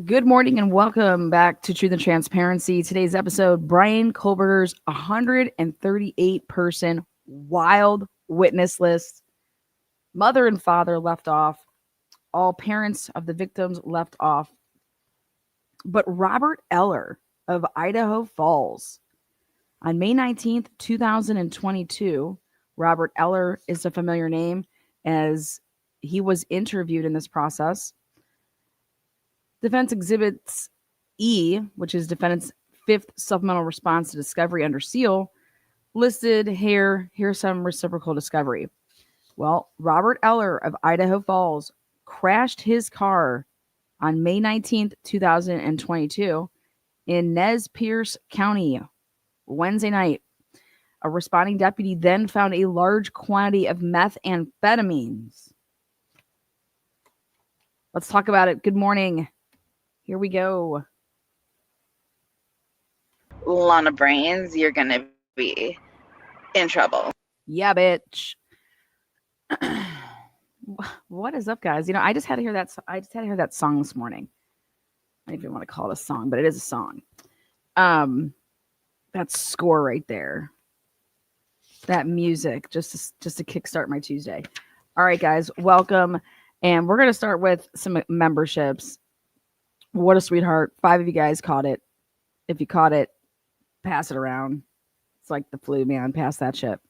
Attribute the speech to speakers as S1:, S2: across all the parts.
S1: Good morning and welcome back to Truth and Transparency. Today's episode, Bryan Kohberger's 138-person wild witness list. Mother and father left off. All parents of the victims left off. But Robert Eller of Idaho Falls. On May 19th, 2022, Robert Eller is a familiar name as he was interviewed in this process. Defense Exhibits E, which is defendant's fifth supplemental response to discovery under seal, listed here's some reciprocal discovery. Well, Robert Eller of Idaho Falls crashed his car on May 19th, 2022 in Nez Perce County Wednesday night. A responding deputy then found a large quantity of methamphetamines. Let's talk about it. Good morning. Here we go.
S2: Lana Brains, you're going to be in trouble.
S1: Yeah, bitch. What is up, guys? I just had to hear that song this morning. I don't even want to call it a song, but it is a song. That score right there. That music just to kickstart my Tuesday. All right, guys, welcome. And we're going to start with some memberships. What a sweetheart. 5 of you guys caught it. If you caught it, pass it around. It's like the flu, man. Pass that shit.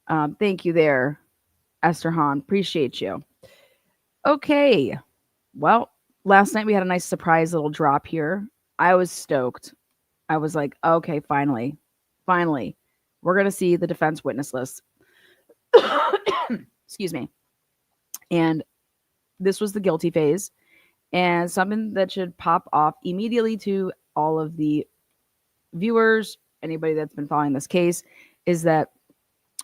S1: Thank you there, Esther Hahn. Appreciate you. Okay. Well, last night we had a nice surprise little drop here. I was stoked. I was like, okay, finally. We're going to see the defense witness list. Excuse me. And this was the guilty phase. And something that should pop off immediately to all of the viewers, anybody that's been following this case, is that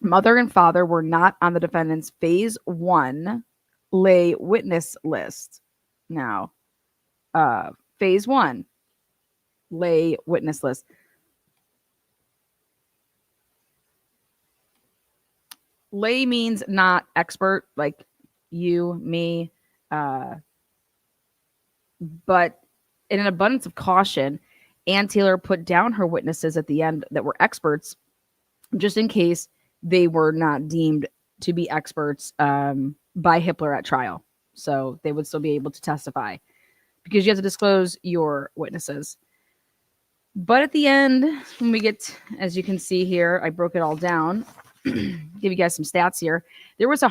S1: mother and father were not on the defendant's phase 1 lay witness list. Now, phase 1 lay witness list. Lay means not expert, like you, me, but in an abundance of caution, Ann Taylor put down her witnesses at the end that were experts, just in case they were not deemed to be experts by Hippler at trial. So they would still be able to testify because you have to disclose your witnesses. But at the end, when we get, as you can see here, I broke it all down. Give you guys some stats here. There was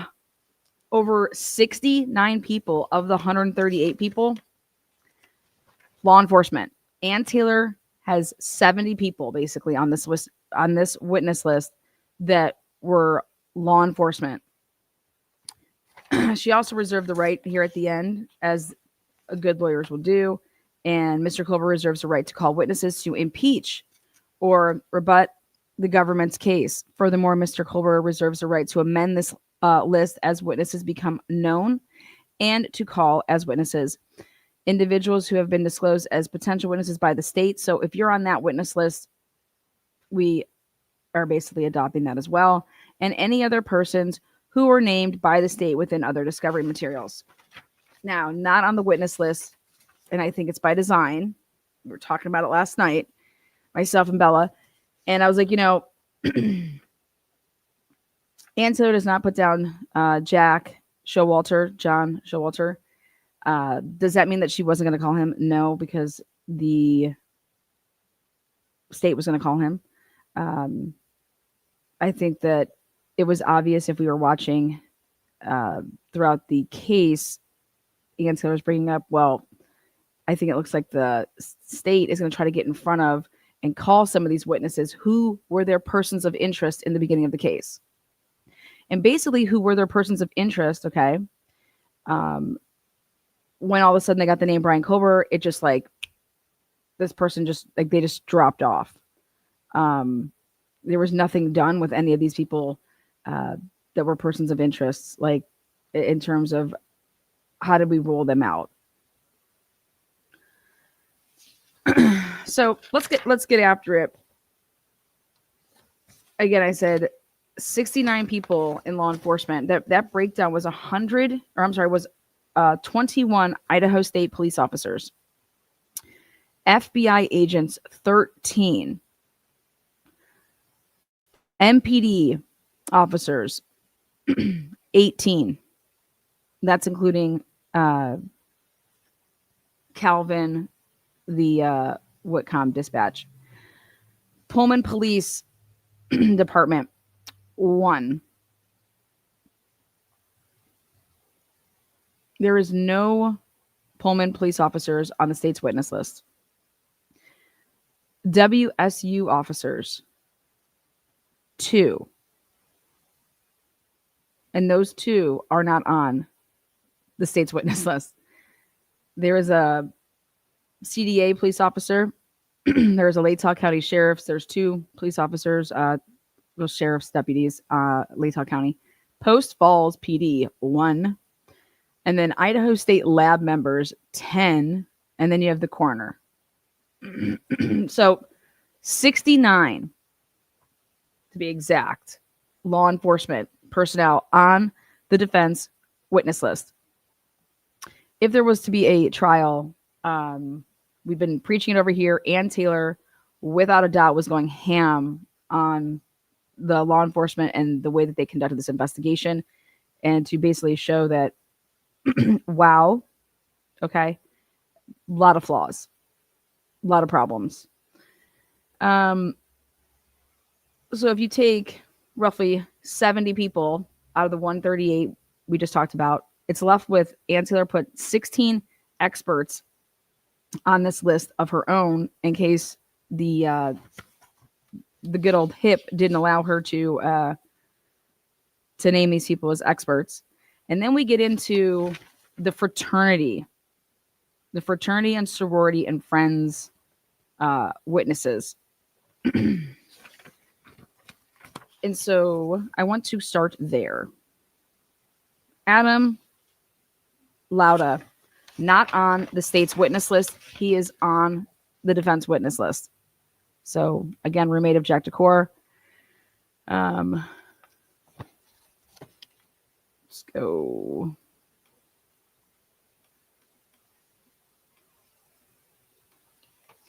S1: over 69 people of the 138 people. Law enforcement. Ann Taylor has 70 people basically on this witness list that were law enforcement. She also reserved the right here at the end, as good lawyers will do, and Mr. Clover reserves the right to call witnesses to impeach or rebut the government's case. Furthermore, Mr. Clover reserves the right to amend this list as witnesses become known and to call as witnesses individuals who have been disclosed as potential witnesses by the state. So if you're on that witness list, we are basically adopting that as well. And any other persons who were named by the state within other discovery materials. Now, not on the witness list, and I think it's by design. We were talking about it last night, myself and Bella. And I was like, Ann Taylor does not put down John Showalter. Does that mean that she wasn't going to call him? No, because the state was going to call him. I think that it was obvious if we were watching throughout the case, Ann Taylor was bringing up, well, I think it looks like the state is going to try to get in front of and call some of these witnesses who were their persons of interest in the beginning of the case. And basically who were their persons of interest, okay? When all of a sudden they got the name Bryan Kohberger, it just like, this person just, like, they just dropped off. There was nothing done with any of these people that were persons of interest, like in terms of how did we rule them out. So let's get after it. Again, I said 69 people in law enforcement. That breakdown was 21 Idaho State police officers. FBI agents 13, MPD officers 18. That's including Calvin, the Whitcomb dispatch. Pullman Police Department 1. There is no Pullman police officers on the state's witness list. WSU officers 2. And those 2 are not on the state's witness list. There is a CDA police officer. There's a Latah County sheriff's. There's 2 police officers, those sheriff's deputies, Latah County. Post Falls PD 1. And then Idaho State lab members 10. And then you have the coroner. So 69, to be exact, law enforcement personnel on the defense witness list. If there was to be a trial, we've been preaching it over here. Ann Taylor, without a doubt, was going ham on the law enforcement and the way that they conducted this investigation, and to basically show that, wow, okay, a lot of flaws, a lot of problems. So if you take roughly 70 people out of the 138 we just talked about, it's left with Ann Taylor put 16 experts on this list of her own in case the good old HIP didn't allow her to name these people as experts. And then we get into the fraternity and sorority and friends witnesses. And so I want to start there. Adam Lauda, not on the state's witness list. He is on the defense witness list. So again, roommate of Jack DeCore. Let's go.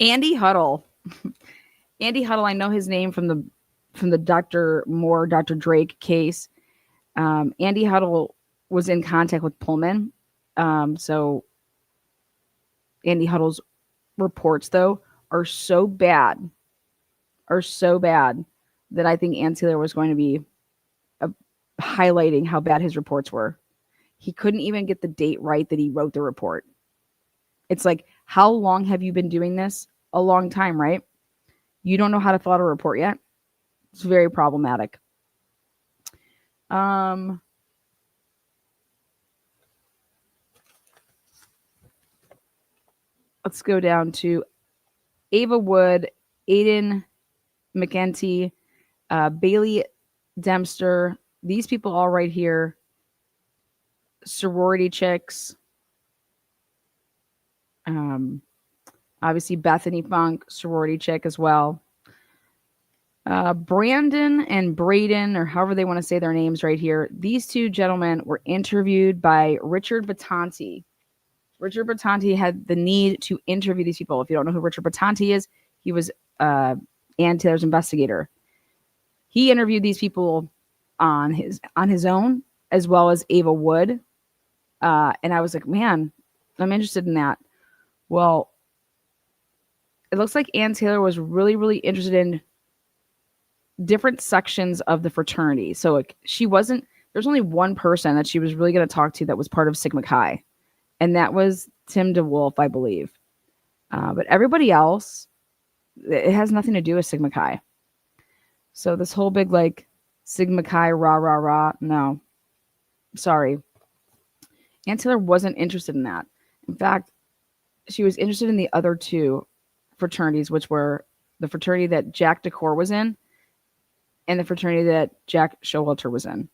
S1: Andy Huddle. Andy Huddle, I know his name from the Dr. Moore, Dr. Drake case. Andy Huddle was in contact with Pullman. So Andy Huddle's reports, though, are so bad that I think Ann Taylor was going to be highlighting how bad his reports were. He couldn't even get the date right that he wrote the report. It's like, how long have you been doing this? A long time, right? You don't know how to fill out a report yet? It's very problematic. Let's go down to Ava Wood, Aiden McEntee, Bailey Dempster. These people all right here. Sorority chicks. Obviously Bethany Funk, sorority chick as well. Brandon and Braden, or however they want to say their names right here. These 2 gentlemen were interviewed by Richard Battanti. Richard Battanti had the need to interview these people. If you don't know who Richard Battanti is, he was Ann Taylor's investigator. He interviewed these people on his own, as well as Ava Wood. And I was like, man, I'm interested in that. Well, it looks like Ann Taylor was really, really interested in different sections of the fraternity. So like, there's only one person that she was really going to talk to that was part of Sigma Chi. And that was Tim DeWolf, I believe. But everybody else, it has nothing to do with Sigma Chi. So this whole big like Sigma Chi rah rah rah, no, sorry. Ann Taylor wasn't interested in that. In fact, she was interested in the other 2 fraternities, which were the fraternity that Jack DeCore was in and the fraternity that Jack Showalter was in.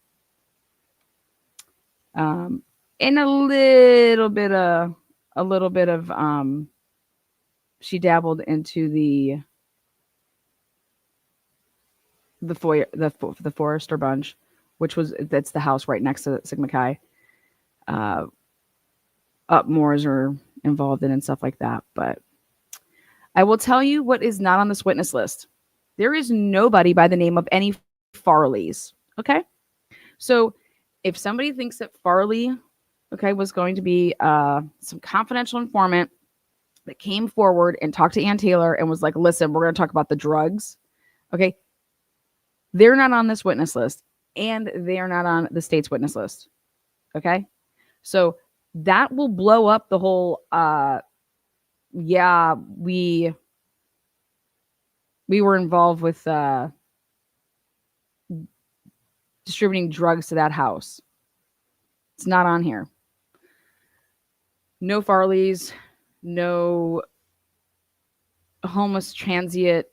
S1: And a little bit of she dabbled into the Forrester bunch, that's the house right next to Sigma Chi. Upmoors are involved in and stuff like that. But I will tell you what is not on this witness list. There is nobody by the name of any Farleys. Okay. So if somebody thinks that Farley, okay, was going to be some confidential informant that came forward and talked to Ann Taylor and was like, listen, we're going to talk about the drugs. Okay. They're not on this witness list, and they are not on the state's witness list. Okay. So that will blow up the whole, yeah, we were involved with distributing drugs to that house. It's not on here. No Farleys, no homeless transient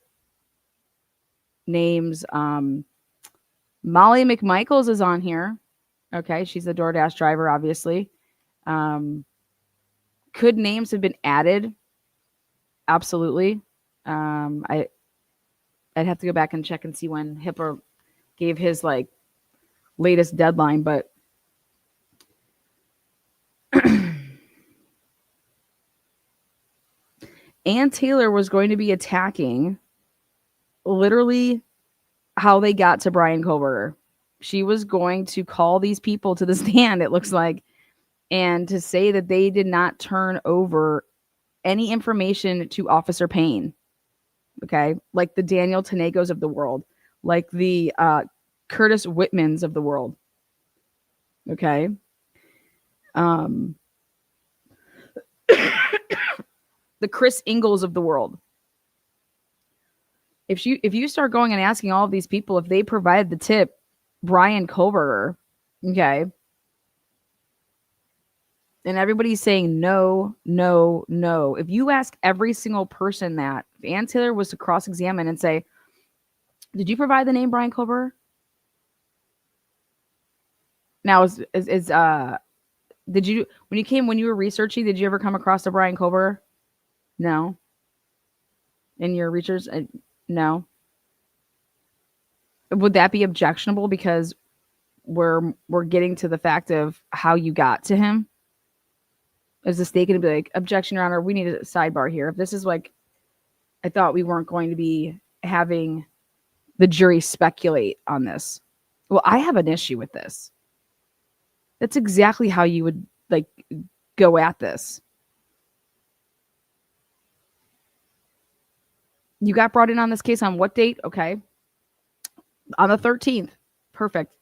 S1: names. Molly McMichaels is on here. Okay, she's a DoorDash driver, obviously. Could names have been added? Absolutely. I'd have to go back and check and see when HIPAA gave his like latest deadline, but Ann Taylor was going to be attacking literally how they got to Bryan Kohberger. She was going to call these people to the stand, it looks like, and to say that they did not turn over any information to Officer Payne. Okay. Like the Daniel Tenegos of the world, like the Curtis Whitmans of the world. Okay. The Chris Ingalls of the world. If you start going and asking all of these people if they provide the tip, Bryan Kohberger, okay, and everybody's saying no, no, no. If you ask every single person that, if Ann Taylor was to cross-examine and say, did you provide the name Bryan Kohberger? Now, did you, when you were researching, did you ever come across a Bryan Kohberger? No. In your research? No. Would that be objectionable because we're getting to the fact of how you got to him? Is the state going to be like, objection, Your Honor, we need a sidebar here. If this is like, I thought we weren't going to be having the jury speculate on this. Well, I have an issue with this. That's exactly how you would like go at this. You got brought in on this case on what date? Okay. On the 13th. Perfect.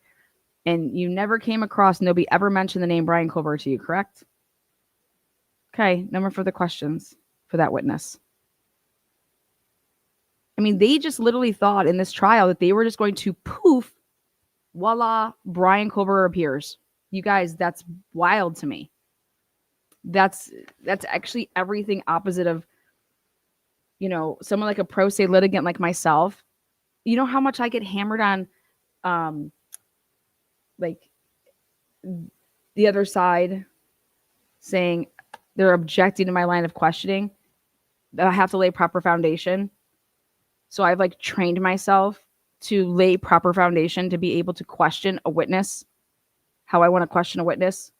S1: And you never came across, nobody ever mentioned the name Bryan Kohberger to you, correct? Okay. No more further questions for that witness. I mean, they just literally thought in this trial that they were just going to poof, voila, Bryan Kohberger appears. You guys, that's wild to me. That's actually everything opposite of, you know, someone like a pro se litigant like myself. You know how much I get hammered on, like the other side saying they're objecting to my line of questioning. That I have to lay proper foundation. So I've like trained myself to lay proper foundation to be able to question a witness how I want to question a witness.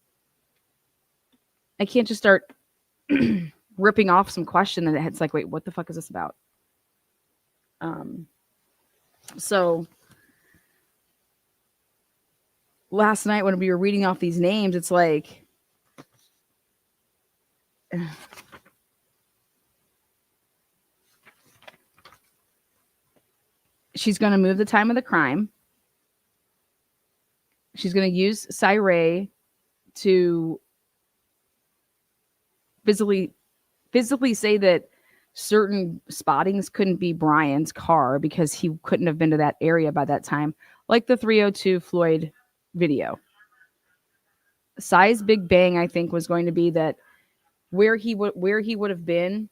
S1: I can't just start ripping off some question and it's like, wait, what the fuck is this about? So last night when we were reading off these names, it's like, she's going to move the time of the crime. She's going to use Cyray to physically say that certain spottings couldn't be Bryan's car because he couldn't have been to that area by that time, like the 302 Floyd video. Cy's big bang, I think, was going to be that where he would have been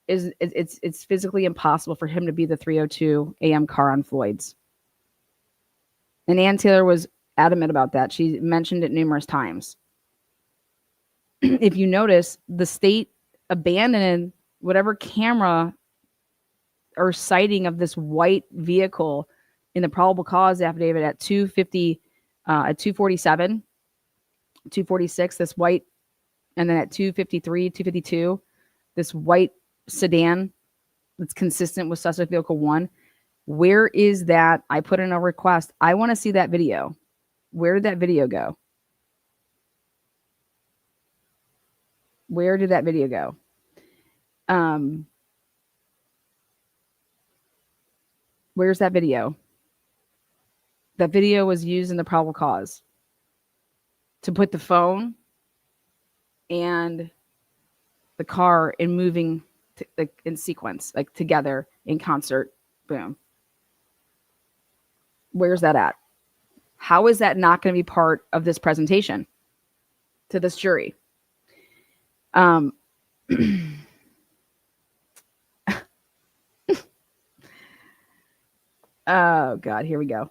S1: is it's physically impossible for him to be the 302 AM car on Floyd's. And Ann Taylor was adamant about that. She mentioned it numerous times. If you notice, the state abandoned whatever camera or sighting of this white vehicle in the probable cause affidavit at 250, at 247, 246, this white, and then at 253, 252, this white sedan that's consistent with suspect vehicle 1. Where is that? I put in a request. I want to see that video. Where did that video go? Where did that video go? Where's that video? That video was used in the probable cause to put the phone and the car in moving in sequence, like together in concert. Boom. Where's that at? How is that not going to be part of this presentation to this jury? Oh God, here we go.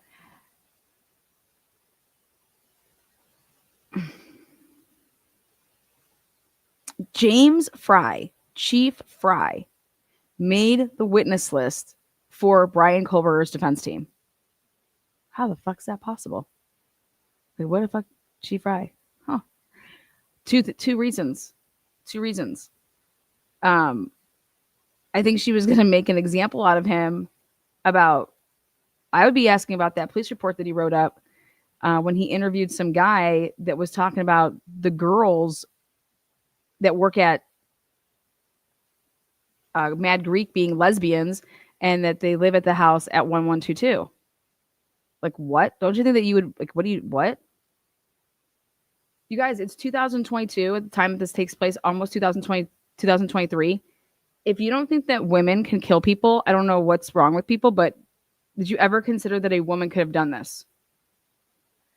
S1: James Fry, Chief Fry, made the witness list for Bryan Kohberger's defense team. How the fuck is that possible? Like, what the fuck, Chief Fry? Huh. Two reasons. I think she was going to make an example out of him about, I would be asking about that police report that he wrote up when he interviewed some guy that was talking about the girls that work at Mad Greek being lesbians and that they live at the house at 1122. Like, what? Don't you think that you would, like, what? You guys, it's 2022 at the time that this takes place, almost 2023. If you don't think that women can kill people, I don't know what's wrong with people, but did you ever consider that a woman could have done this?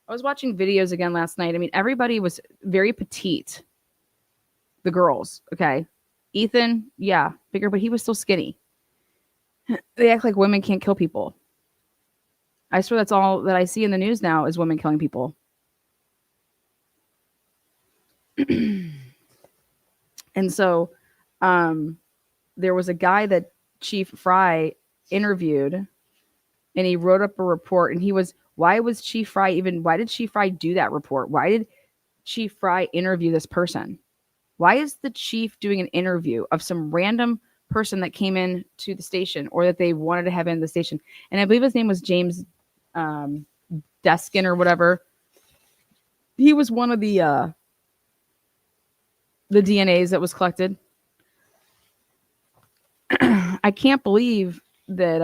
S1: I was watching videos again last night. I mean, everybody was very petite. The girls, okay? Ethan, yeah, bigger, but he was still skinny. They act like women can't kill people. I swear that's all that I see in the news now is women killing people. And so there was a guy that Chief Fry interviewed, and he wrote up a report, and why did Chief Fry do that report? Why did Chief Fry interview this person? Why is the chief doing an interview of some random person that came in to the station or that they wanted to have in the station? And I believe his name was James Deskin or whatever. He was one of the DNAs that was collected. I can't believe that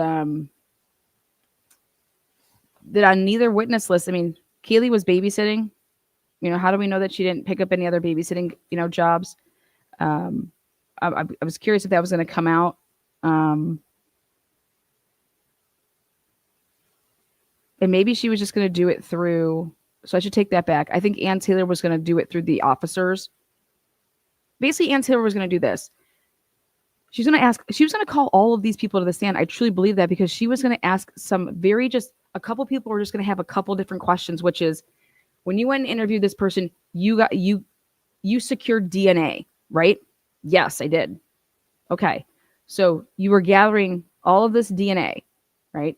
S1: that on neither witness list. I mean, Kaylee was babysitting. You know, how do we know that she didn't pick up any other babysitting, jobs? I was curious if that was going to come out. And maybe she was just going to do it through. So I should take that back. I think Ann Taylor was going to do it through the officers. Basically, Ann Taylor was going to do this. She was going to call all of these people to the stand. I truly believe that, because she was going to ask a couple people were just going to have a couple different questions, which is, when you went and interviewed this person, you secured DNA, right? Yes, I did. Okay. So you were gathering all of this DNA, right?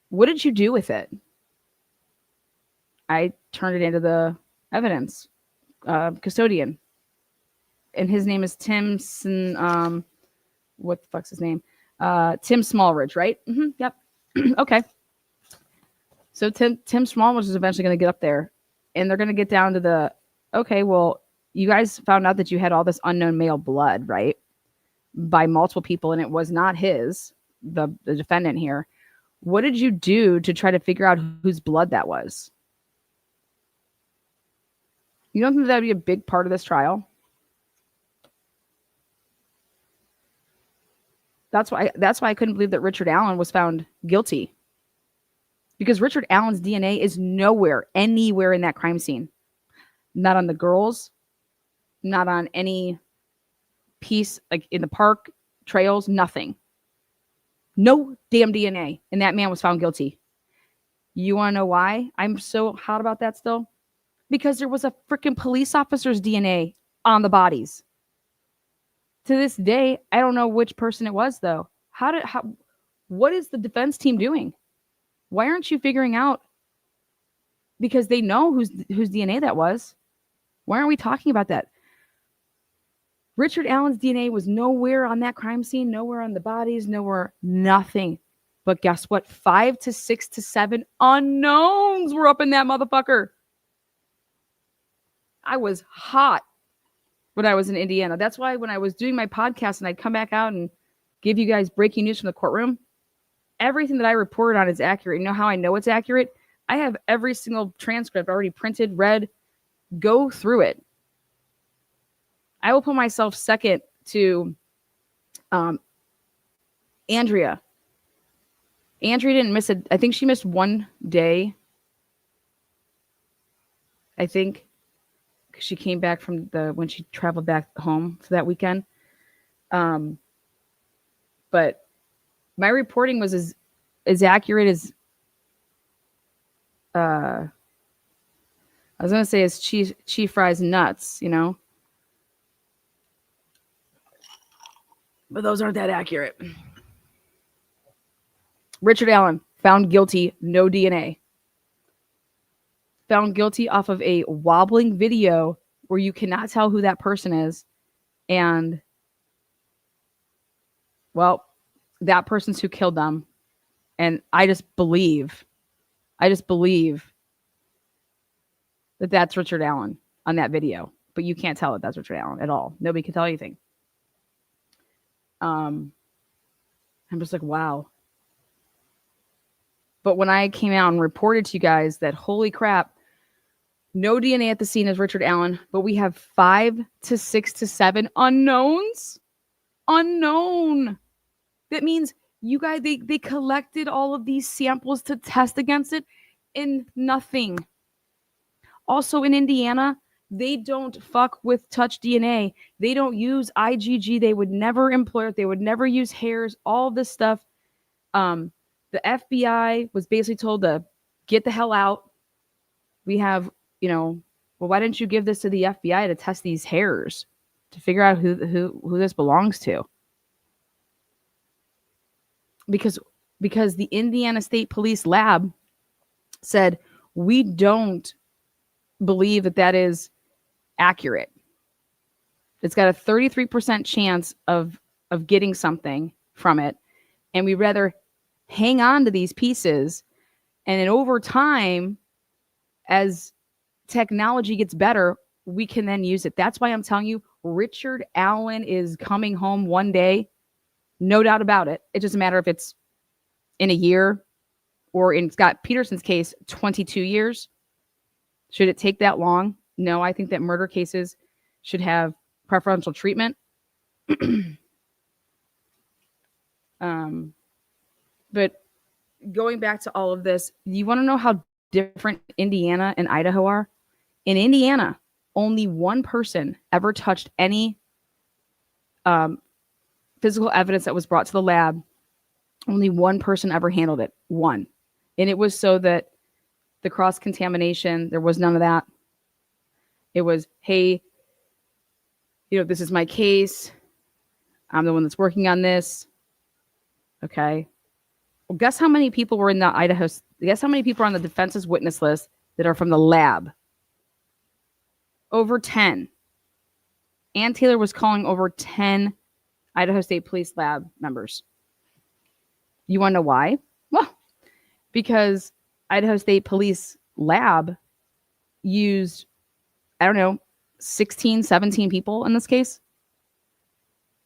S1: What did you do with it? I turned it into the evidence custodian. And his name is Tim, what the fuck's his name? Tim Smallridge, right? Mm-hmm, yep. Okay. So Tim Smallridge is eventually going to get up there, and they're going to get down to okay, well, you guys found out that you had all this unknown male blood, right? By multiple people, and it was not the defendant here. What did you do to try to figure out whose blood that was? You don't think that would be a big part of this trial? That's why I couldn't believe that Richard Allen was found guilty. Because Richard Allen's DNA is anywhere in that crime scene. Not on the girls, not on any piece, like in the park, trails, nothing. No damn DNA. And that man was found guilty. You want to know why I'm so hot about that still? Because there was a freaking police officer's DNA on the bodies. To this day, I don't know which person it was, though. What is the defense team doing? Why aren't you figuring out? Because they know whose DNA that was. Why aren't we talking about that? Richard Allen's DNA was nowhere on that crime scene, nowhere on the bodies, nowhere, nothing. But guess what? 5 to 6 to 7 unknowns were up in that motherfucker. I was hot when I was in Indiana. That's why when I was doing my podcast and I'd come back out and give you guys breaking news from the courtroom, everything that I reported on is accurate. You know how I know it's accurate? I have every single transcript already printed, read, go through it. I will put myself second to Andrea. Andrea didn't miss it. I think she missed one day. I think because she came back from when she traveled back home for that weekend. But my reporting was as accurate as I was gonna say as cheese fries nuts, you know. But those aren't that accurate. Richard Allen found guilty, no DNA. Found guilty off of a wobbling video where you cannot tell who that person is. And, well, that person's who killed them. And I just believe that that's Richard Allen on that video. But you can't tell that that's Richard Allen at all. Nobody can tell anything. I'm just like, wow. But when I came out and reported to you guys that, holy crap, no DNA at the scene is Richard Allen, but we have 5 to 6 to 7 unknowns. Unknown. That means you guys, they collected all of these samples to test against it and nothing. Also in Indiana, they don't fuck with touch DNA. They don't use IgG. They would never employ it. They would never use hairs, all this stuff. The FBI was basically told to get the hell out. We have, well, why didn't you give this to the FBI to test these hairs to figure out who this belongs to? Because the Indiana State Police lab said, we don't believe that is accurate. It's got a 33% chance of getting something from it. And we'd rather hang on to these pieces. And then over time, as technology gets better, we can then use it. That's why I'm telling you, Richard Allen is coming home one day. No doubt about it. It doesn't matter if it's in a year or in Scott Peterson's case, 22 years. Should it take that long? No, I think that murder cases should have preferential treatment. But going back to all of this, you want to know how different Indiana and Idaho are? In Indiana, only one person ever touched any physical evidence that was brought to the lab. Only one person ever handled it. One. And it was so that the cross-contamination, there was none of that. It was, hey, this is my case. I'm the one that's working on this. Okay. Well, guess how many people were in the Idaho? Guess how many people are on the defense's witness list that are from the lab? Over 10. Ann Taylor was calling over 10 Idaho State Police lab members. You want to know why? Well, because Idaho State Police lab used, 16, 17 people in this case.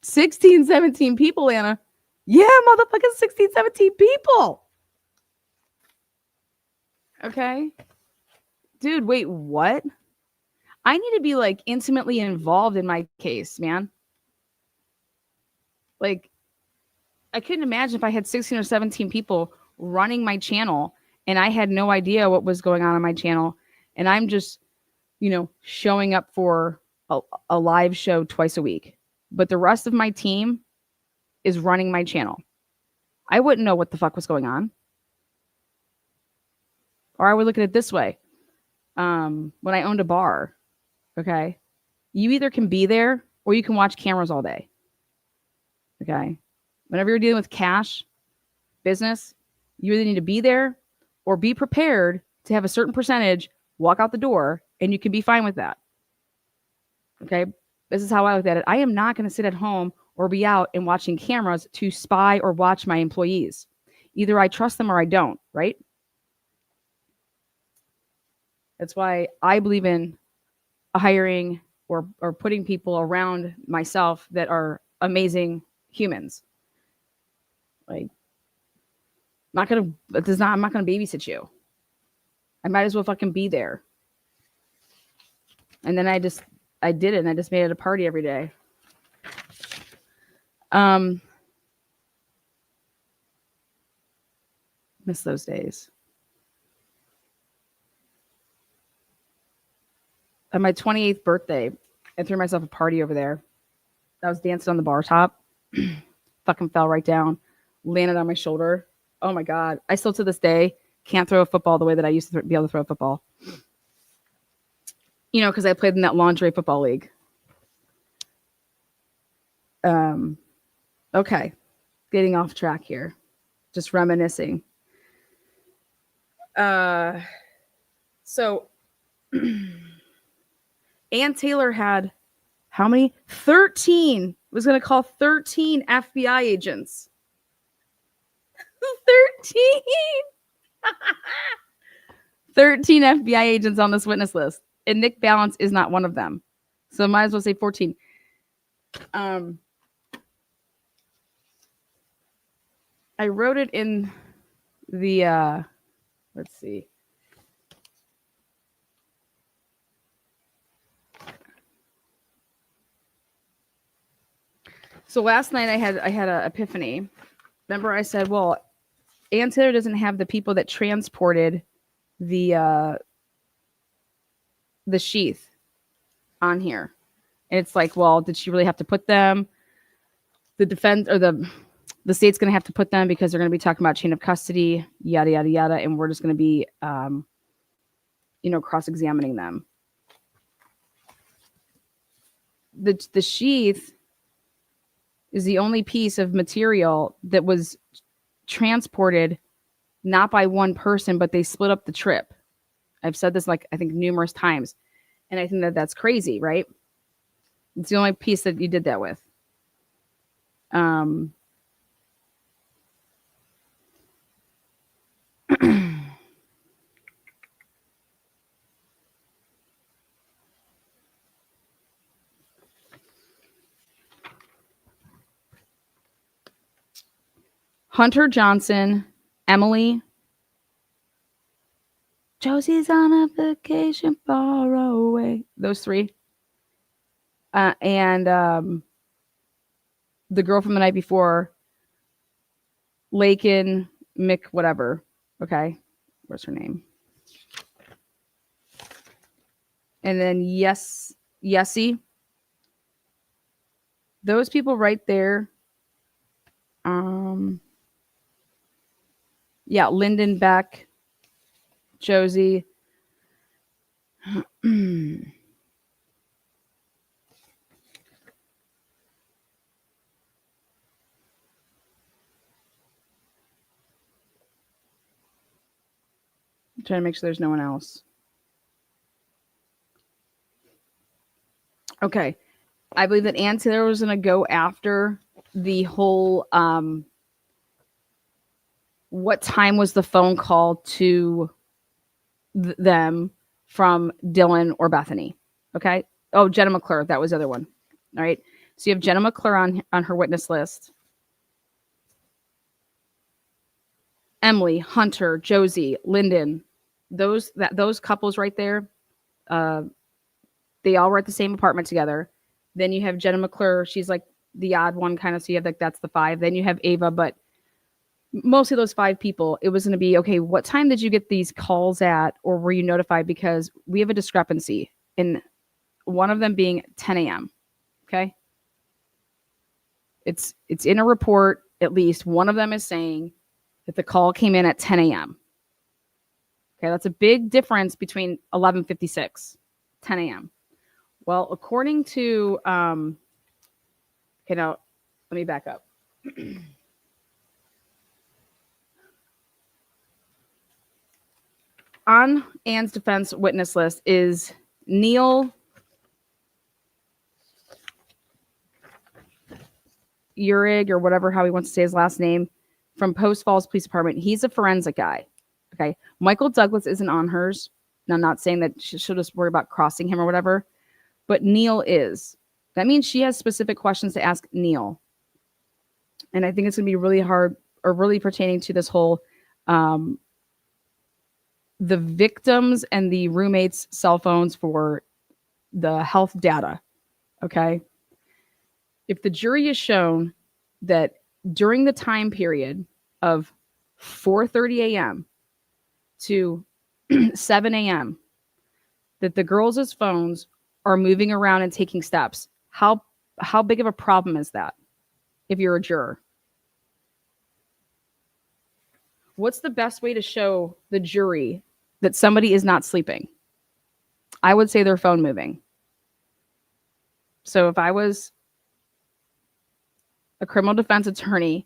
S1: 16, 17 people, Anna. Yeah, motherfucking 16, 17 people. Okay. Dude, wait, what? I need to be intimately involved in my case, man. I couldn't imagine if I had 16 or 17 people running my channel and I had no idea what was going on my channel. And I'm just, showing up for a live show twice a week. But the rest of my team is running my channel. I wouldn't know what the fuck was going on. Or I would look at it this way. When I owned a bar, okay, you either can be there or you can watch cameras all day. Okay. Whenever you're dealing with cash, business, you either need to be there or be prepared to have a certain percentage walk out the door, and you can be fine with that. Okay. This is how I looked at it. I am not going to sit at home or be out and watching cameras to spy or watch my employees. Either I trust them or I don't, right? That's why I believe in hiring or putting people around myself that are amazing humans. Like, I'm not gonna babysit you. I might as well fucking be there. And then I did it, and I just made it a party every day. Miss those days. On my 28th birthday, I threw myself a party over there. I was dancing on the bar top. Fucking fell right down, landed on my shoulder. Oh my God. I still to this day can't throw a football the way that I used to be able to throw a football. You know, because I played in that lingerie football league. Okay. Getting off track here. Just reminiscing. So Ann Taylor had how many? 13. Was going to call 13 FBI agents. 13. 13 FBI agents on this witness list. And Nick Balance is not one of them. So might as well say 14. I wrote it in the let's see. So last night I had an epiphany. Remember I said, well, Ann Taylor doesn't have the people that transported the sheath on here. And it's like, well, did she really have to put them? The defense or the state's going to have to put them because they're going to be talking about chain of custody, yada, yada, yada. And we're just going to be, cross-examining them. The sheath is the only piece of material that was transported not by one person, but they split up the trip. I've said this, like, I think numerous times. And I think that that's crazy, right? It's the only piece that you did that with. Hunter Johnson, Emily. Josie's on a vacation far away. Those three. And the girl from the night before, Lakin Mick, whatever. Okay. What's her name? And then Yessie. Those people right there. Yeah, Lyndon Beck, Josie. I'm trying to make sure there's no one else. Okay. I believe that Ann Taylor was going to go after the whole what time was the phone call to them from Dylan or Bethany. Okay. Oh, Jenna McClure. That was the other one. All right. So you have Jenna McClure on her witness list. Emily, Hunter, Josie, Lyndon, those couples right there, they all were at the same apartment together. Then you have Jenna McClure. She's like the odd one kind of. So you have like, that's the 5. Then you have Ava, but mostly those 5 people, it was going to be, okay, what time did you get these calls at, or were you notified? Because we have a discrepancy in one of them being 10 a.m. Okay. It's in a report. At least one of them is saying that the call came in at 10 a.m. Okay. That's a big difference between 11:56, 10 a.m. Well, according to, okay, now let me back up. On Ann's defense witness list is Neil Urig, or whatever, how he wants to say his last name, from Post Falls Police Department. He's a forensic guy. Okay. Michael Douglas isn't on hers. Now, I'm not saying that she'll just worry about crossing him or whatever, but Neil is. That means she has specific questions to ask Neil. And I think it's going to be really hard, or really pertaining to this whole the victims and the roommates' cell phones for the health data. Okay. If the jury is shown that during the time period of 4:30 a.m. to 7 a.m., that the girls' phones are moving around and taking steps, how big of a problem is that if you're a juror? What's the best way to show the jury that somebody is not sleeping? I would say their phone moving. So if I was a criminal defense attorney,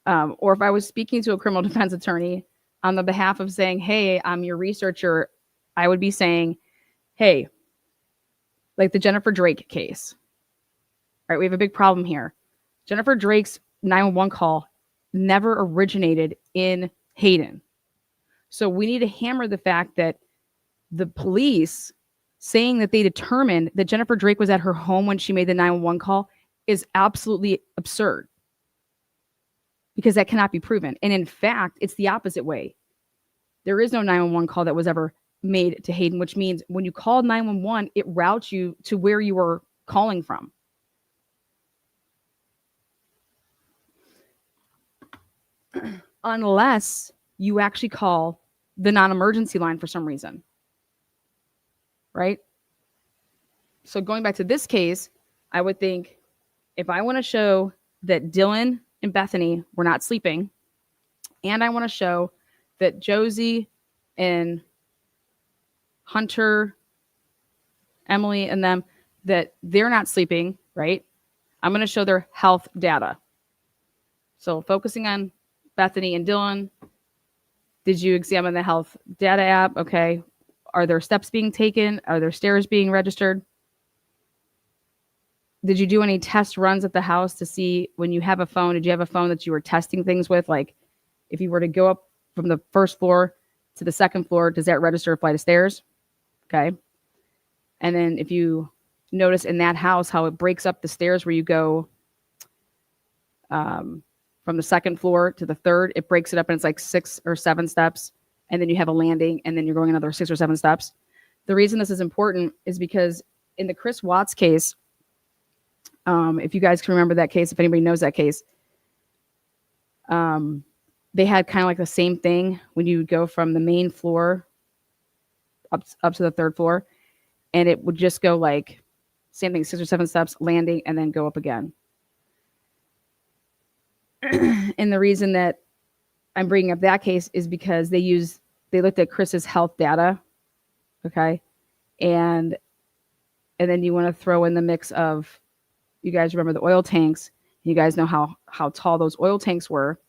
S1: or if I was speaking to a criminal defense attorney on the behalf of saying, hey, I'm your researcher, I would be saying, hey, like the Jennifer Drake case. All right, we have a big problem here. Jennifer Drake's 911 call never originated in Hayden. So we need to hammer the fact that the police saying that they determined that Jennifer Drake was at her home when she made the 911 call is absolutely absurd, because that cannot be proven. And in fact, it's the opposite way. There is no 911 call that was ever made to Hayden, which means when you call 911, it routes you to where you were calling from. Unless you actually call the non-emergency line for some reason. Right? So going back to this case, I would think if I want to show that Dylan and Bethany were not sleeping, and I want to show that Josie and Hunter, Emily, and them, that they're not sleeping, right? I'm going to show their health data. So focusing on Bethany and Dylan, did you examine the health data app? Okay. Are there steps being taken? Are there stairs being registered? Did you do any test runs at the house to see when you have a phone? Did you have a phone that you were testing things with? Like if you were to go up from the first floor to the second floor, does that register a flight of stairs? Okay. And then if you notice in that house how it breaks up the stairs where you go from the second floor to the third, it breaks it up and it's like 6 or 7 steps. And then you have a landing and then you're going another 6 or 7 steps. The reason this is important is because in the Chris Watts case, if you guys can remember that case, if anybody knows that case, they had kind of like the same thing when you would go from the main floor up to the third floor, and it would just go like same thing, 6 or 7 steps, landing, and then go up again. And the reason that I'm bringing up that case is because they looked at Chris's health data, okay, and then you want to throw in the mix of, you guys remember the oil tanks. You guys know how tall those oil tanks were,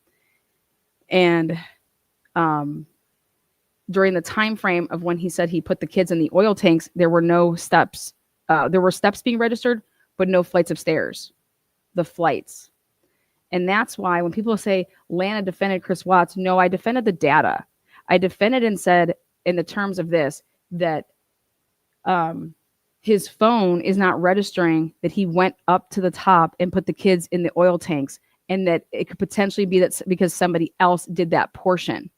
S1: and during the time frame of when he said he put the kids in the oil tanks, there were no steps. There were steps being registered, but no flights of stairs. The flights. And that's why when people say Lana defended Chris Watts, no, I defended the data. I defended and said in the terms of this that his phone is not registering that he went up to the top and put the kids in the oil tanks, and that it could potentially be that because somebody else did that portion.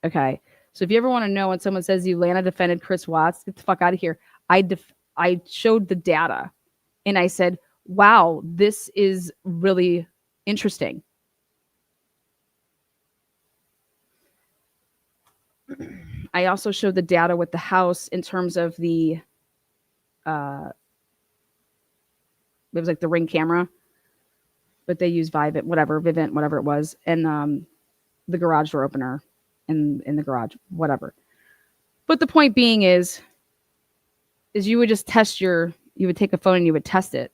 S1: Okay. So if you ever want to know when someone says you Lana defended Chris Watts, get the fuck out of here. I showed the data and I said, wow, this is really interesting. I also showed the data with the house in terms of the, it was like the Ring camera, but they use Vivint, whatever it was, and the garage door opener in the garage, whatever. But the point being is you would just you would take a phone and you would test it.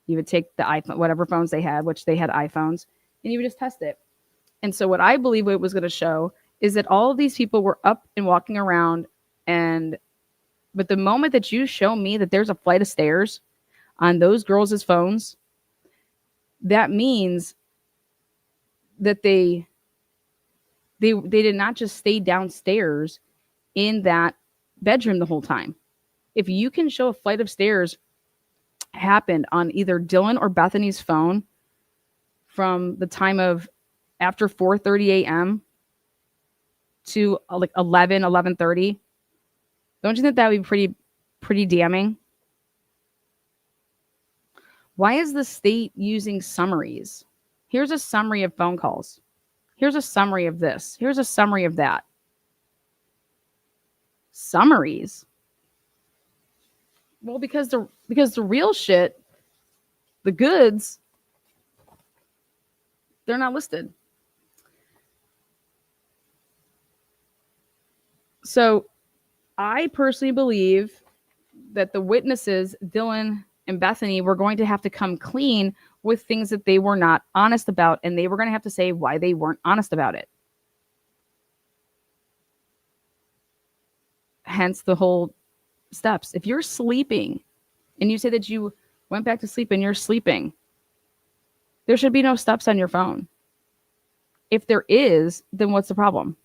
S1: You would take the iPhone, whatever phones they had, which they had iPhones, and you would just test it. And so what I believe it was going to show is that all of these people were up and walking around, but the moment that you show me that there's a flight of stairs, on those girls' phones, that means that they did not just stay downstairs in that bedroom the whole time. If you can show a flight of stairs happened on either Dylan or Bethany's phone from the time of after 4:30 a.m. to like 11:30, don't you think that would be pretty damning? Why is the state using summaries? Here's a summary of phone calls. Here's a summary of this. Here's a summary of that. Summaries? Well, because the real shit, the goods, they're not listed. So I personally believe that the witnesses, Dylan and Bethany, were going to have to come clean with things that they were not honest about, and they were going to have to say why they weren't honest about it. Hence the whole steps. If you're sleeping and you say that you went back to sleep and you're sleeping, there should be no steps on your phone. If there is, then what's the problem?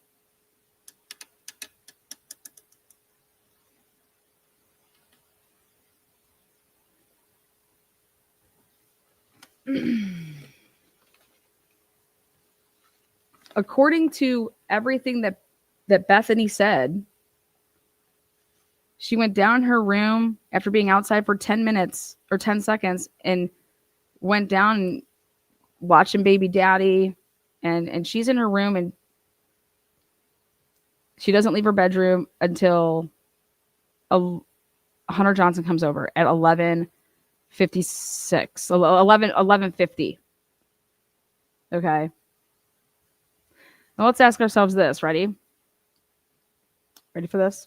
S1: According to everything that Bethany said, she went down her room after being outside for 10 minutes or 10 seconds and went down watching baby daddy, and she's in her room, and she doesn't leave her bedroom until Hunter Johnson comes over at 11:50. Okay. Now let's ask ourselves this. Ready? Ready for this?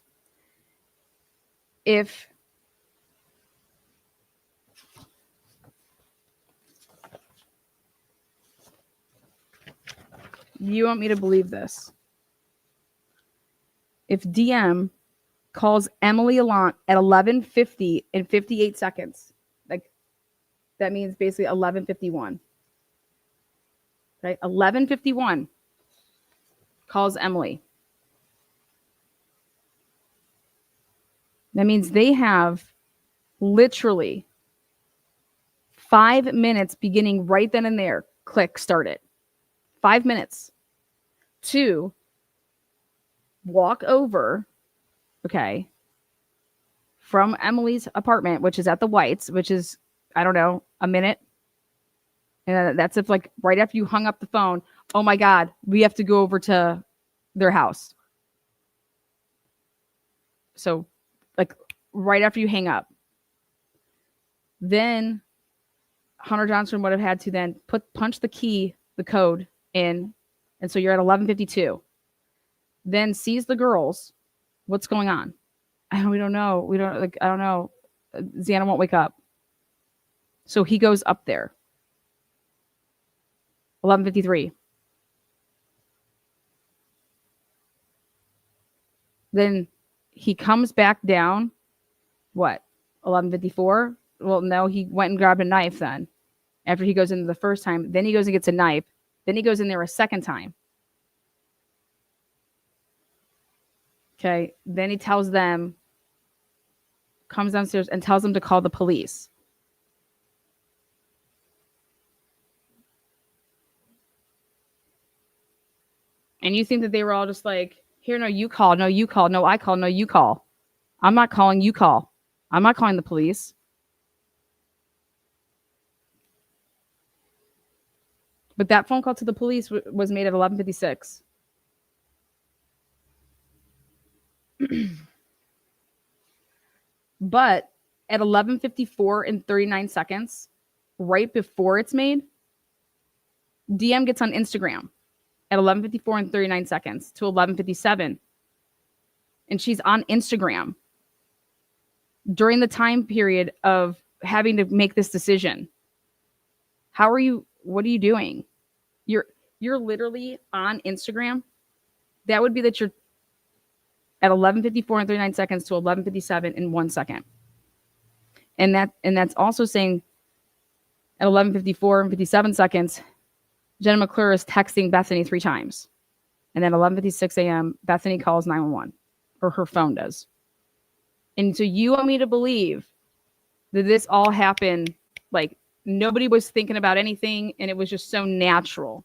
S1: If you want me to believe this, if DM calls Emily Allant at 11:50 and 58 seconds, like that means basically 11:51. Right? 11:51 calls Emily. That means they have literally 5 minutes beginning right then and there. Click, start it. 5 minutes to walk over, okay, from Emily's apartment, which is at the Whites, which is, I don't know, a minute. And that's if, like, right after you hung up the phone, oh my God, we have to go over to their house. So, like, right after you hang up. Then Hunter Johnson would have had to then punch the code in. And so you're at 11:52. Then sees the girls. What's going on? We don't know. I don't know. Xana won't wake up. So he goes up there. 11:53. Then he comes back down. What? 11:54? Well, no, he went and grabbed a knife then. After he goes in the first time, then he goes and gets a knife. Then he goes in there a second time. Okay. Then he tells them, comes downstairs and tells them to call the police. And you think that they were all just like, here, no, you call, no, you call, no, I call, no, you call. I'm not calling, you call. I'm not calling the police. But that phone call to the police was made at 11:56. But at 11:54 and 39 seconds, right before it's made, DM gets on Instagram at 11:54 and 39 seconds to 11:57. And she's on Instagram during the time period of having to make this decision. What are you doing? You're literally on Instagram. That would be that you're at 11:54 and 39 seconds to 11:57 in 1 second. And that's also saying at 11:54 and 57 seconds, Jenna McClure is texting Bethany 3 times. And then 11:56 a.m., Bethany calls 911, or her phone does. And so you want me to believe that this all happened, like nobody was thinking about anything, and it was just so natural.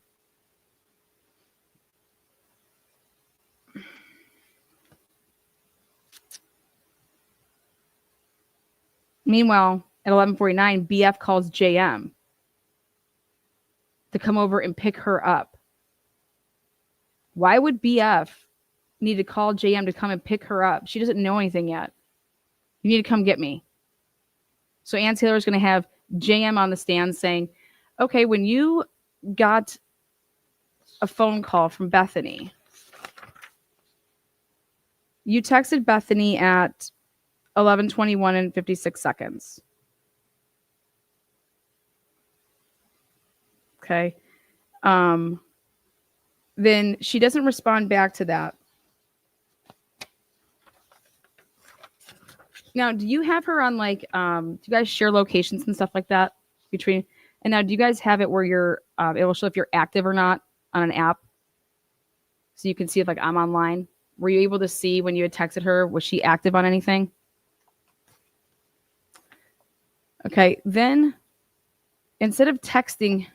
S1: Meanwhile, at 11:49, BF calls JM to come over and pick her up. Why would BF need to call JM to come and pick her up? She doesn't know anything yet. You need to come get me. So Ann Taylor is going to have JM on the stand saying, okay, when you got a phone call from Bethany, you texted Bethany at 11:21 and 56 seconds. Okay. Then she doesn't respond back to that. Now, do you have her on like, do you guys share locations and stuff like that between? And now, do you guys have it where you're, it will show if you're active or not on an app? So you can see if like I'm online. Were you able to see when you had texted her, was she active on anything? Okay, then instead of texting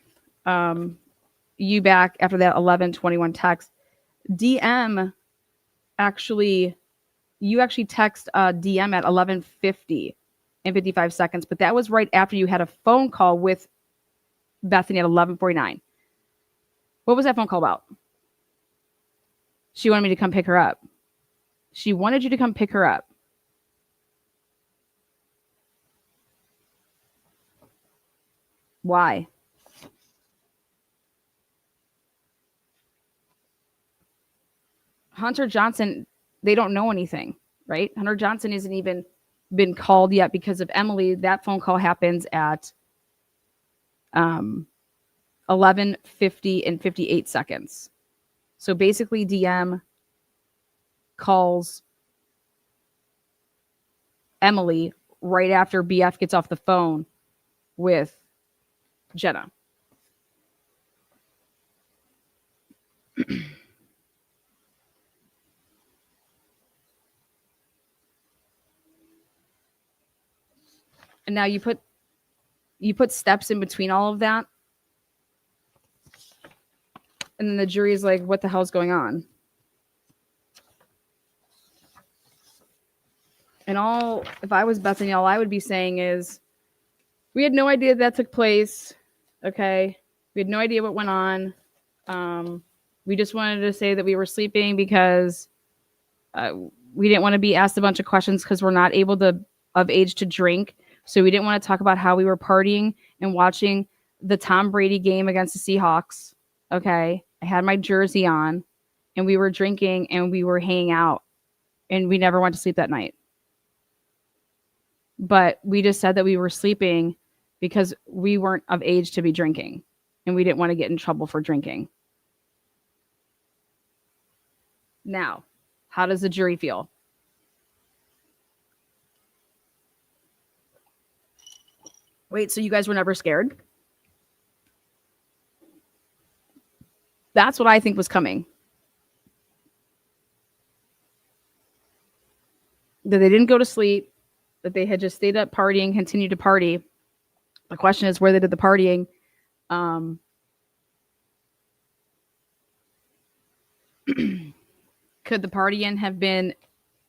S1: you back after that 11:21 text, DM actually, you actually text DM at 11:50 and 55 seconds, but that was right after you had a phone call with Bethany at 11:49. What was that phone call about? She wanted me to come pick her up. She wanted you to come pick her up. Why? Hunter Johnson, they don't know anything, right? Hunter Johnson isn't even been called yet because of Emily. That phone call happens at 11:50 and 58 seconds. So basically DM calls Emily right after BF gets off the phone with Jenna. And now you put steps in between all of that. And then the jury is like, what the hell's going on? And if I was Bethany, all I would be saying is, we had no idea that took place. Okay. We had no idea what went on. We just wanted to say that we were sleeping because we didn't want to be asked a bunch of questions because we're not of age to drink. So we didn't want to talk about how we were partying and watching the Tom Brady game against the Seahawks. Okay. I had my jersey on and we were drinking and we were hanging out and we never went to sleep that night. But we just said that we were sleeping because we weren't of age to be drinking and we didn't want to get in trouble for drinking. Now, how does the jury feel? Wait, so you guys were never scared? That's what I think was coming. That they didn't go to sleep, that they had just stayed up partying, continued to party. The question is where they did the partying. Could the partying have been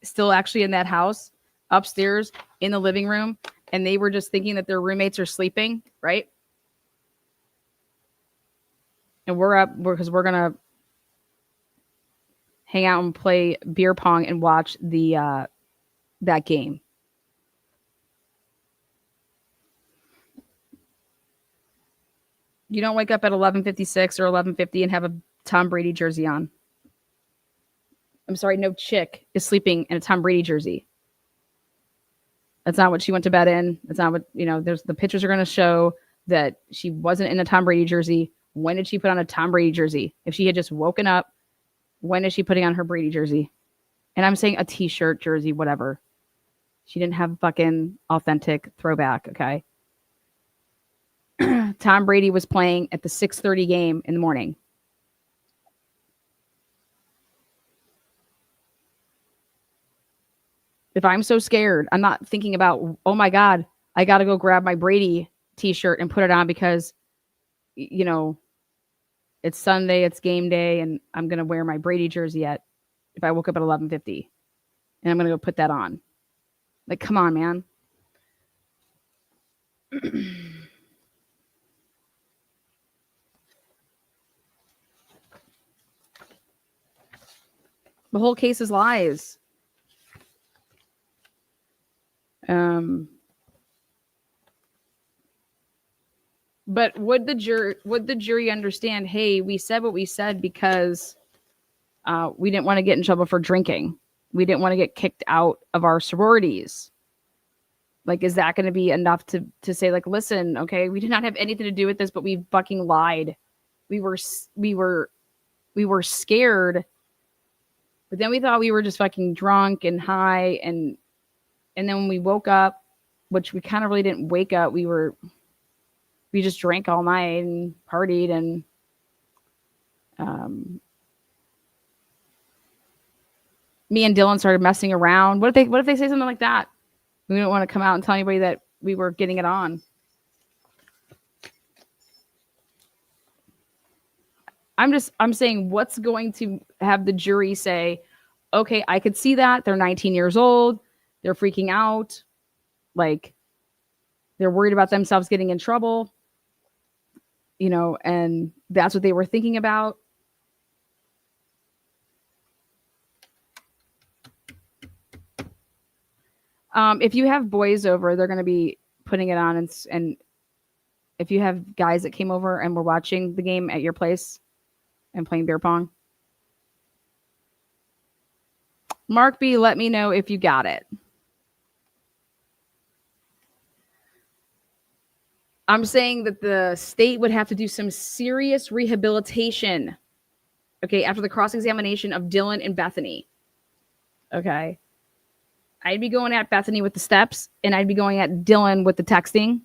S1: still actually in that house upstairs in the living room and they were just thinking that their roommates are sleeping, right? And we're up because we're going to hang out and play beer pong and watch that game. You don't wake up at 11:56 or 11:50 and have a Tom Brady jersey on. I'm sorry, no chick is sleeping in a Tom Brady jersey. That's not what she went to bed in. That's not what, there's the pictures are going to show that she wasn't in a Tom Brady jersey. When did she put on a Tom Brady jersey? If she had just woken up, when is she putting on her Brady jersey? And I'm saying a t-shirt, jersey, whatever. She didn't have fucking authentic throwback, okay? Tom Brady was playing at the 6:30 game in the morning. If I'm so scared, I'm not thinking about, oh my God, I got to go grab my Brady t-shirt and put it on because, you know, it's Sunday, it's game day, and I'm going to wear my Brady jersey at, if I woke up at 11:50 and I'm going to go put that on. Like, come on, man. The whole case is lies. But would the jury understand, hey, we said what we said because we didn't want to get in trouble for drinking. We didn't want to get kicked out of our sororities. Like, is that going to be enough to say, like, listen, okay, we did not have anything to do with this, but we fucking lied. We were scared, but then we thought we were just fucking drunk and high, and then when we woke up, which we kind of really didn't wake up, we just drank all night and partied, and me and Dylan started messing around. What if they say something like that? We don't want to come out and tell anybody that we were getting it on. I'm saying, what's going to have the jury say, okay, I could see that. They're 19 years old. They're freaking out. Like, they're worried about themselves getting in trouble, you know, and that's what they were thinking about. If you have boys over, they're going to be putting it on. And if you have guys that came over and were watching the game at your place and playing beer pong, Mark B, let me know if you got it. I'm saying that the state would have to do some serious rehabilitation, okay, after the cross-examination of Dylan and Bethany. Okay. I'd be going at Bethany with the steps, and I'd be going at Dylan with the texting.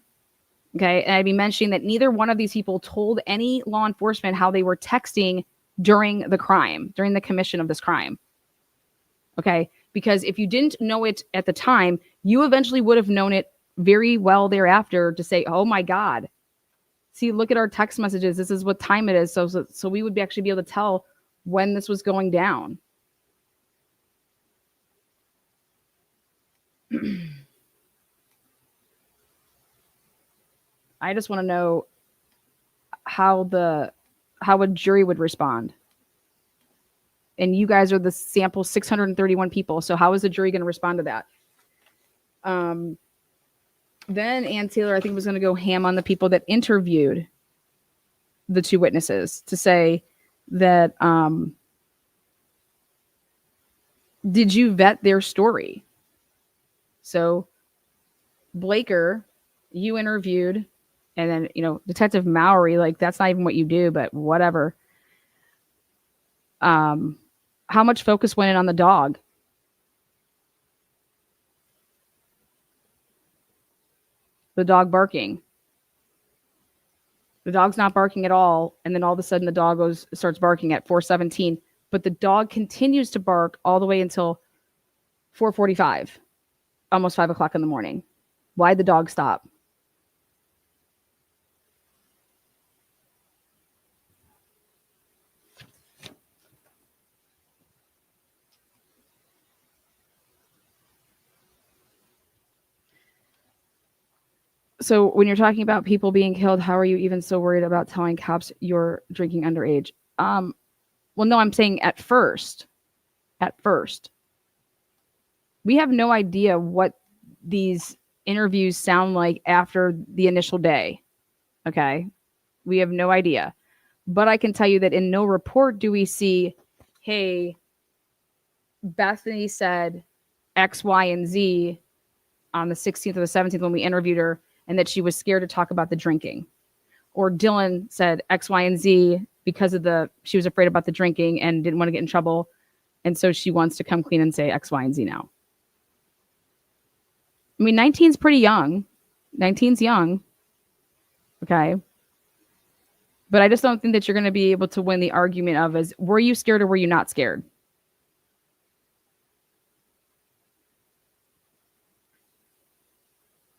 S1: Okay. And I'd be mentioning that neither one of these people told any law enforcement how they were texting during the crime, during the commission of this crime. Okay. Because if you didn't know it at the time, you eventually would have known it very well thereafter to say, oh my God, see, look at our text messages. This is what time it is. So we would actually be able to tell when this was going down. I just want to know how a jury would respond. And you guys are the sample 631 people. So how is the jury going to respond to that? Then Ann Taylor, I think, was going to go ham on the people that interviewed the two witnesses to say that, did you vet their story? So Blaker, you interviewed, and then, you know, Detective Mowry, like, that's not even what you do, but whatever. How much focus went in on the dog? The dog barking. The dog's not barking at all, and then all of a sudden the dog starts barking at 4:17, but the dog continues to bark all the way until 4:45, almost 5 o'clock in the morning. Why'd the dog stop? So when you're talking about people being killed, how are you even so worried about telling cops you're drinking underage? Well, no, I'm saying at first, we have no idea what these interviews sound like after the initial day. Okay. We have no idea, but I can tell you that in no report do we see, hey, Bethany said X, Y, and Z on the 16th or the 17th when we interviewed her, and that she was scared to talk about the drinking. Or Dylan said X, Y, and Z because she was afraid about the drinking and didn't want to get in trouble. And so she wants to come clean and say X, Y, and Z now. I mean, 19's pretty young. 19's young. Okay. But I just don't think that you're going to be able to win the argument of is were you scared or were you not scared?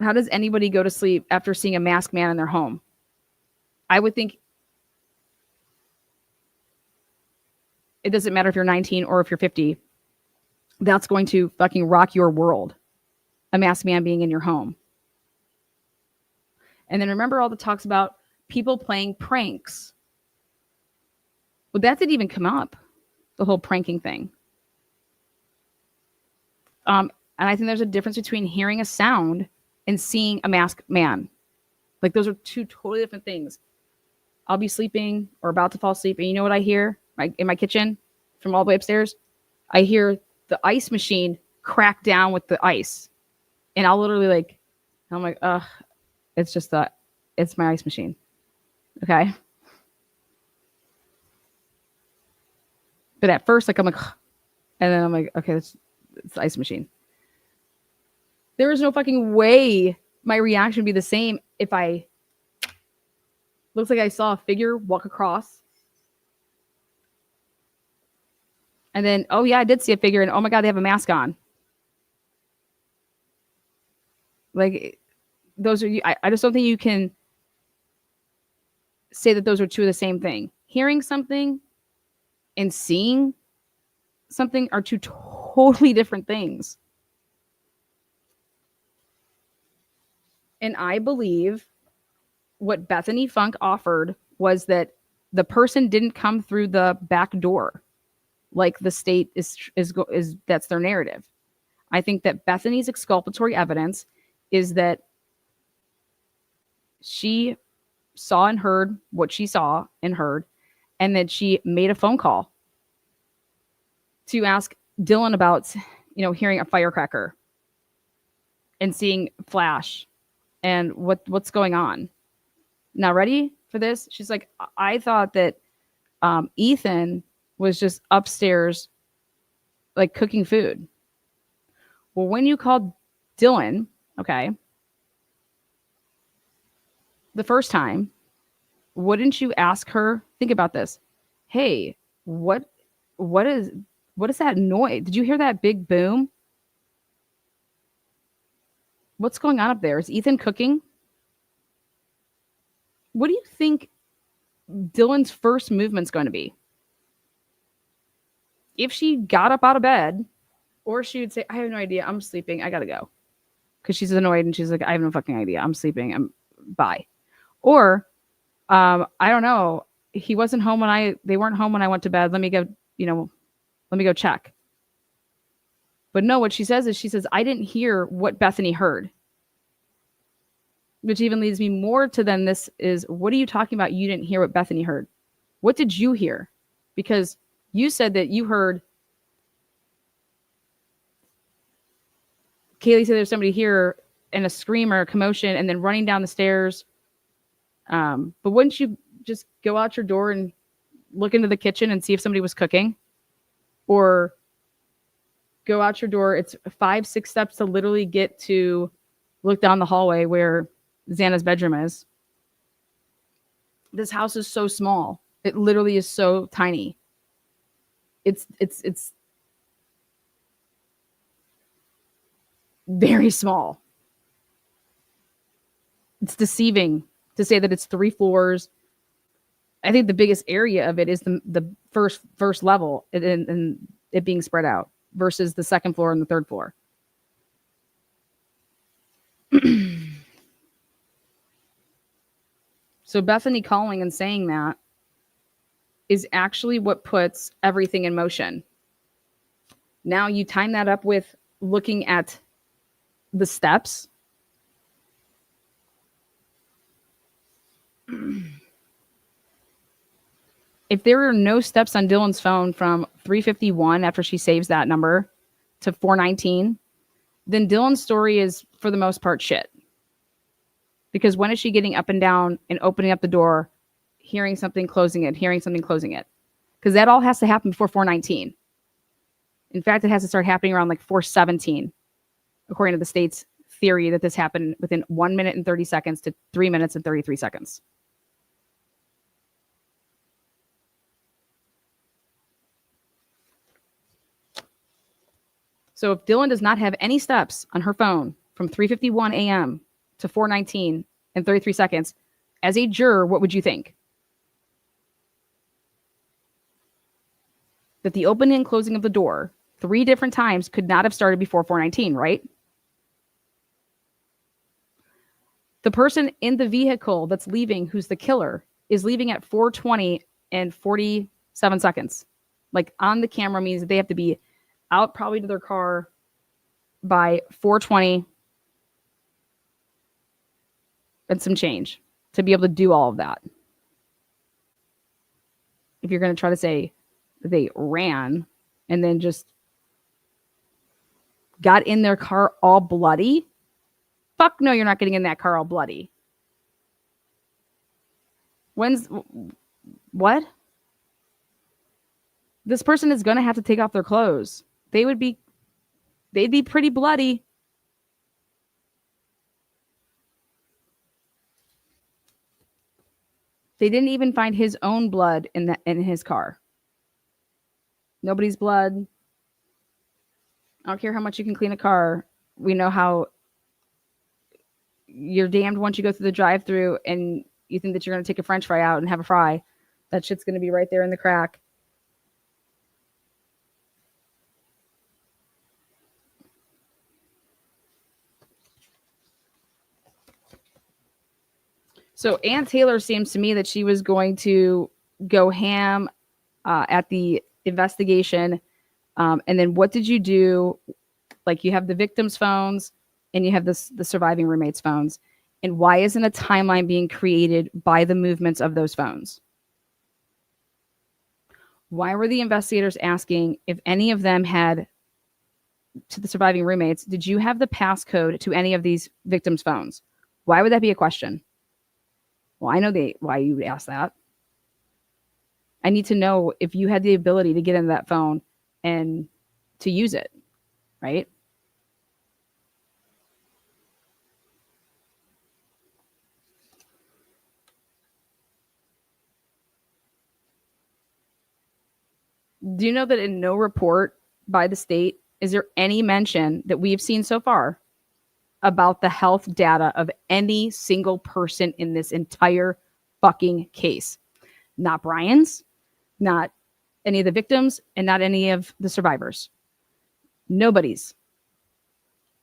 S1: How does anybody go to sleep after seeing a masked man in their home? I would think it doesn't matter if you're 19 or if you're 50. That's going to fucking rock your world. A masked man being in your home. And then remember all the talks about people playing pranks. Well, that didn't even come up, the whole pranking thing. And I think there's a difference between hearing a sound and seeing a masked man. Like those are two totally different things. I'll be sleeping or about to fall asleep, and you know what I hear in my kitchen from all the way upstairs? I hear the ice machine crack down with the ice. And I'll literally I'm like, ugh, it's just it's my ice machine. Okay. But at first, I'm like, ugh. And then I'm like, okay, it's the ice machine. There is no fucking way my reaction would be the same if looks like I saw a figure walk across. And then, oh yeah, I did see a figure, and oh my God, they have a mask on. Like, those are you. I just don't think you can say that those are two of the same thing. Hearing something and seeing something are two totally different things. And I believe what Bethany Funk offered was that the person didn't come through the back door, like the state is that's their narrative. I think that Bethany's exculpatory evidence is that she saw and heard what she saw and heard, and that she made a phone call to ask Dylan about, hearing a firecracker and seeing flash and what's going on. Now, ready for this? She's like, I thought that Ethan was just upstairs, like cooking food. Well, when you called Dylan, okay, the first time, wouldn't you ask her, think about this. Hey, what is that noise? Did you hear that big boom? What's going on up there? Is Ethan cooking? What do you think Dylan's first movement's going to be? If she got up out of bed, or she would say, I have no idea. I'm sleeping. I got to go. Because she's annoyed and she's like, I have no fucking idea. I'm sleeping. Bye. Or, I don't know. He wasn't home they weren't home when I went to bed. Let me go check. But no, what she says is, I didn't hear what Bethany heard. Which even leads me more to then this is, what are you talking about? You didn't hear what Bethany heard. What did you hear? Because you said that you heard, Kaylee said there's somebody here and a scream or a commotion and then running down the stairs. But wouldn't you just go out your door and look into the kitchen and see if somebody was cooking? Or go out your door. It's 5-6 steps to literally get to look down the hallway where Xana's bedroom is. This house is so small. It literally is so tiny. It's very small. It's deceiving to say that it's 3 floors. I think the biggest area of it is the first level and it being spread out versus the second floor and the third floor. So Bethany calling and saying that is actually what puts everything in motion. Now you time that up with looking at the steps. If there are no steps on Dylan's phone from 351 after she saves that number to 419, then Dylan's story is for the most part shit. Because when is she getting up and down and opening up the door, hearing something, closing it, hearing something, closing it? Because that all has to happen before 419. In fact, it has to start happening around 417, according to the state's theory that this happened within 1 minute and 30 seconds to 3 minutes and 33 seconds. So if Dylan does not have any steps on her phone from 3:51 a.m. to 4:19 and 33 seconds, as a juror, what would you think? That the opening and closing of the door 3 different times could not have started before 4:19, right? The person in the vehicle that's leaving, who's the killer, is leaving at 4:20 and 47 seconds. Like on the camera means that they have to be out probably to their car by 4:20 and some change to be able to do all of that. If you're going to try to say they ran and then just got in their car all bloody, fuck no, you're not getting in that car all bloody. What? This person is going to have to take off their clothes. They'd be pretty bloody. They didn't even find his own blood in his car. Nobody's blood. I don't care how much you can clean a car. We know how you're damned once you go through the drive-thru and you think that you're going to take a French fry out and have a fry. That shit's going to be right there in the crack. So Ann Taylor seems to me that she was going to go ham at the investigation. And then what did you do? Like you have the victim's phones and you have the surviving roommate's phones. And why isn't a timeline being created by the movements of those phones? Why were the investigators asking if any of them had, to the surviving roommates, did you have the passcode to any of these victims' phones? Why would that be a question? Well, I know why you would ask that. I need to know if you had the ability to get into that phone and to use it, right? Do you know that in no report by the state is there any mention that we've seen so far about the health data of any single person in this entire fucking case? Not Bryan's, not any of the victims, and not any of the survivors. Nobody's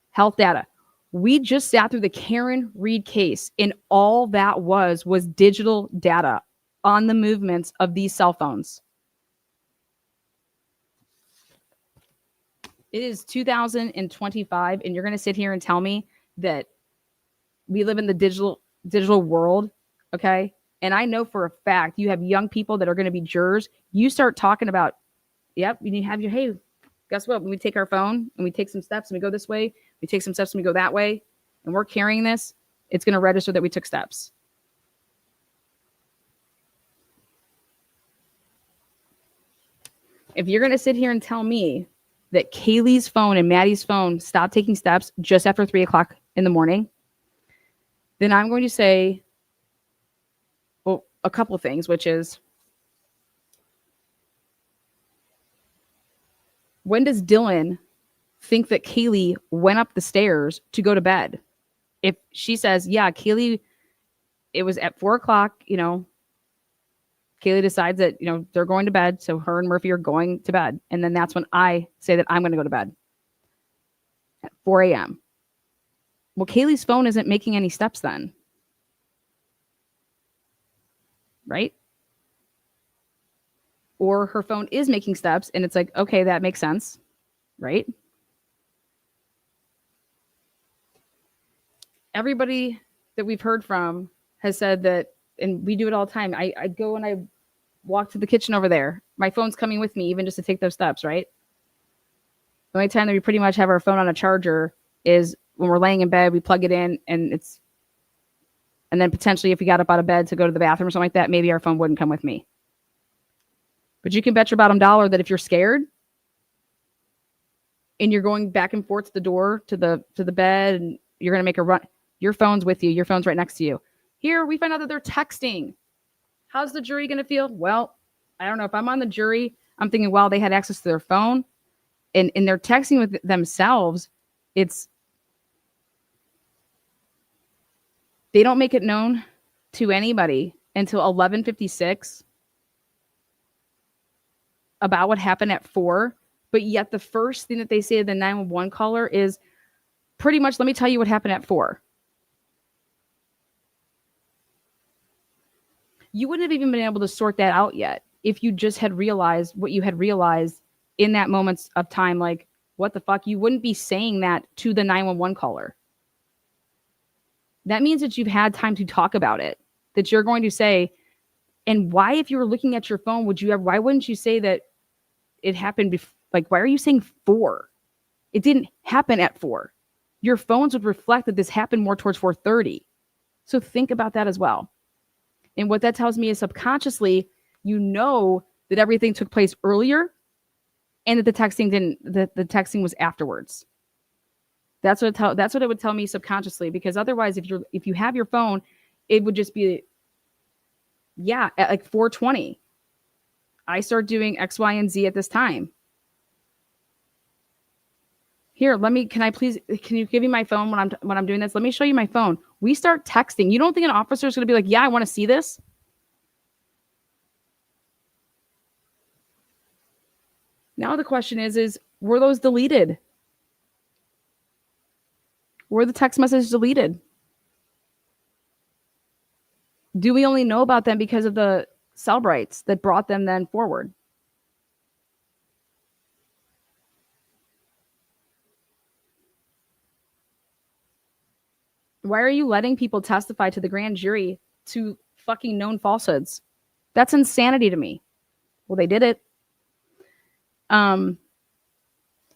S1: health data. We just sat through the Karen Reed case, and all that was digital data on the movements of these cell phones. It is 2025, and you're going to sit here and tell me that we live in the digital world, okay? And I know for a fact you have young people that are going to be jurors. You start talking about, yep, you have your, hey, guess what? When we take our phone and we take some steps and we go this way, we take some steps and we go that way, and we're carrying this, it's going to register that we took steps. If you're going to sit here and tell me that Kaylee's phone and Maddie's phone stopped taking steps just after 3 o'clock in the morning, then I'm going to say, well, a couple of things, which is, when does Dylan think that Kaylee went up the stairs to go to bed? If she says, yeah, Kaylee, it was at 4 o'clock, Kaylee decides that, they're going to bed. So her and Murphy are going to bed. And then that's when I say that I'm going to go to bed at 4 a.m. Well, Kaylee's phone isn't making any steps then. Right? Or her phone is making steps and it's like, okay, that makes sense. Right? Everybody that we've heard from has said that, and we do it all the time. I go and I walk to the kitchen over there. My phone's coming with me, even just to take those steps, right? The only time that we pretty much have our phone on a charger is when we're laying in bed, we plug it in, and then potentially if we got up out of bed to go to the bathroom or something like that, maybe our phone wouldn't come with me. But you can bet your bottom dollar that if you're scared and you're going back and forth to the door, to the bed, and You're going to make a run. Your phone's with you. Your phone's right next to you. Here, we find out that they're texting. How's the jury going to feel? Well, I don't know. If I'm on the jury, I'm thinking, well, they had access to their phone and they're texting with themselves. They don't make it known to anybody until 11:56 about what happened at 4. But yet the first thing that they say to the 911 caller is pretty much, let me tell you what happened at 4. You wouldn't have even been able to sort that out yet if you just had realized what you had realized in that moment of time. Like, what the fuck? You wouldn't be saying that to the 911 caller. That means that you've had time to talk about it, that you're going to say, and why, if you were looking at your phone, why wouldn't you say that it happened before? Like, why are you saying 4? It didn't happen at 4. Your phones would reflect that this happened more towards 4:30. So think about that as well. And what that tells me is subconsciously, you know that everything took place earlier and that the texting was afterwards. That's what it would tell me subconsciously, because otherwise, if you have your phone, it would just be, yeah, at like 4:20, I start doing X, Y, and Z at this time. Here, can you give me my phone when I'm doing this? Let me show you my phone. We start texting. You don't think an officer is going to be like, yeah, I want to see this? Now the question is were those deleted? Were the text messages deleted? Do we only know about them because of the Cellbrights that brought them then forward? Why are you letting people testify to the grand jury to fucking known falsehoods? That's insanity to me. Well, they did it. On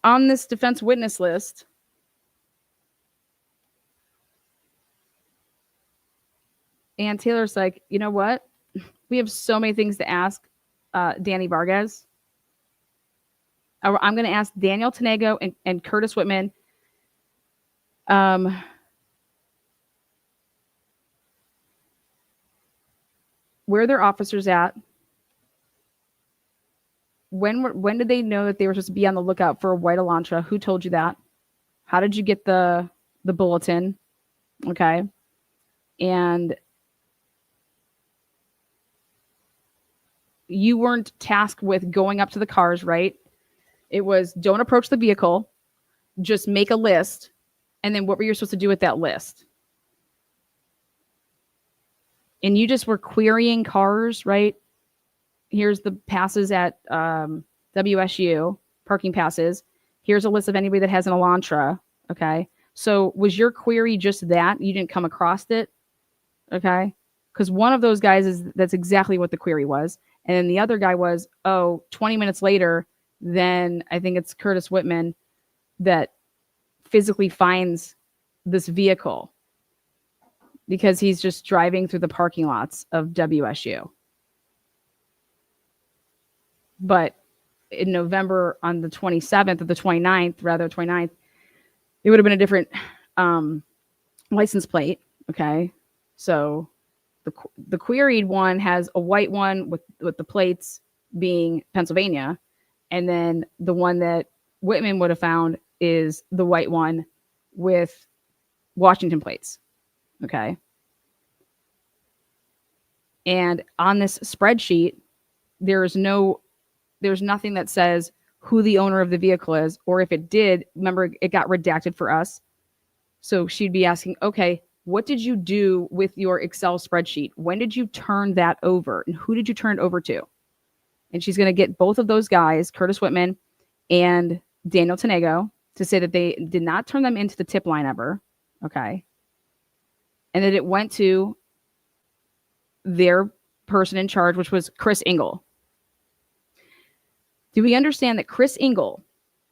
S1: this defense witness list, and Taylor's like, you know what? We have so many things to ask Danny Vargas. I'm going to ask Daniel Tanego and Curtis Whitman. Where their officers at? When did they know that they were supposed to be on the lookout for a white Elantra? Who told you that? How did you get the bulletin? Okay. And you weren't tasked with going up to the cars, right? It was, don't approach the vehicle, just make a list. And then what were you supposed to do with that list? And you just were querying cars, right? Here's the passes at WSU, parking passes. Here's a list of anybody that has an Elantra. Okay. So was your query just that? You didn't come across it? Okay. Because one of those guys that's exactly what the query was. And then the other guy was, 20 minutes later, then I think it's Curtis Whitman that physically finds this vehicle because he's just driving through the parking lots of WSU. But in November, on the 27th or the 29th, it would have been a different license plate. Okay. So the queried one has a white one with the plates being Pennsylvania. And then the one that Whitman would have found is the white one with Washington plates. Okay. And on this spreadsheet, there's nothing that says who the owner of the vehicle is, or if it did, remember, it got redacted for us. So she'd be asking, okay, what did you do with your Excel spreadsheet? When did you turn that over? And who did you turn it over to? And she's going to get both of those guys, Curtis Whitman and Daniel Tanego, to say that they did not turn them into the tip line ever. Okay. And that it went to their person in charge, which was Chris Engel. Do we understand that Chris Engel,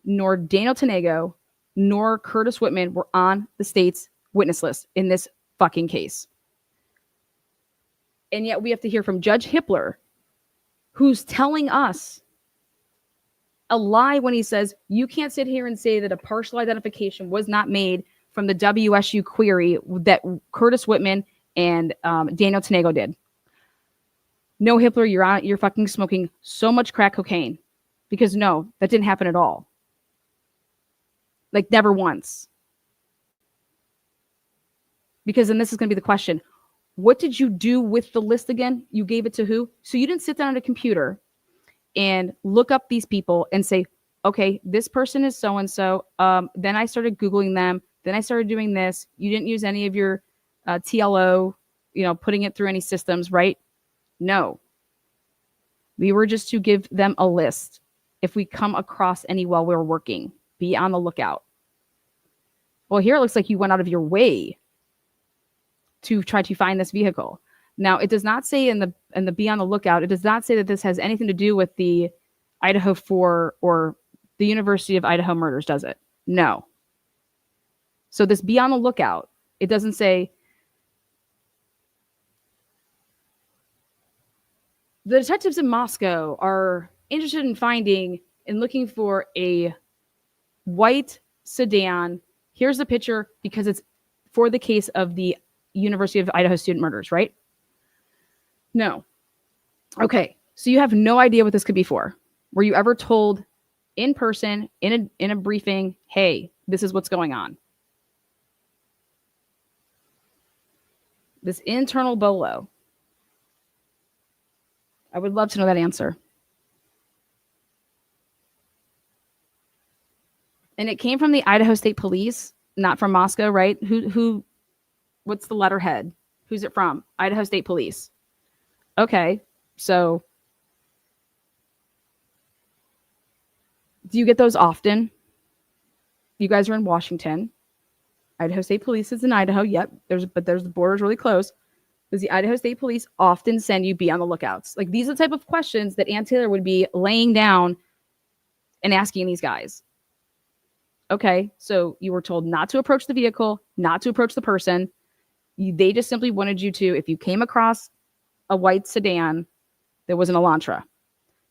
S1: nor Daniel Tanego, nor Curtis Whitman were on the state's witness list in this fucking case? And yet we have to hear from Judge Hippler, who's telling us a lie when he says, you can't sit here and say that a partial identification was not made from the WSU query that Curtis Whitman and Daniel Tanego did. No, Hitler, you're fucking smoking so much crack cocaine. Because no, that didn't happen at all. Like, never once. Because then this is going to be the question. What did you do with the list again? You gave it to who? So you didn't sit down at a computer and look up these people and say, okay, this person is so-and-so. Then I started Googling them. Then I started doing this. You didn't use any of your TLO, putting it through any systems, right? No. We were just to give them a list. If we come across any while we're working, be on the lookout. Well, here it looks like you went out of your way to try to find this vehicle. Now, it does not say in the be on the lookout, it does not say that this has anything to do with the Idaho 4 or the University of Idaho murders, does it? No. So this be on the lookout, it doesn't say the detectives in Moscow are interested in finding and looking for a white sedan. Here's the picture because it's for the case of the University of Idaho student murders, right? No. Okay. So you have no idea what this could be for. Were you ever told in person, in a briefing, hey, this is what's going on? This internal bolo. I would love to know that answer. And it came from the Idaho State Police, not from Moscow, right? What's the letterhead? Who's it from? Idaho State Police. Okay. So do you get those often? You guys are in Washington. Idaho State Police is in Idaho. Yep. There's the border's really close. Does the Idaho State Police often send you be on the lookouts? Like, these are the type of questions that Ann Taylor would be laying down and asking these guys. Okay, so you were told not to approach the vehicle, not to approach the person. They just simply wanted you to, if you came across a white sedan that was an Elantra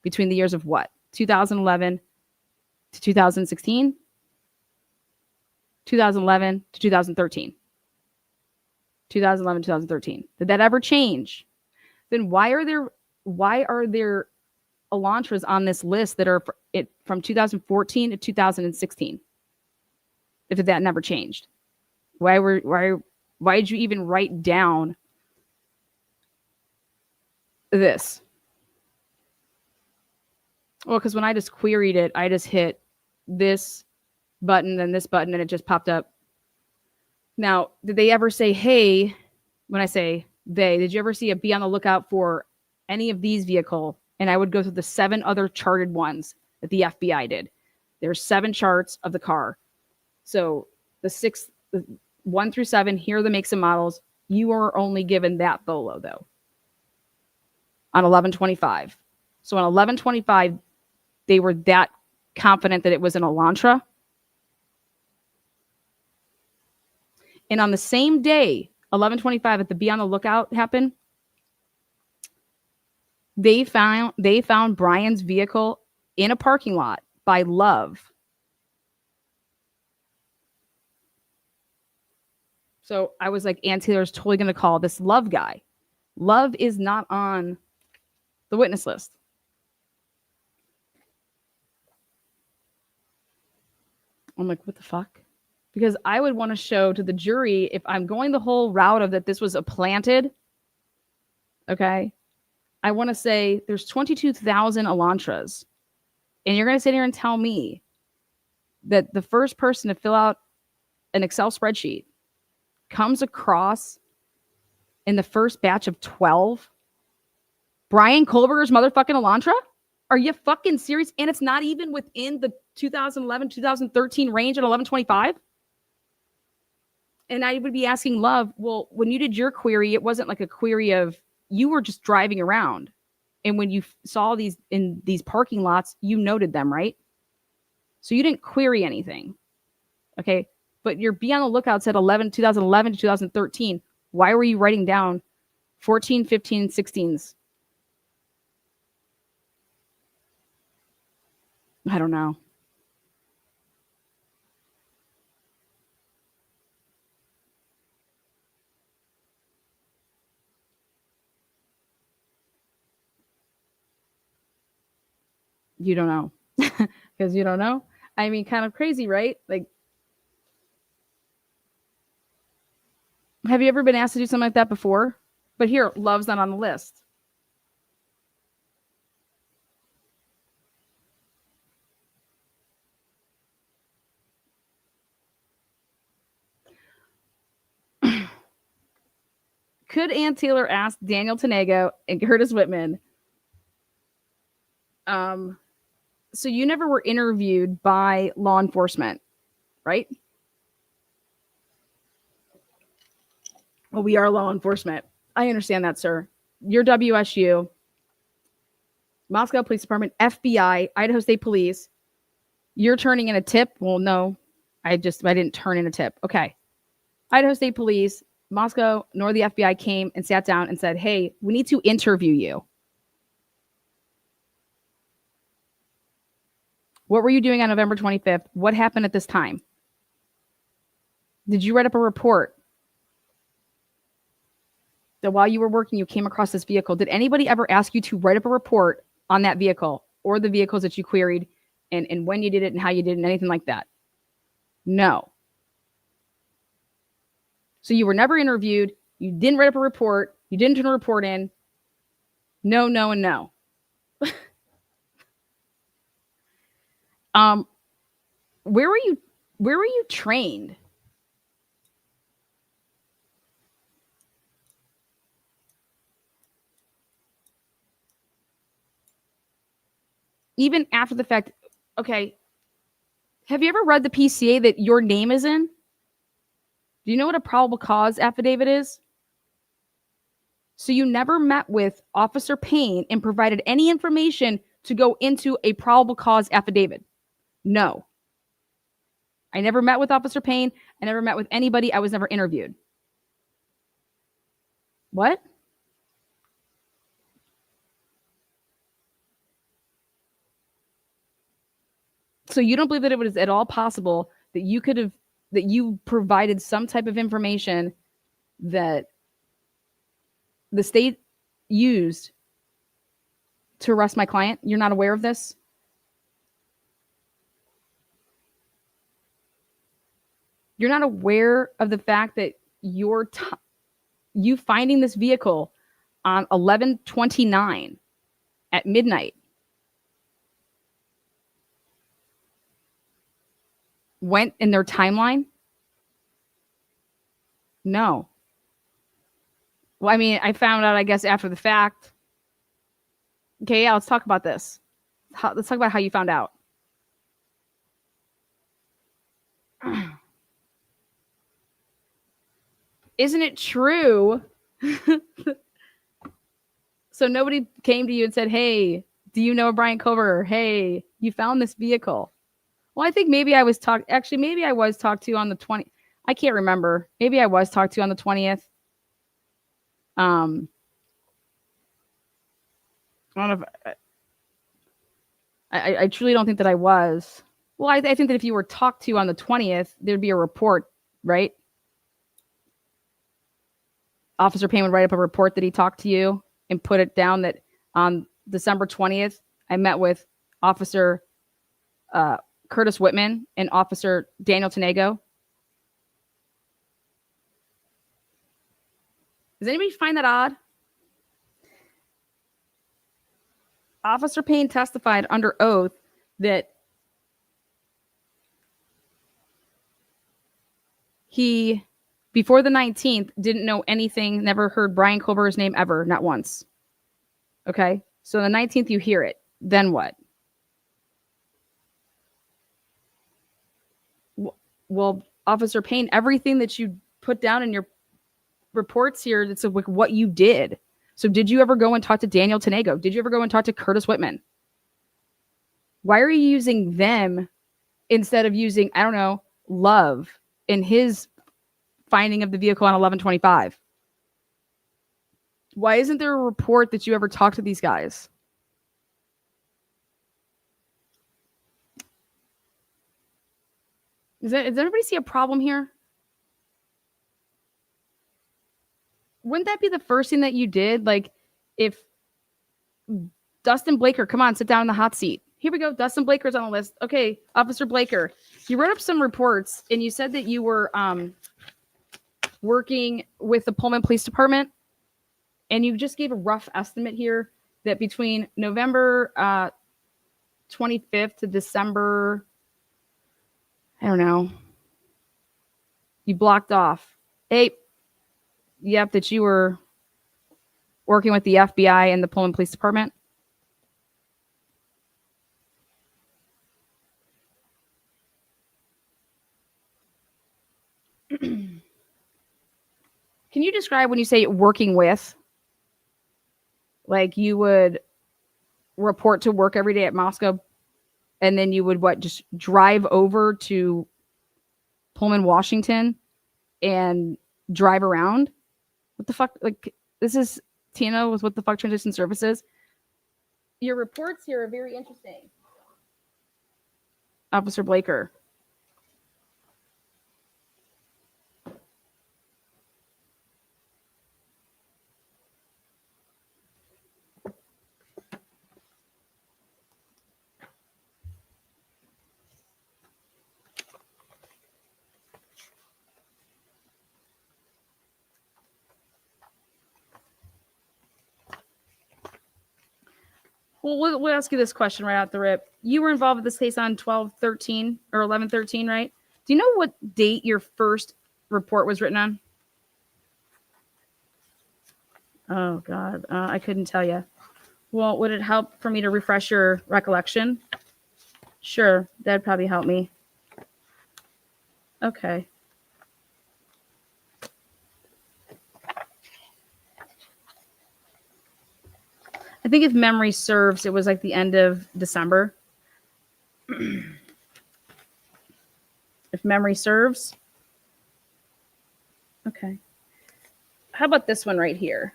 S1: between the years of what? 2011 to 2016? 2011 to 2013. 2011, 2013. Did that ever change? Then why are there Elantras on this list that are from 2014 to 2016? If that never changed, why did you even write down this? Well, because when I just queried it, I just hit this button, then this button, and it just popped up. Now, did they ever say, hey, when I say they, did you ever see a be on the lookout for any of these vehicle? And I would go through the 7 other charted ones that the FBI did. There's 7 charts of the car. So the 1 through 7, here are the makes and models. You are only given that bolo, though, on 11/25. So on 11/25, they were that confident that it was an Elantra. And on the same day, 11/25, at the be on the lookout happened, they found Bryan's vehicle in a parking lot by Love. So I was like, Ann Taylor's totally going to call this Love guy. Love is not on the witness list. I'm like, what the fuck? Because I would want to show to the jury, if I'm going the whole route of that this was a planted, okay, I want to say there's 22,000 Elantras. And you're going to sit here and tell me that the first person to fill out an Excel spreadsheet comes across in the first batch of 12 Bryan Kohberger's motherfucking Elantra? Are you fucking serious? And it's not even within the 2011, 2013 range at 11/25? And I would be asking Love, well, when you did your query, it wasn't like a query of, you were just driving around. And when you saw these in these parking lots, you noted them, right? So you didn't query anything. Okay. But your be on the lookout said 2011 to 2013. Why were you writing down 14, 15, 16s? I don't know. You don't know. Because you don't know? I mean, kind of crazy, right? Like, have you ever been asked to do something like that before? But here, love's not on the list. Could Ann Taylor ask Daniel Tanego and Curtis Whitman? So you never were interviewed by law enforcement, right? Well, we are law enforcement. I understand that, sir. You're WSU, Moscow Police Department, FBI, Idaho State Police. You're turning in a tip? Well, no. I didn't turn in a tip. Okay. Idaho State Police, Moscow, nor the FBI came and sat down and said, hey, we need to interview you. What were you doing on November 25th? What happened at this time? Did you write up a report that while you were working, you came across this vehicle? Did anybody ever ask you to write up a report on that vehicle or the vehicles that you queried and when you did it and how you did it and anything like that? No. So you were never interviewed. You didn't write up a report. You didn't turn a report in. No, no, and no. Where were you trained? Even after the fact, okay. Have you ever read the PCA that your name is in? Do you know what a probable cause affidavit is? So you never met with Officer Payne and provided any information to go into a probable cause affidavit? No. I never met with Officer Payne. I never met with anybody. I was never interviewed. What? So you don't believe that it was at all possible that you provided some type of information that the state used to arrest my client? You're not aware of this? You're not aware of the fact that you finding this vehicle on 11/29 at midnight went in their timeline? No. Well, I mean, I found out, I guess, after the fact. Okay, yeah, let's talk about this. Let's talk about how you found out. Isn't it true? So nobody came to you and said, hey, do you know Bryan Kohberger? Hey, you found this vehicle. Well, I think maybe I was talked to on the 20th. I can't remember. Maybe I was talked to on the 20th. I don't know if I truly don't think that I was. Well, I think that if you were talked to on the 20th, there'd be a report, right? Officer Payne would write up a report that he talked to you and put it down that on December 20th, I met with Officer Curtis Whitman and Officer Daniel Tanego. Does anybody find that odd? Officer Payne testified under oath that he, before the 19th, didn't know anything, never heard Bryan Kohberger's name ever, not once. Okay? So the 19th, you hear it. Then what? Well, Officer Payne, everything that you put down in your reports here, that's like what you did. So did you ever go and talk to Daniel Tanego? Did you ever go and talk to Curtis Whitman? Why are you using them instead of using, I don't know, Love in his finding of the vehicle on 11/25? Why isn't there a report that you ever talked to these guys? Does everybody see a problem here? Wouldn't that be the first thing that you did? Like, if Dustin Blaker, come on, sit down in the hot seat. Here we go. Dustin Blaker's on the list. Okay, Officer Blaker, you wrote up some reports and you said that you were working with the Pullman Police Department, and you just gave a rough estimate here that between November 25th to December, I don't know, you blocked off. Hey, yep, that you were working with the FBI and the Pullman Police Department. Can you describe when you say working with? Like you would report to work every day at Moscow, and then you would just drive over to Pullman, Washington, and drive around? What the fuck? Like, this is Tina with What the Fuck Transition Services. Your reports here are very interesting, Officer Blaker. Well, we'll ask you this question right out the rip. You were involved with this case on 12/13 or 11/13, right? Do you know what date your first report was written on? Oh, God. I couldn't tell you. Well, would it help for me to refresh your recollection? Sure. That'd probably help me. Okay. I think if memory serves, it was like the end of December. If memory serves. Okay. How about this one right here?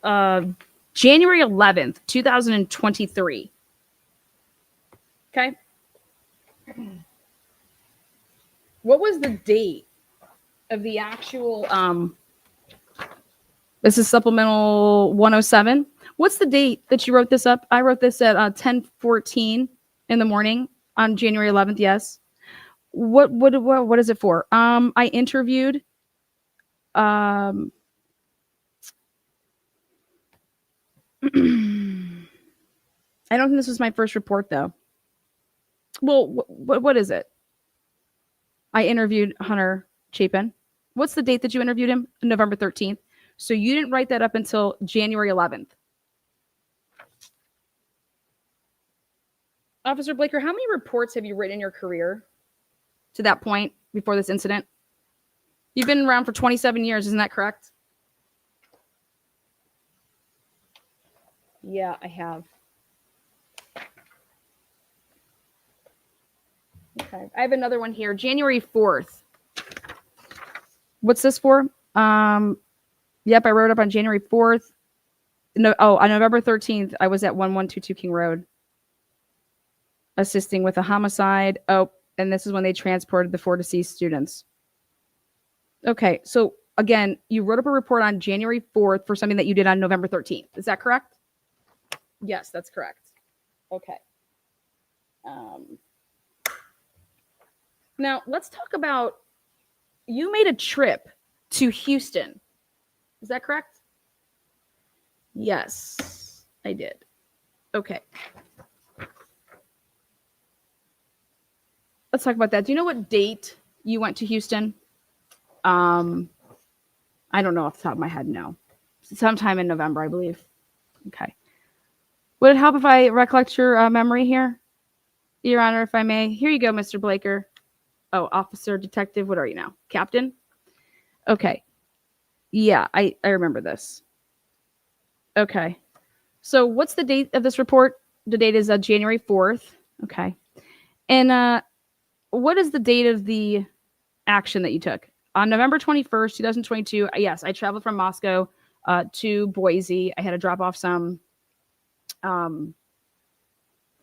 S1: January 11th, 2023. Okay. What was the date of the actual this is supplemental 107. What's the date that you wrote this up? I wrote this at 10:14 in the morning on January 11th. Yes. What is it for? I interviewed I don't think this was my first report though. Well, what is it? I interviewed Hunter Chapin. What's the date that you interviewed him? November 13th. So you didn't write that up until January 11th. Officer Blaker, how many reports have you written in your career to that point before this incident? You've been around for 27 years, isn't that correct? Yeah, I have. Okay, I have another one here. January 4th. What's this for? Yep, I wrote up on January 4th. No, on November 13th, I was at 1122 King Road assisting with a homicide. Oh, and this is when they transported the 4 deceased students. Okay, so again, you wrote up a report on January 4th for something that you did on November 13th. Is that correct? Yes, that's correct. Okay. Now, let's talk about, you made a trip to Houston. Is that correct? Yes, I did. Okay. Let's talk about that. Do you know what date you went to Houston? I don't know off the top of my head, no. Sometime in November, I believe. Okay. Would it help if I recollect your memory here? Your Honor, if I may. Here you go, Mr. Blaker. Oh, officer, detective, what are you now? Captain? Okay. Yeah, I remember this. Okay. So what's the date of this report? The date is January 4th. Okay. And what is the date of the action that you took? On November 21st, 2022, yes, I traveled from Moscow to Boise. I had to drop off some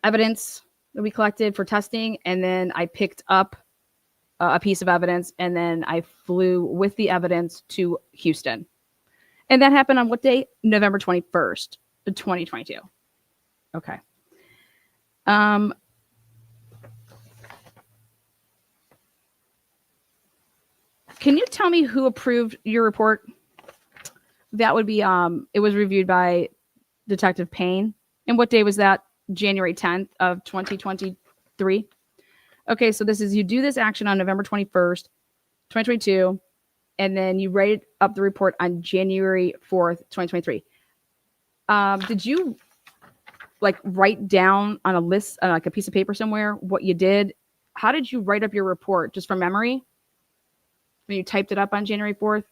S1: evidence that we collected for testing, and then I picked up a piece of evidence, and then I flew with the evidence to Houston. And that happened on what date? November 21st, 2022. Okay. Can you tell me who approved your report? That would be it was reviewed by Detective Payne. And what day was that? January 10th of 2023. Okay, so this is you do this action on November 21st, 2022, and then you write up the report on January 4th, 2023. Did you like write down on a list, like a piece of paper somewhere, what you did? How did you write up your report? Just from memory? When you typed it up on January 4th?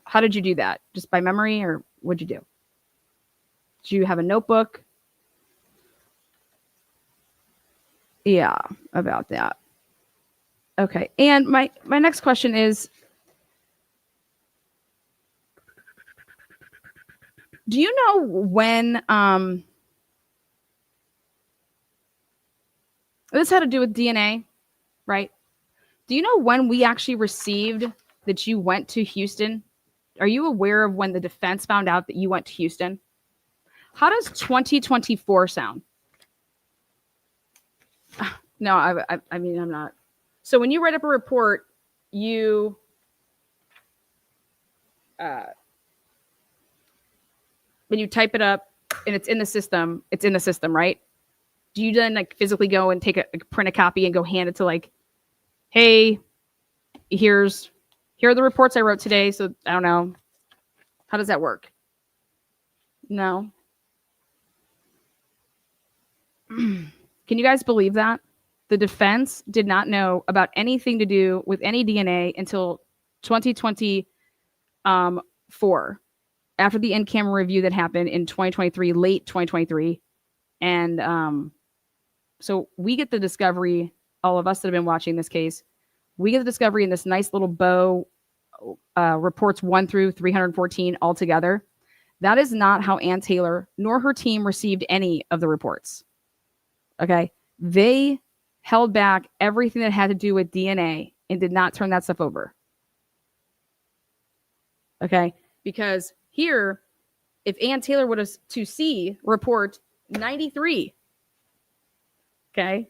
S1: How did you do that? Just by memory, or what'd you do? Did you have a notebook? Yeah, about that. Okay. And my next question is, do you know when this had to do with DNA, right? Do you know when we actually received that you went to Houston? Are you aware of when the defense found out that you went to Houston? How does 2024 sound? No, I mean, I'm not. So when you write up a report, you when you type it up and it's in the system, right? Do you then like physically go and take print a copy and go hand it to like, hey, here are the reports I wrote today. So I don't know. How does that work? No. Can you guys believe that? The defense did not know about anything to do with any DNA until 2024, after the in-camera review that happened in 2023, late 2023. And so we get the discovery, all of us that have been watching this case, we get the discovery in this nice little bow, reports 1 through 314 altogether. That is not how Ann Taylor nor her team received any of the reports. Okay? They held back everything that had to do with DNA and did not turn that stuff over. Okay? Because here, if Ann Taylor would have to see report 93, okay,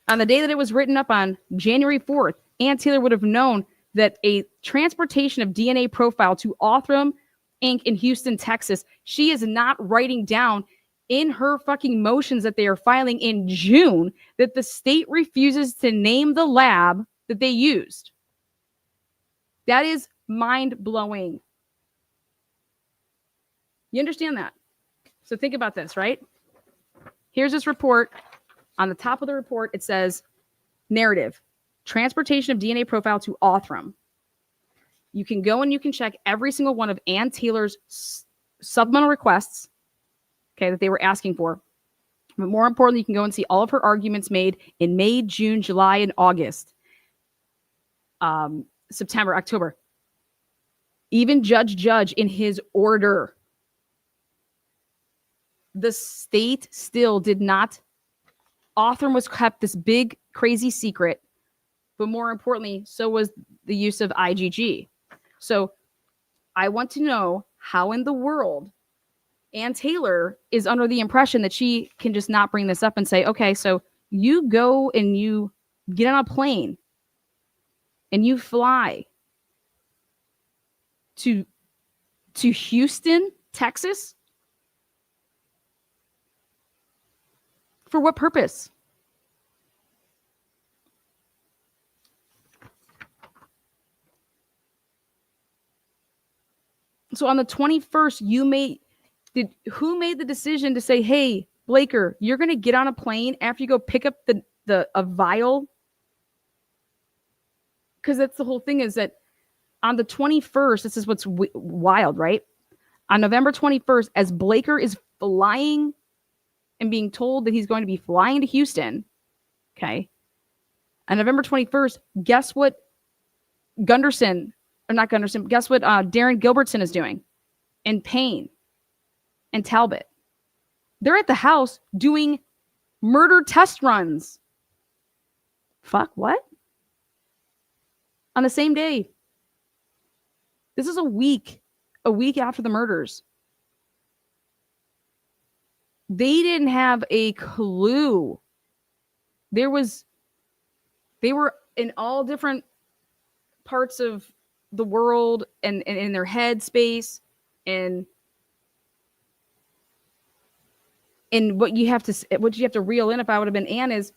S1: on the day that it was written up on January 4th, Ann Taylor would have known that a transportation of DNA profile to Othram Inc. in Houston, Texas, she is not writing down in her fucking motions that they are filing in June that the state refuses to name the lab that they used. That is mind-blowing. You understand that? So think about this, right? Here's this report. On the top of the report, it says, narrative, transportation of DNA profile to Othram. You can go and you can check every single one of Ann Taylor's supplemental requests, okay, that they were asking for. But more importantly, you can go and see all of her arguments made in May, June, July, and August, September, October. Even Judge in his order. The state still did not. Othram was kept this big, crazy secret. But more importantly, so was the use of IgG. So I want to know how in the world Ann Taylor is under the impression that she can just not bring this up and say, okay, so you go and you get on a plane and you fly to Houston, Texas. For what purpose? So on the 21st, who made the decision to say, hey, Blaker, you're going to get on a plane after you go pick up a vial? Because that's the whole thing, is that on the 21st, this is what's wild, right? On November 21st, as Blaker is flying and being told that he's going to be flying to Houston, okay, on November 21st, guess what guess what Darren Gilbertson is doing? And Payne and Talbot. They're at the house doing murder test runs. Fuck, what? On the same day. This is a week after the murders. They didn't have a clue. They were in all different parts of the world and in their head space, and what you have to reel in, if I would have been Anne, is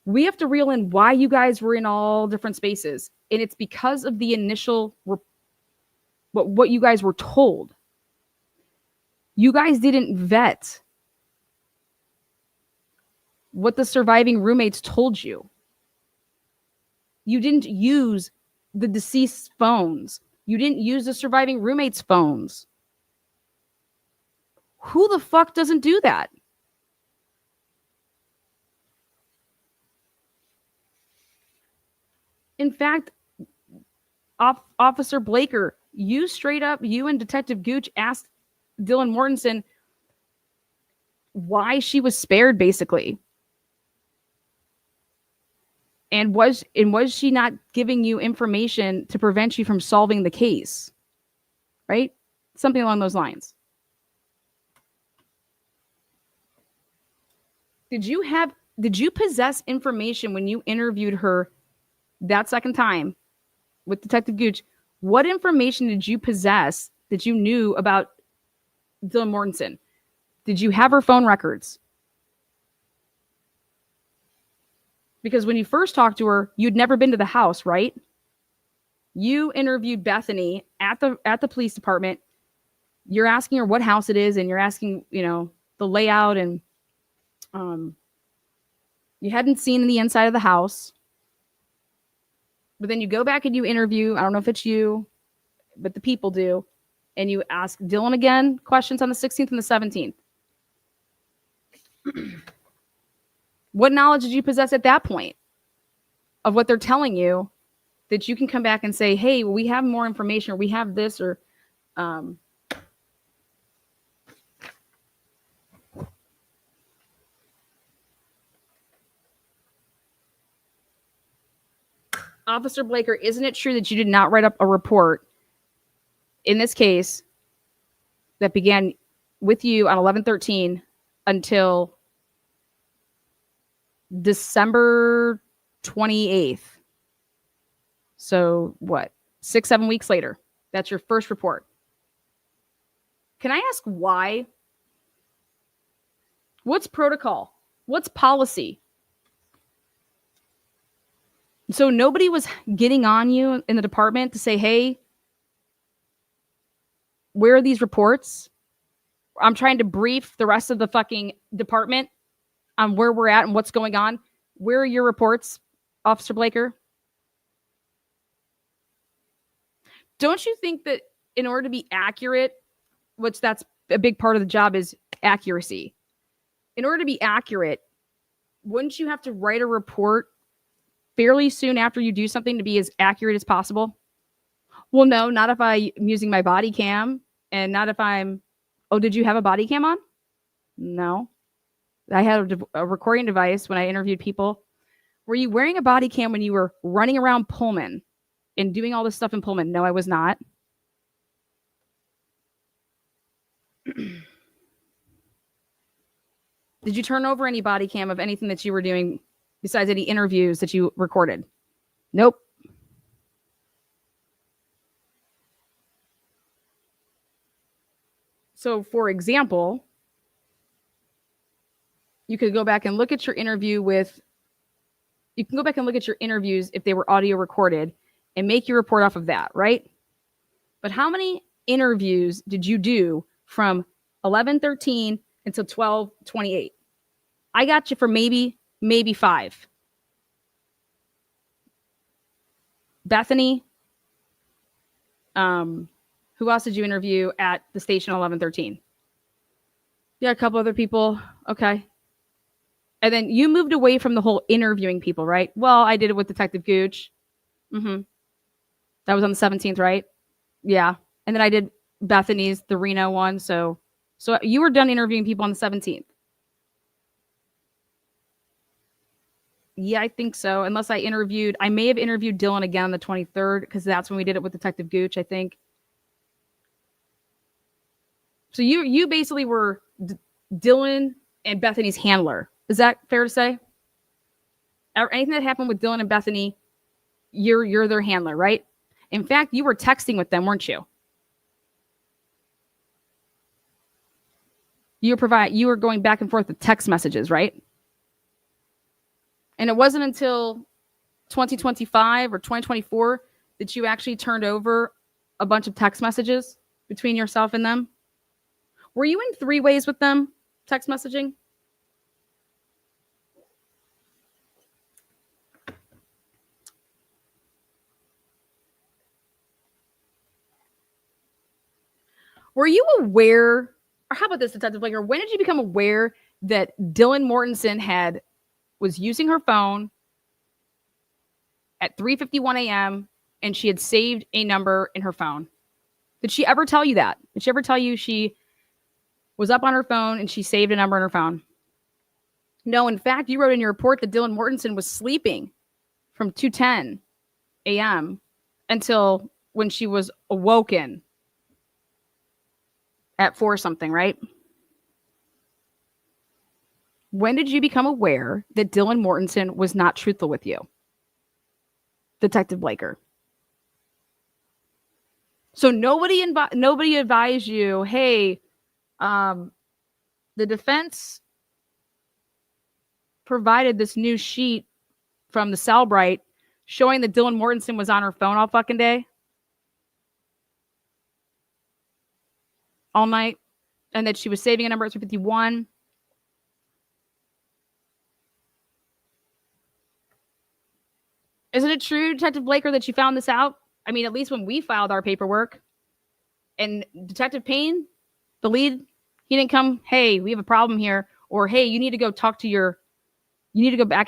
S1: we have to reel in why you guys were in all different spaces. And it's because of the initial what you guys were told. You guys didn't vet what the surviving roommates told you. You didn't use the deceased's phones. You didn't use the surviving roommates' phones. Who the fuck doesn't do that? In fact, Officer Blaker, you and Detective Gooch asked Dylan Mortensen why she was spared, basically. And was she not giving you information to prevent you from solving the case? Right? Something along those lines. Did you possess information when you interviewed her that second time with Detective Gooch? What information did you possess that you knew about Dylan Mortensen? Did you have her phone records? Because when you first talked to her, you'd never been to the house, right? You interviewed Bethany at the police department. You're asking her what house it is, and you're asking, the layout, and you hadn't seen the inside of the house. But then you go back and you interview, I don't know if it's you, but the people do, and you ask Dylan again questions on the 16th and the 17th. What knowledge did you possess at that point of what they're telling you that you can come back and say, hey, well, we have more information, or we have this, or Officer Blaker, isn't it true that you did not write up a report in this case that began with you on 11/13 until December 28th? So what? 6-7 weeks later. That's your first report. Can I ask why? What's protocol? What's policy? So nobody was getting on you in the department to say, hey, where are these reports? I'm trying to brief the rest of the fucking department on where we're at and what's going on. Where are your reports, Officer Blaker? Don't you think that in order to be accurate, which that's a big part of the job is accuracy. In order to be accurate, wouldn't you have to write a report fairly soon after you do something to be as accurate as possible? Well, no, not if I'm using my body cam, and not if I'm, oh, did you have a body cam on? No. I had a recording device when I interviewed people. Were you wearing a body cam when you were running around Pullman and doing all this stuff in Pullman? No, I was not. Did you turn over any body cam of anything that you were doing besides any interviews that you recorded? Nope. So, for example, you could go back and look at your interview with, you can go back and look at your interviews if they were audio recorded and make your report off of that, right? But how many interviews did you do from 11/13 until 12/28? I got you for maybe 5. Bethany, who else did you interview at the station 11/13? Yeah, a couple other people. Okay. And then you moved away from the whole interviewing people, right? Well, I did it with Detective Gooch. Mm-hmm. That was on the 17th, right? Yeah. And then I did Bethany's, the Reno one. So you were done interviewing people on the 17th. Yeah, I think so. Unless I may have interviewed Dylan again on the 23rd, because that's when we did it with Detective Gooch, I think. So you basically were Dylan and Bethany's handler. Is that fair to say? Anything that happened with Dylan and Bethany, you're their handler, right? In fact, you were texting with them, weren't you? You were going back and forth with text messages, right? And it wasn't until 2025 or 2024 that you actually turned over a bunch of text messages between yourself and them. Were you in 3 ways with them, text messaging? Were you aware, or how about this, Detective Blaker? When did you become aware that Dylan Mortensen was using her phone at 3:51 a.m. and she had saved a number in her phone? Did she ever tell you that? Did she ever tell you she was up on her phone and she saved a number in her phone? No, in fact, you wrote in your report that Dylan Mortensen was sleeping from 2:10 a.m. until when she was awoken at 4 something, right? When did you become aware that Dylan Mortensen was not truthful with you, Detective Blaker? So nobody advised you, hey, the defense provided this new sheet from the Cellbrite showing that Dylan Mortensen was on her phone all fucking day, all night, and that she was saving a number at 3:51. Isn't it true, Detective Blaker, that you found this out? I mean, at least when we filed our paperwork, and Detective Payne, the lead, he didn't come, hey, we have a problem here, or hey, you need to go back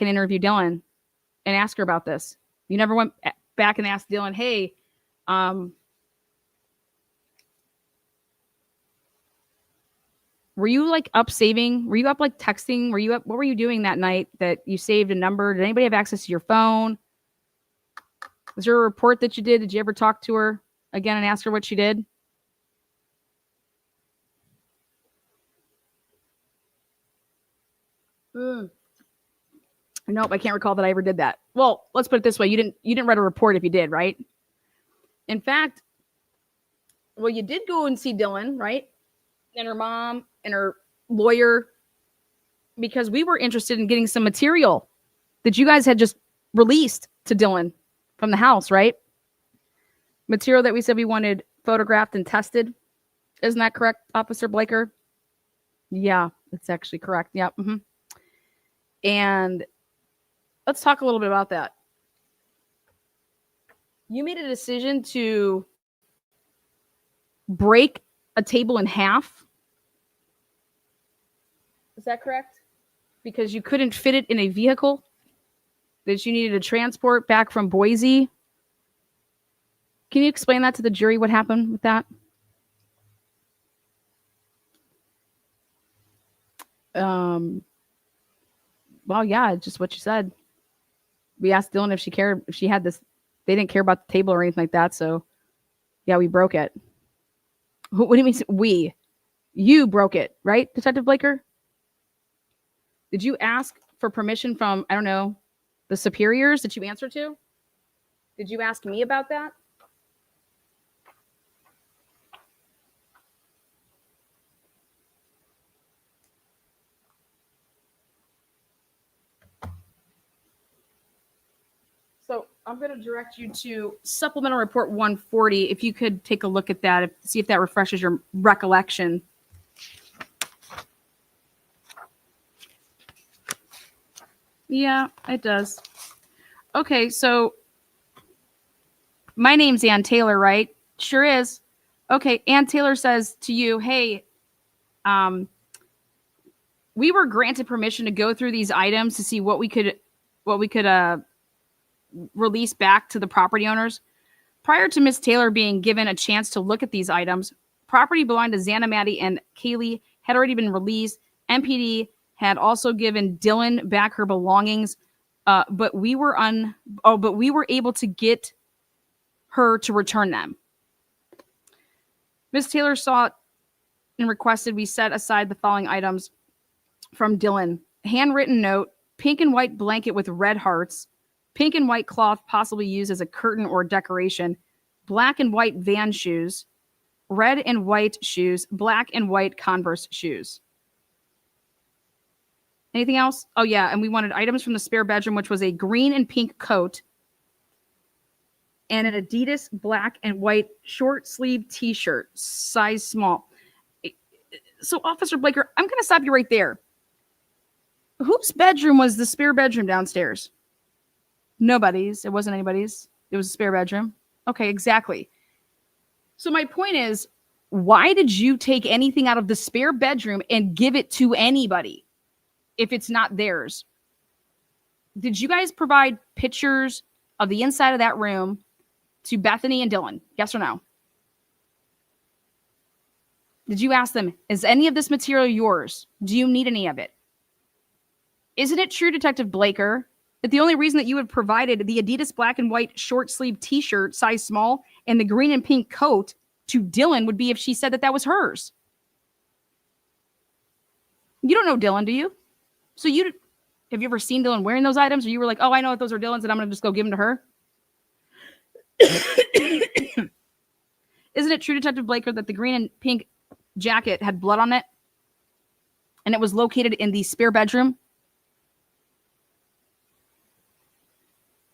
S1: and interview Dylan and ask her about this. You never went back and asked Dylan, hey, were you like up saving? Were you up like texting? Were you up? What were you doing that night that you saved a number? Did anybody have access to your phone? Was there a report that you did? Did you ever talk to her again and ask her what she did? Nope, I can't recall that I ever did that. Well, let's put it this way. You didn't write a report if you did, right? In fact, well, you did go and see Dylan, right? And her mom and her lawyer, because we were interested in getting some material that you guys had just released to Dylan from the house, right? Material that we said we wanted photographed and tested. Isn't that correct, Officer Blaker? Yeah, it's actually correct. Yep. Mm-hmm. And let's talk a little bit about that. You made a decision to break a table in half. Is that correct? Because you couldn't fit it in a vehicle that you needed to transport back from Boise. Can you explain that to the jury, what happened with that? Well, yeah, just what you said. We asked Dylan if she cared, if she had this. They didn't care about the table or anything like that. So, yeah, we broke it. What do you mean we? You broke it, right, Detective Blaker? Did you ask for permission from, I don't know, the superiors that you answer to? Did you ask me about that? So I'm going to direct you to Supplemental Report 140. If you could take a look at that, see if that refreshes your recollection. Yeah, it does. Okay, so my name's Ann Taylor, right? Sure is. Okay, Ann Taylor says to you, hey, we were granted permission to go through these items to see what we could release back to the property owners. Prior to Miss Taylor being given a chance to look at these items, property belonging to Xana, Maddie, and Kaylee had already been released. MPD had also given Dylan back her belongings, but we were able to get her to return them. Miss Taylor sought and requested we set aside the following items: from Dylan. Handwritten note, pink and white blanket with red hearts, pink and white cloth possibly used as a curtain or decoration, black and white Van shoes, red and white shoes, black and white Converse shoes. Anything else? Oh, yeah. And we wanted items from the spare bedroom, which was a green and pink coat and an Adidas black and white short sleeve t-shirt, size small. So, Officer Blaker, I'm going to stop you right there. Whose bedroom was the spare bedroom downstairs? Nobody's. It wasn't anybody's. It was a spare bedroom. Okay, exactly. So my point is, why did you take anything out of the spare bedroom and give it to anybody if it's not theirs? Did you guys provide pictures of the inside of that room to Bethany and Dylan? Yes or no? Did you ask them, is any of this material yours? Do you need any of it? Isn't it true, Detective Blaker, that the only reason that you had provided the Adidas black and white short sleeve t-shirt, size small, and the green and pink coat to Dylan would be if she said that that was hers? You don't know Dylan, do you? So have you ever seen Dylan wearing those items? Or you were like, oh, I know that those are Dylan's and I'm going to just go give them to her? Isn't it true, Detective Blaker, that the green and pink jacket had blood on it? And it was located in the spare bedroom?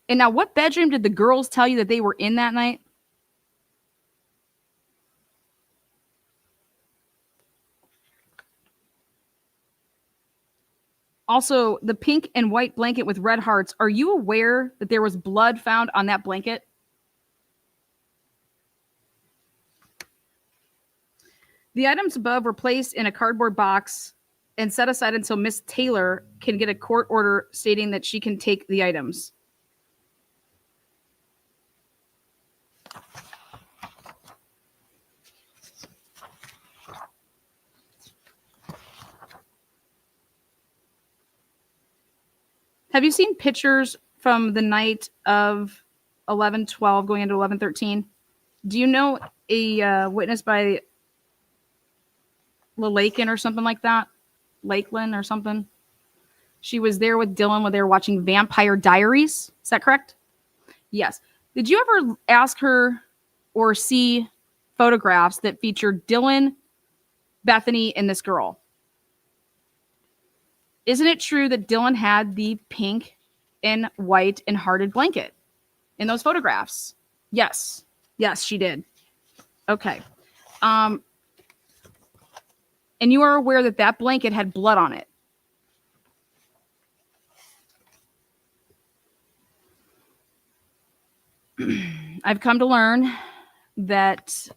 S1: And now, what bedroom did the girls tell you that they were in that night? Also, the pink and white blanket with red hearts. Are you aware that there was blood found on that blanket? The items above were placed in a cardboard box and set aside until Miss Taylor can get a court order stating that she can take the items. Have you seen pictures from the night of 11/12 going into 11/13? Do you know a witness by Lalakin or something like that? Lakeland or something? She was there with Dylan when they were watching Vampire Diaries. Is that correct? Yes. Did you ever ask her or see photographs that featured Dylan, Bethany, and this girl? Isn't it true that Dylan had the pink and white and hearted blanket in those photographs? Yes. Yes, she did. Okay. And you are aware that that blanket had blood on it. I've come to learn that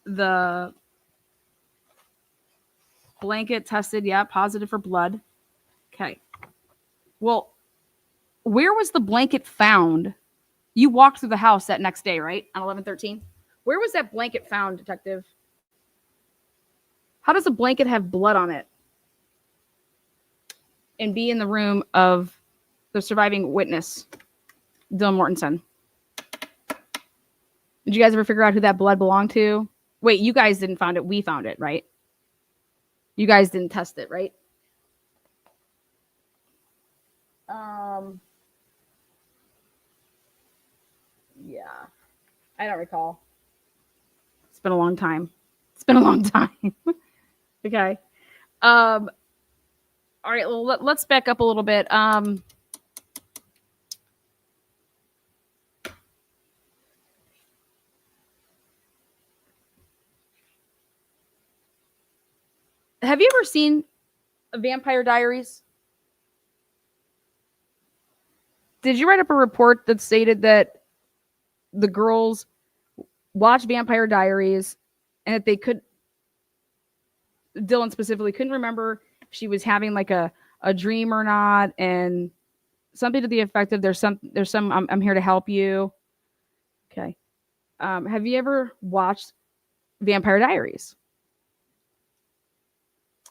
S1: the blanket tested, positive for blood. Okay. Well, where was the blanket found? You walked through the house that next day, right? On 11/13? Where was that blanket found, Detective? How does a blanket have blood on it and be in the room of the surviving witness, Dylan Mortensen? Did you guys ever figure out who that blood belonged to? Wait, you guys didn't find it. We found it, right? You guys didn't test it, right? Yeah. I don't recall. It's been a long time. Okay. All right, well, let's back up a little bit. Have you ever seen Vampire Diaries? Did you write up a report that stated that the girls watched Vampire Diaries and that they Dylan specifically couldn't remember if she was having like a dream or not, and something to the effect of there's some I'm here to help you. Okay. Have you ever watched Vampire Diaries?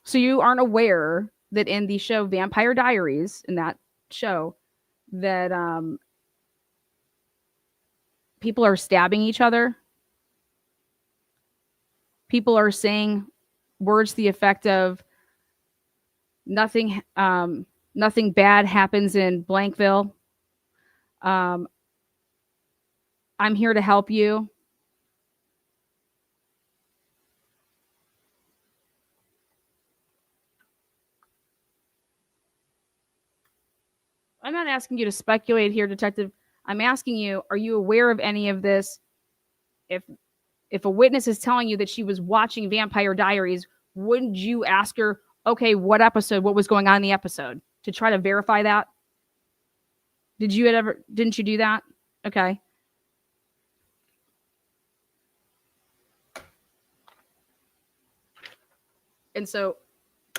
S1: So you aren't aware that in the show Vampire Diaries, in that show, that people are stabbing each other. People are saying words to the effect of, Nothing nothing bad happens in Blankville. I'm here to help you. I'm not asking you to speculate here, detective. I'm asking you, are you aware of any of this? If a witness is telling you that she was watching Vampire Diaries, wouldn't you ask her, okay, what episode, what was going on in the episode, to try to verify that? Didn't you do that? Okay. And so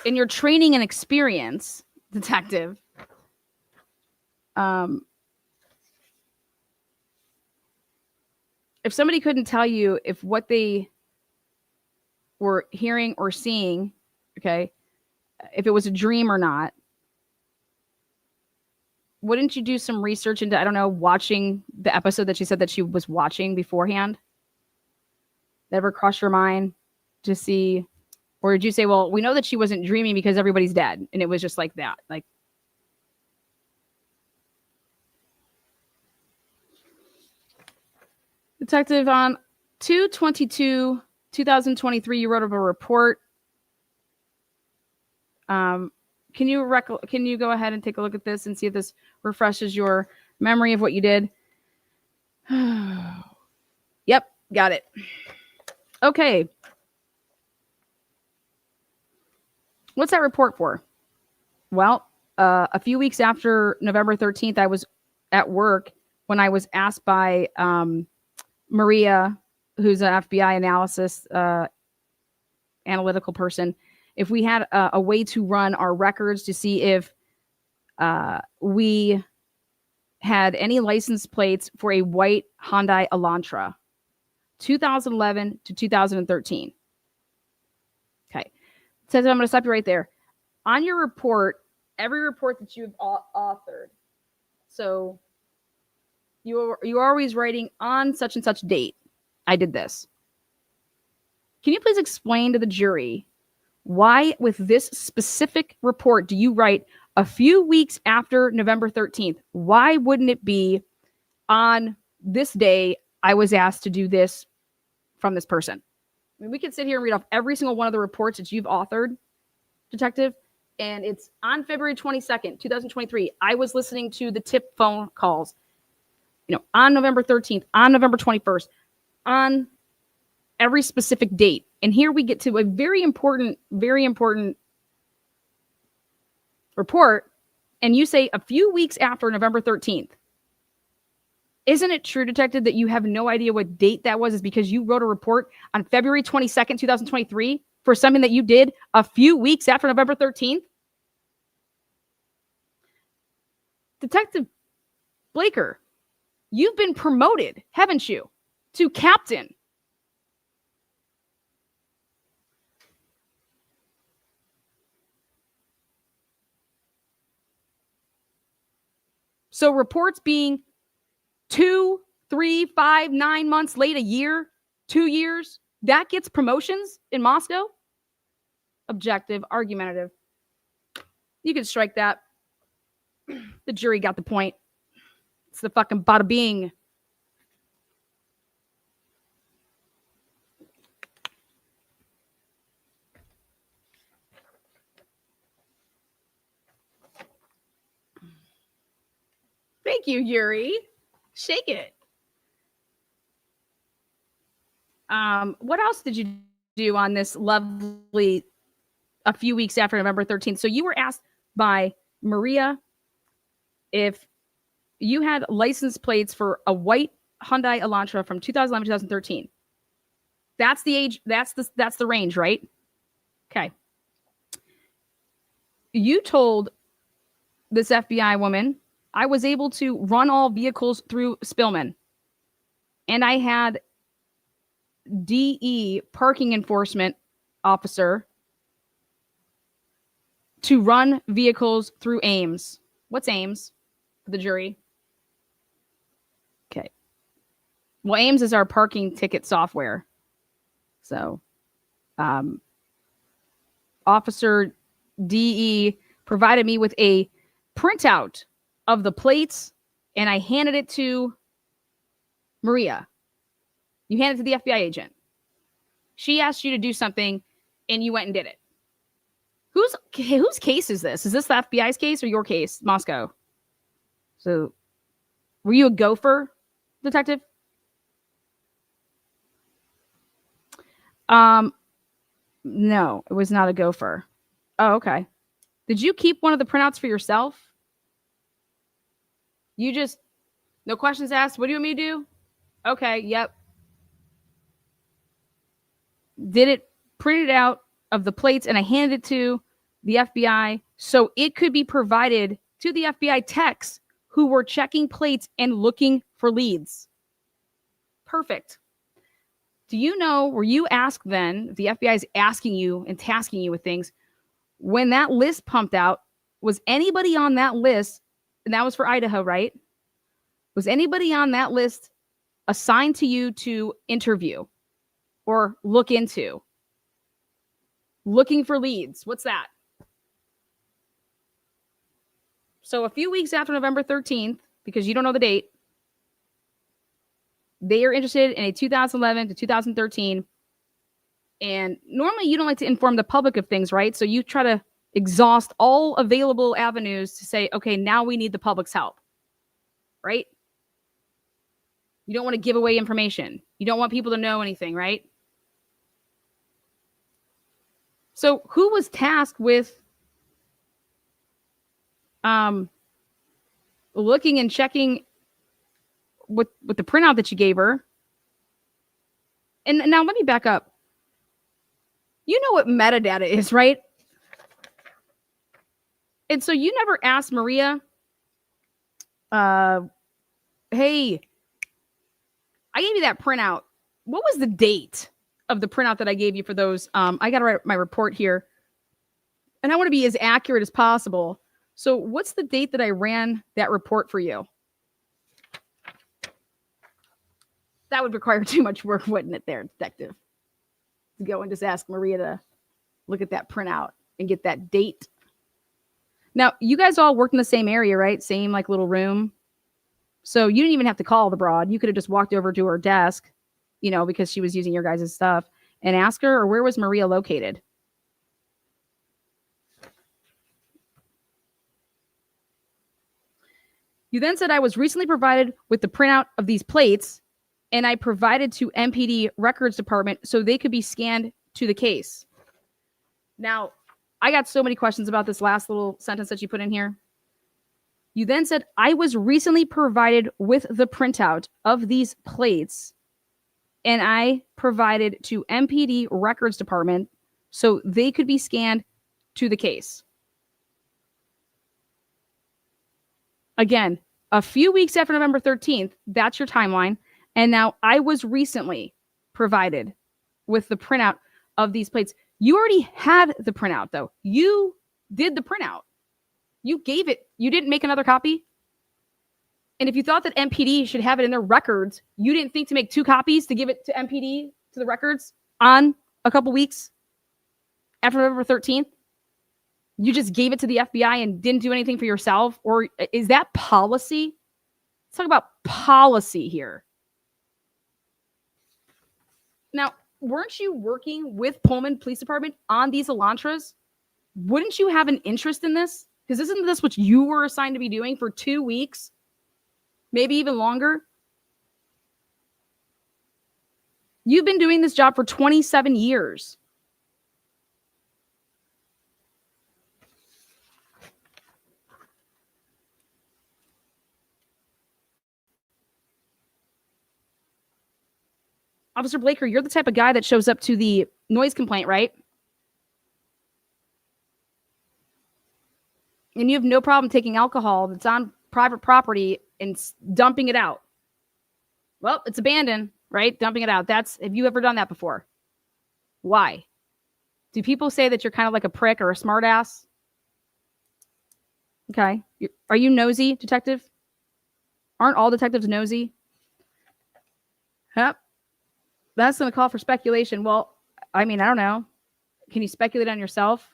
S1: in your training and experience, detective, if somebody couldn't tell you if what they were hearing or seeing, okay, if it was a dream or not, wouldn't you do some research into, I don't know, watching the episode that she said that she was watching beforehand? Never crossed your mind to see, or did you say, well, we know that she wasn't dreaming because everybody's dead, and it was just like that? Like, detective, on 2/22/2023, you wrote up a report. Can you go ahead and take a look at this and see if this refreshes your memory of what you did? Yep, got it. Okay. What's that report for? Well, a few weeks after November 13th, I was at work when I was asked by Maria, who's an FBI analysis analytical person, if we had a way to run our records to see if we had any license plates for a white Hyundai Elantra, 2011 to 2013. Okay. So I'm going to stop you right there. On your report, every report that you've authored, so you're always writing on such and such date, I did this. Can you please explain to the jury why, with this specific report, do you write a few weeks after November 13th? Why wouldn't it be on this day I was asked to do this from this person? I mean, we could sit here and read off every single one of the reports that you've authored, detective, and it's on February 22nd, 2023. I was listening to the tip phone calls, on November 13th, on November 21st, on every specific date. And here we get to a very important report, and you say a few weeks after November 13th. Isn't it true, detective, that you have no idea what date that was? Is because you wrote a report on February 22nd, 2023 for something that you did a few weeks after November 13th? Detective Blaker, you've been promoted, haven't you, to captain. So reports being 2, 3, 5, 9 months late, a year, 2 years, that gets promotions in Moscow? Objective, argumentative. You can strike that. The jury got the point. It's the fucking bada bing. Thank you, Yuri. Shake it. What else did you do on this lovely, a few weeks after November 13th? So you were asked by Maria if you had license plates for a white Hyundai Elantra from 2011 to 2013. That's the age, that's the range, right? Okay. You told this FBI woman, I was able to run all vehicles through Spillman, and I had DE parking enforcement officer to run vehicles through Ames. What's Ames for the jury? Okay. Well, Ames is our parking ticket software. So, Officer DE provided me with a printout of the plates, and I handed it to Maria. You handed it to the FBI agent. She asked you to do something, and you went and did it. Whose case is this? Is this the FBI's case or your case, Moscow? So, were you a gopher, detective? No, it was not a gopher. Oh, okay. Did you keep one of the printouts for yourself? You just, no questions asked. What do you want me to do? Okay, yep. Did it, printed out of the plates, and I handed it to the FBI so it could be provided to the FBI techs who were checking plates and looking for leads. Perfect. Do you know, were you asked then, the FBI is asking you and tasking you with things, when that list pumped out, was anybody on that list, and that was for Idaho, right? Was anybody on that list assigned to you to interview or look into? Looking for leads. What's that? So a few weeks after November 13th, because you don't know the date, they are interested in a 2011 to 2013. And normally you don't like to inform the public of things, right? So you try to exhaust all available avenues to say, okay, now we need the public's help, right? You don't want to give away information. You don't want people to know anything, right? So who was tasked with looking and checking with the printout that you gave her? And now let me back up. You know what metadata is, right? And so you never asked Maria, hey, I gave you that printout. What was the date of the printout that I gave you for those? I got to write my report here. And I want to be as accurate as possible. So what's the date that I ran that report for you? That would require too much work, wouldn't it, there, detective? To go and just ask Maria to look at that printout and get that date. Now, you guys all worked in the same area, right? Same like little room. So you didn't even have to call the broad. You could have just walked over to her desk, you know, because she was using your guys' stuff, and ask her, or where was Maria located? You then said, I was recently provided with the printout of these plates, and I provided to MPD records department so they could be scanned to the case. Now, I got so many questions about this last little sentence that you put in here. You then said, I was recently provided with the printout of these plates, and I provided to MPD records department so they could be scanned to the case. Again, a few weeks after November 13th, that's your timeline. And now I was recently provided with the printout of these plates. You already had the printout, though. You did the printout. You gave it. You didn't make another copy. And if you thought that MPD should have it in their records, you didn't think to make 2 copies to give it to MPD, to the records, on a couple weeks after November 13th? You just gave it to the FBI and didn't do anything for yourself? Or is that policy? Let's talk about policy here. Now, weren't you working with Pullman Police Department on these Elantras? Wouldn't you have an interest in this? Because isn't this what you were assigned to be doing for 2 weeks? Maybe even longer? You've been doing this job for 27 years. Officer Blaker, you're the type of guy that shows up to the noise complaint, right? And you have no problem taking alcohol that's on private property and dumping it out. Well, it's abandoned, right? Dumping it out. Have you ever done that before? Why? Do people say that you're kind of like a prick or a smartass? Okay. Are you nosy, detective? Aren't all detectives nosy? Yep. That's going to call for speculation. Well, I mean, I don't know. Can you speculate on yourself?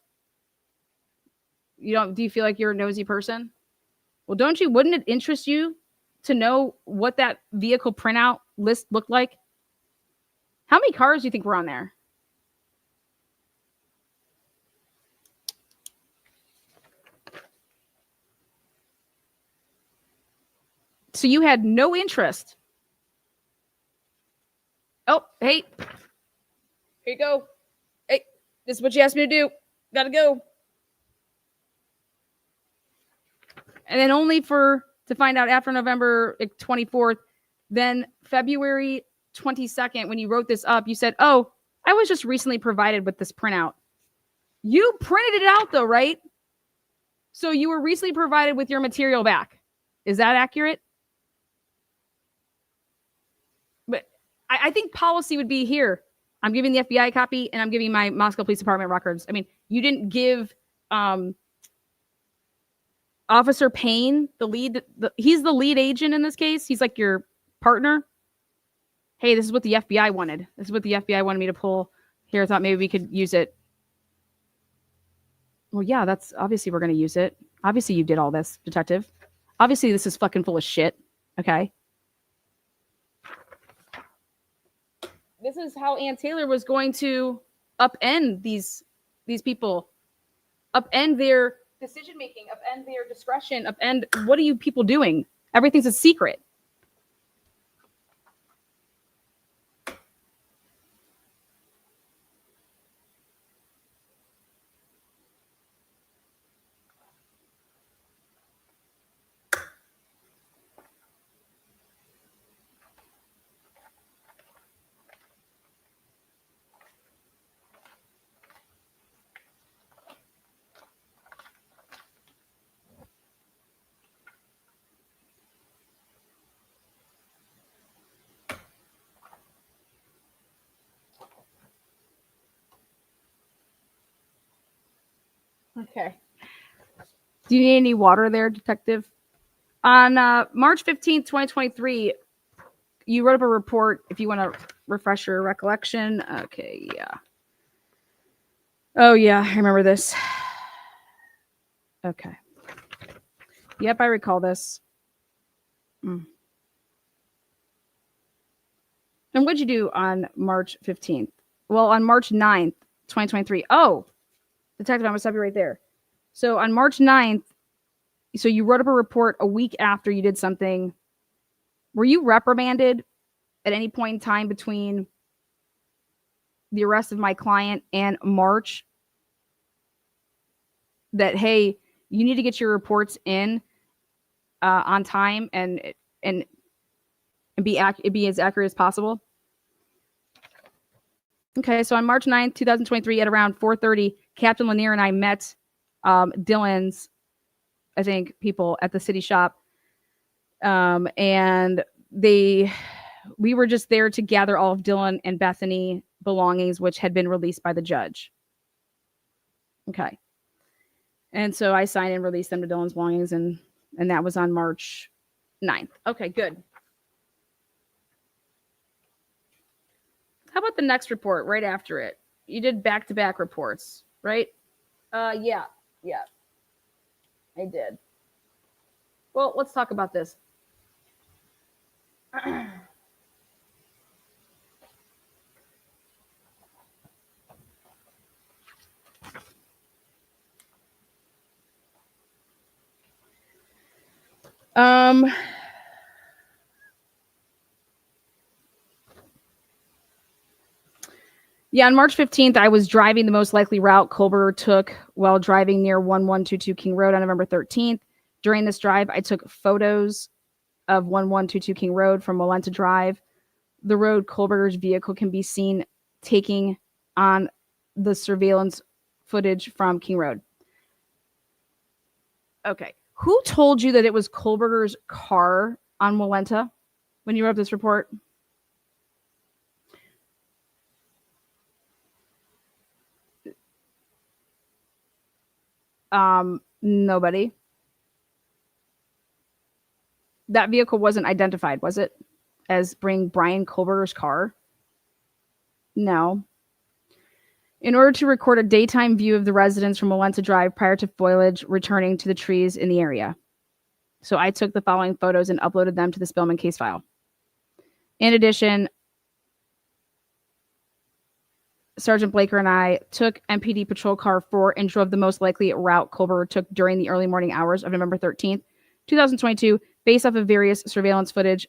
S1: Do you feel like you're a nosy person? Well, wouldn't it interest you to know what that vehicle printout list looked like? How many cars do you think were on there? So you had no interest. Oh, hey. Here you go. Hey, this is what you asked me to do. Gotta go. And then only to find out after November 24th, then February 22nd, when you wrote this up, you said, oh, I was just recently provided with this printout. You printed it out though, right? So you were recently provided with your material back. Is that accurate? But I think policy would be here. I'm giving the FBI a copy and I'm giving my Moscow Police Department records. I mean, you didn't give Officer Payne, he's the lead agent in this case. He's like your partner. Hey, this is what the FBI wanted. This is what the FBI wanted me to pull here. I thought maybe we could use it. Well, yeah, that's obviously we're going to use it. Obviously you did all this, detective. Obviously this is fucking full of shit. Okay. This is how Ann Taylor was going to upend these people, upend their decision making, upend their discretion, upend. What are you people doing? Everything's a secret. Okay. Do you need any water there, detective? On March 15th, 2023, you wrote up a report, if you want to refresh your recollection. Okay, yeah. Oh, yeah, I remember this. Okay. Yep, I recall this. And what'd you do on March 15th? Well, on March 9th, 2023. Oh, detective, I'm going to stop you right there. So on March 9th, so you wrote up a report a week after you did something. Were you reprimanded at any point in time between the arrest of my client and March that, hey, you need to get your reports in on time and be as accurate as possible? Okay, so on March 9th, 2023, at around 4:30, Captain Lanier and I met Dylan's, I think, people at the city shop. And we were just there to gather all of Dylan and Bethany belongings, which had been released by the judge. Okay. And so I signed and released them to Dylan's belongings, and that was on March 9th. Okay, good. How about the next report right after it? You did back-to-back reports, right? Yeah, I did. Well, let's talk about this. Yeah, on March 15th, I was driving the most likely route Kohberger took while driving near 1122 King Road on November 13th. During this drive, I took photos of 1122 King Road from Molenta Drive. The road Kohberger's vehicle can be seen taking on the surveillance footage from King Road. Okay. Who told you that it was Kohberger's car on Molenta when you wrote this report? Nobody. That vehicle wasn't identified, was it? As Bryan Kohberger's car? No. In order to record a daytime view of the residence from Walenta Drive prior to foliage returning to the trees in the area. So I took the following photos and uploaded them to the Spillman case file. In addition, Sergeant Blaker and I took MPD Patrol Car 4 and drove the most likely route Kohberger took during the early morning hours of November 13th, 2022, based off of various surveillance footage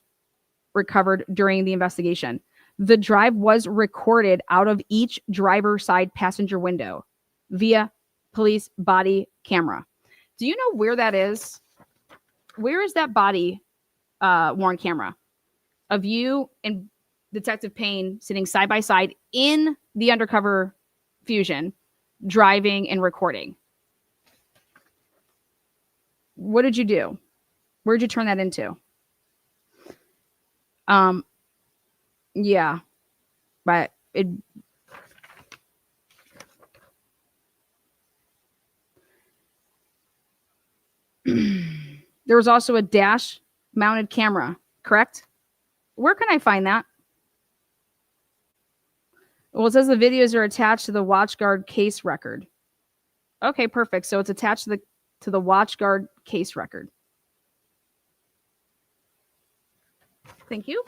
S1: recovered during the investigation. The drive was recorded out of each driver's side passenger window via police body camera. Do you know where that is? Where is that body worn camera of you and Detective Payne sitting side by side in the undercover fusion, driving and recording? What did you do? Where'd you turn that into? Yeah, but it. There was also a dash mounted camera, correct? Where can I find that? Well, it says the videos are attached to the WatchGuard case record. Okay, perfect. So it's attached to the WatchGuard case record. Thank you.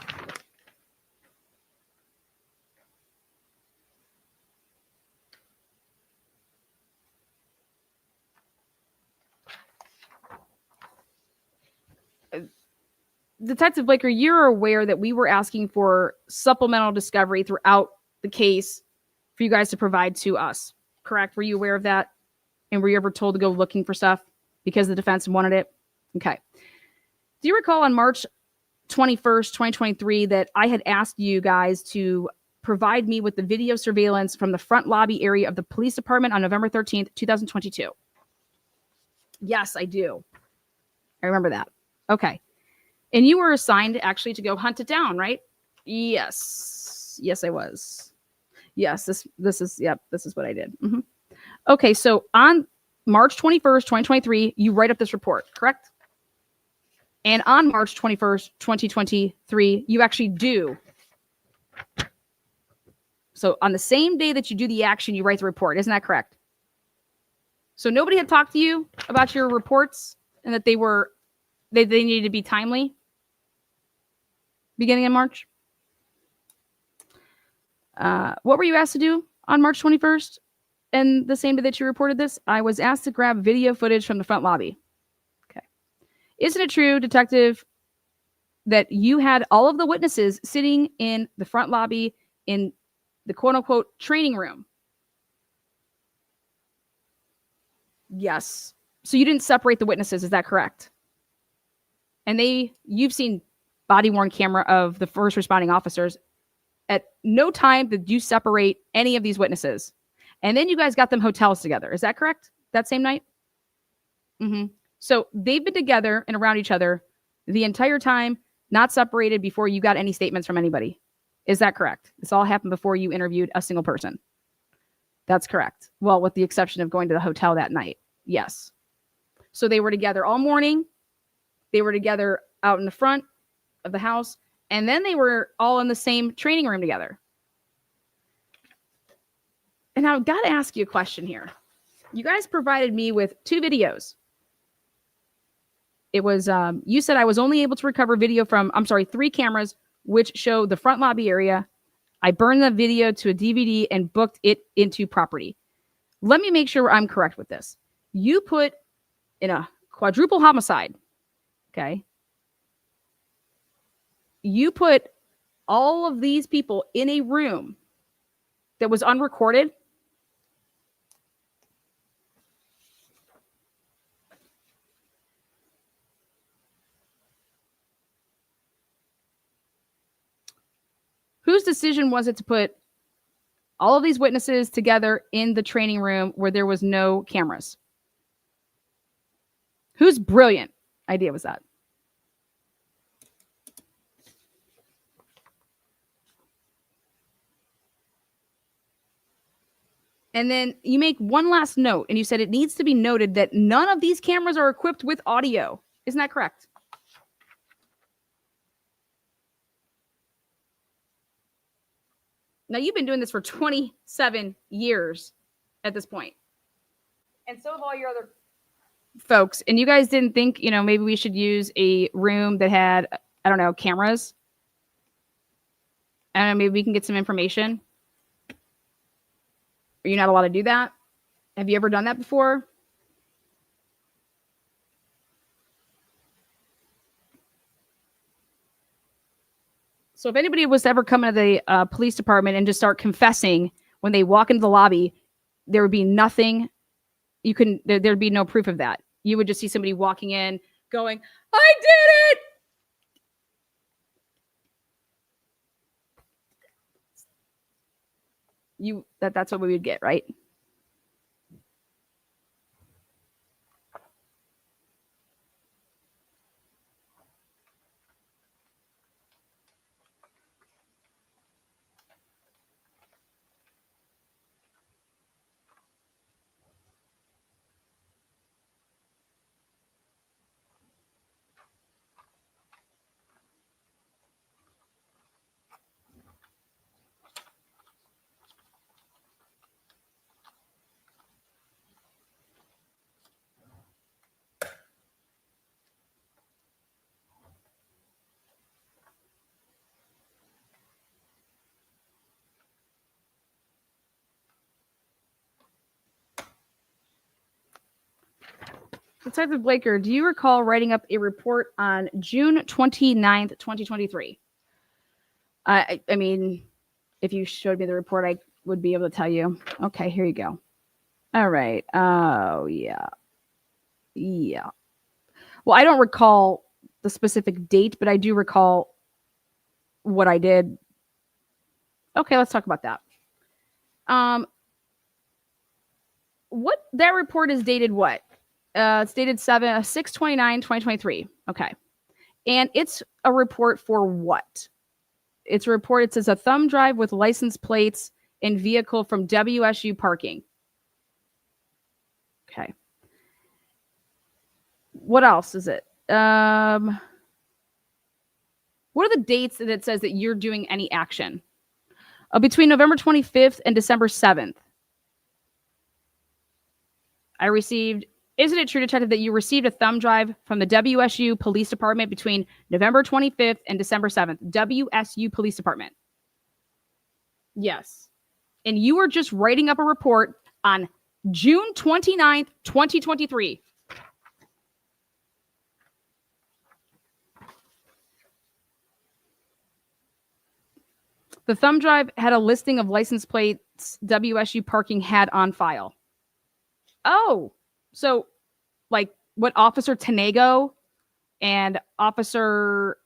S1: Detective Blaker, you're aware that we were asking for supplemental discovery throughout the case for you guys to provide to us, correct? Were you aware of that? And were you ever told to go looking for stuff because the defense wanted it? Okay. Do you recall on March 21st, 2023, that I had asked you guys to provide me with the video surveillance from the front lobby area of the police department on November 13th, 2022? Yes, I do. I remember that. Okay. And you were assigned actually to go hunt it down, right? Yes. Yes, I was. Yes, this is what I did. Mm-hmm. Okay, so on March 21st, 2023, you write up this report, correct? And on March 21st, 2023, you actually do. So on the same day that you do the action, you write the report. Isn't that correct? So nobody had talked to you about your reports and that they needed to be timely beginning in March? What were you asked to do on March 21st and the same day that you reported this? I was asked to grab video footage from the front lobby. Okay. Isn't it true, Detective, that you had all of the witnesses sitting in the front lobby in the quote-unquote training room? Yes. So you didn't separate the witnesses, is that correct? And you've seen body-worn camera of the first responding officers. At no time did you separate any of these witnesses. And then you guys got them hotels together. Is that correct? That same night? Mm-hmm. So they've been together and around each other the entire time, not separated before you got any statements from anybody. Is that correct? This all happened before you interviewed a single person. That's correct. Well, with the exception of going to the hotel that night. Yes. So they were together all morning. They were together out in the front of the house. And then they were all in the same training room together. And I've got to ask you a question here. You guys provided me with 2 videos. It was, you said I was only able to recover video from, 3 cameras, which show the front lobby area. I burned the video to a DVD and booked it into property. Let me make sure I'm correct with this. You put in a quadruple homicide, okay? You put all of these people in a room that was unrecorded. Whose decision was it to put all of these witnesses together in the training room where there was no cameras? Whose brilliant idea was that? And then you make one last note, and you said it needs to be noted that none of these cameras are equipped with audio. Isn't that correct? Now, you've been doing this for 27 years at this point. And so have all your other folks. And you guys didn't think, maybe we should use a room that had, I don't know, cameras. I don't know, maybe we can get some information. Are you not allowed to do that? Have you ever done that before? So if anybody was to ever come into the police department and just start confessing when they walk into the lobby, there would be nothing. There'd be no proof of that. You would just see somebody walking in going, I did it. That's what we would get, right? Detective Blaker, do you recall writing up a report on June 29th, 2023? I mean, if you showed me the report, I would be able to tell you. Okay, here you go. All right. Oh, yeah. Yeah. Well, I don't recall the specific date, but I do recall what I did. Okay, let's talk about that. What that report is dated what? It's dated 6/29/2023. Okay. And it's a report for what? It's a report. It says a thumb drive with license plates and vehicle from WSU parking. Okay. What else is it? What are the dates that it says that you're doing any action? Between November 25th and December 7th. I received, isn't it true, Detective, that you received a thumb drive from the WSU Police Department between November 25th and December 7th? WSU Police Department. Yes. And you were just writing up a report on June 29th, 2023. The thumb drive had a listing of license plates WSU parking had on file. Oh, so like what Officer Tenego and Officer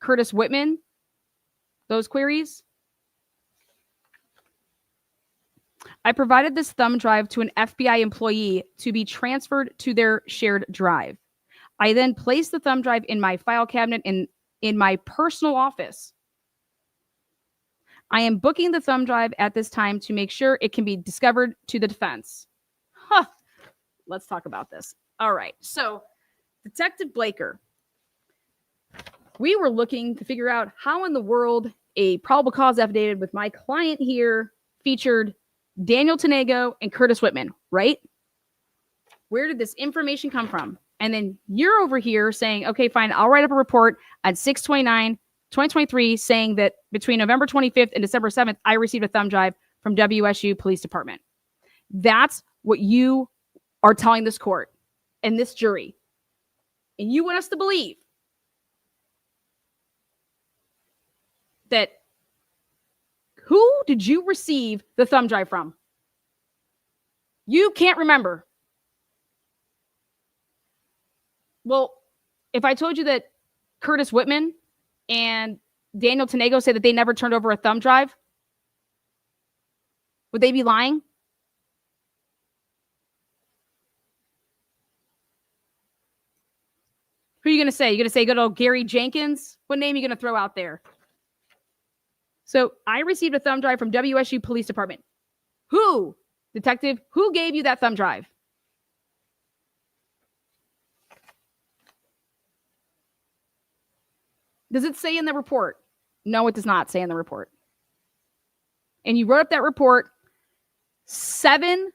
S1: Curtis Whitman, those queries? I provided this thumb drive to an FBI employee to be transferred to their shared drive. I then placed the thumb drive in my file cabinet in my personal office. I am booking the thumb drive at this time to make sure it can be discovered to the defense. Huh. Let's talk about this. All right. So, Detective Blaker, we were looking to figure out how in the world a probable cause affidavit with my client here featured Daniel Tenego and Curtis Whitman, right? Where did this information come from? And then you're over here saying, okay, fine, I'll write up a report at 6/29/2023 saying that between November 25th and December 7th, I received a thumb drive from WSU Police Department. That's what you are telling this court and this jury. And you want us to believe that who did you receive the thumb drive from? You can't remember. Well, if I told you that Curtis Whitman and Daniel Tenego say that they never turned over a thumb drive, would they be lying? Who are you going to say? You're going to say good old Gary Jenkins? What name are you going to throw out there? So I received a thumb drive from WSU Police Department. Who, detective, who gave you that thumb drive? Does it say in the report? No, it does not say in the report. And you wrote up that report 7-8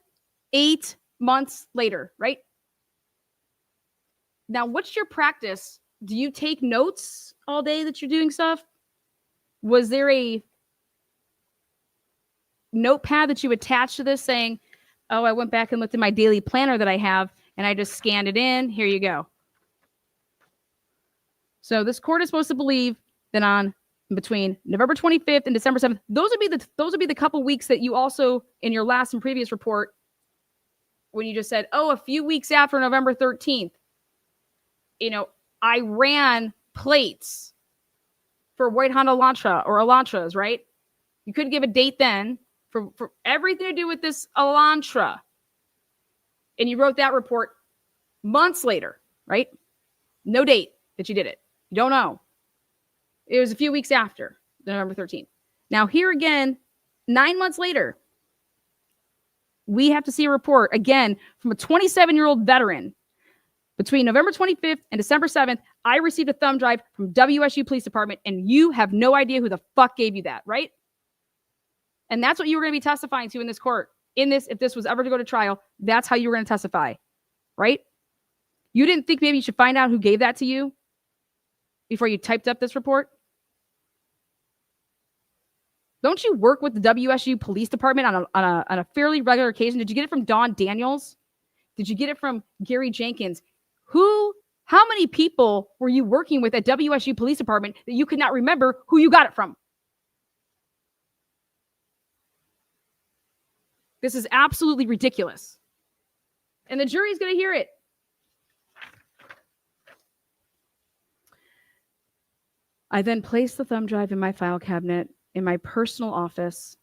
S1: months later, right? Now, what's your practice? Do you take notes all day that you're doing stuff? Was there a notepad that you attached to this saying, oh, I went back and looked at my daily planner that I have and I just scanned it in. Here you go. So this court is supposed to believe that on between November 25th and December 7th, those would be the couple weeks that you also in your last and previous report, when you just said, oh, a few weeks after November 13th, I ran plates for White Honda Elantra or Elantras, right? You couldn't give a date then for everything to do with this Elantra. And you wrote that report months later, right? No date that you did it. You don't know. It was a few weeks after November 13th. Now, here again, 9 months later, we have to see a report again from a 27-year-old veteran. Between November 25th and December 7th, I received a thumb drive from WSU Police Department, and you have no idea who the fuck gave you that, right? And that's what you were going to be testifying to in this court. If this was ever to go to trial, that's how you were going to testify, right? You didn't think maybe you should find out who gave that to you before you typed up this report? Don't you work with the WSU Police Department on a fairly regular occasion? Did you get it from Dawn Daniels? Did you get it from Gary Jenkins? How many people were you working with at WSU Police Department that you could not remember who you got it from? This is absolutely ridiculous. And the jury's going to hear it. I then placed the thumb drive in my file cabinet in my personal office.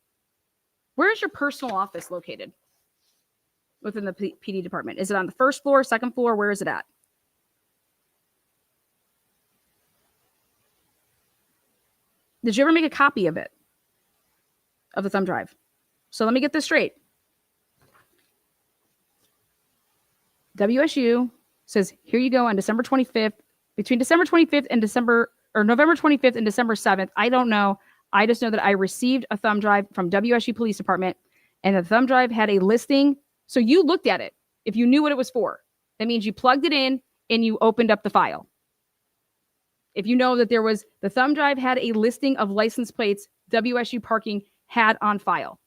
S1: Where is your personal office located within the PD department? Is it on the first floor, second floor? Where is it at? Did you ever make a copy of it? Of the thumb drive? So let me get this straight. WSU says, here you go on December 25th. Between December 25th and November 25th and December 7th, I don't know. I just know that I received a thumb drive from WSU Police Department, and the thumb drive had a listing. So you looked at it. If you knew what it was for, that means you plugged it in and you opened up the file. If you know that the thumb drive had a listing of license plates WSU parking had on file.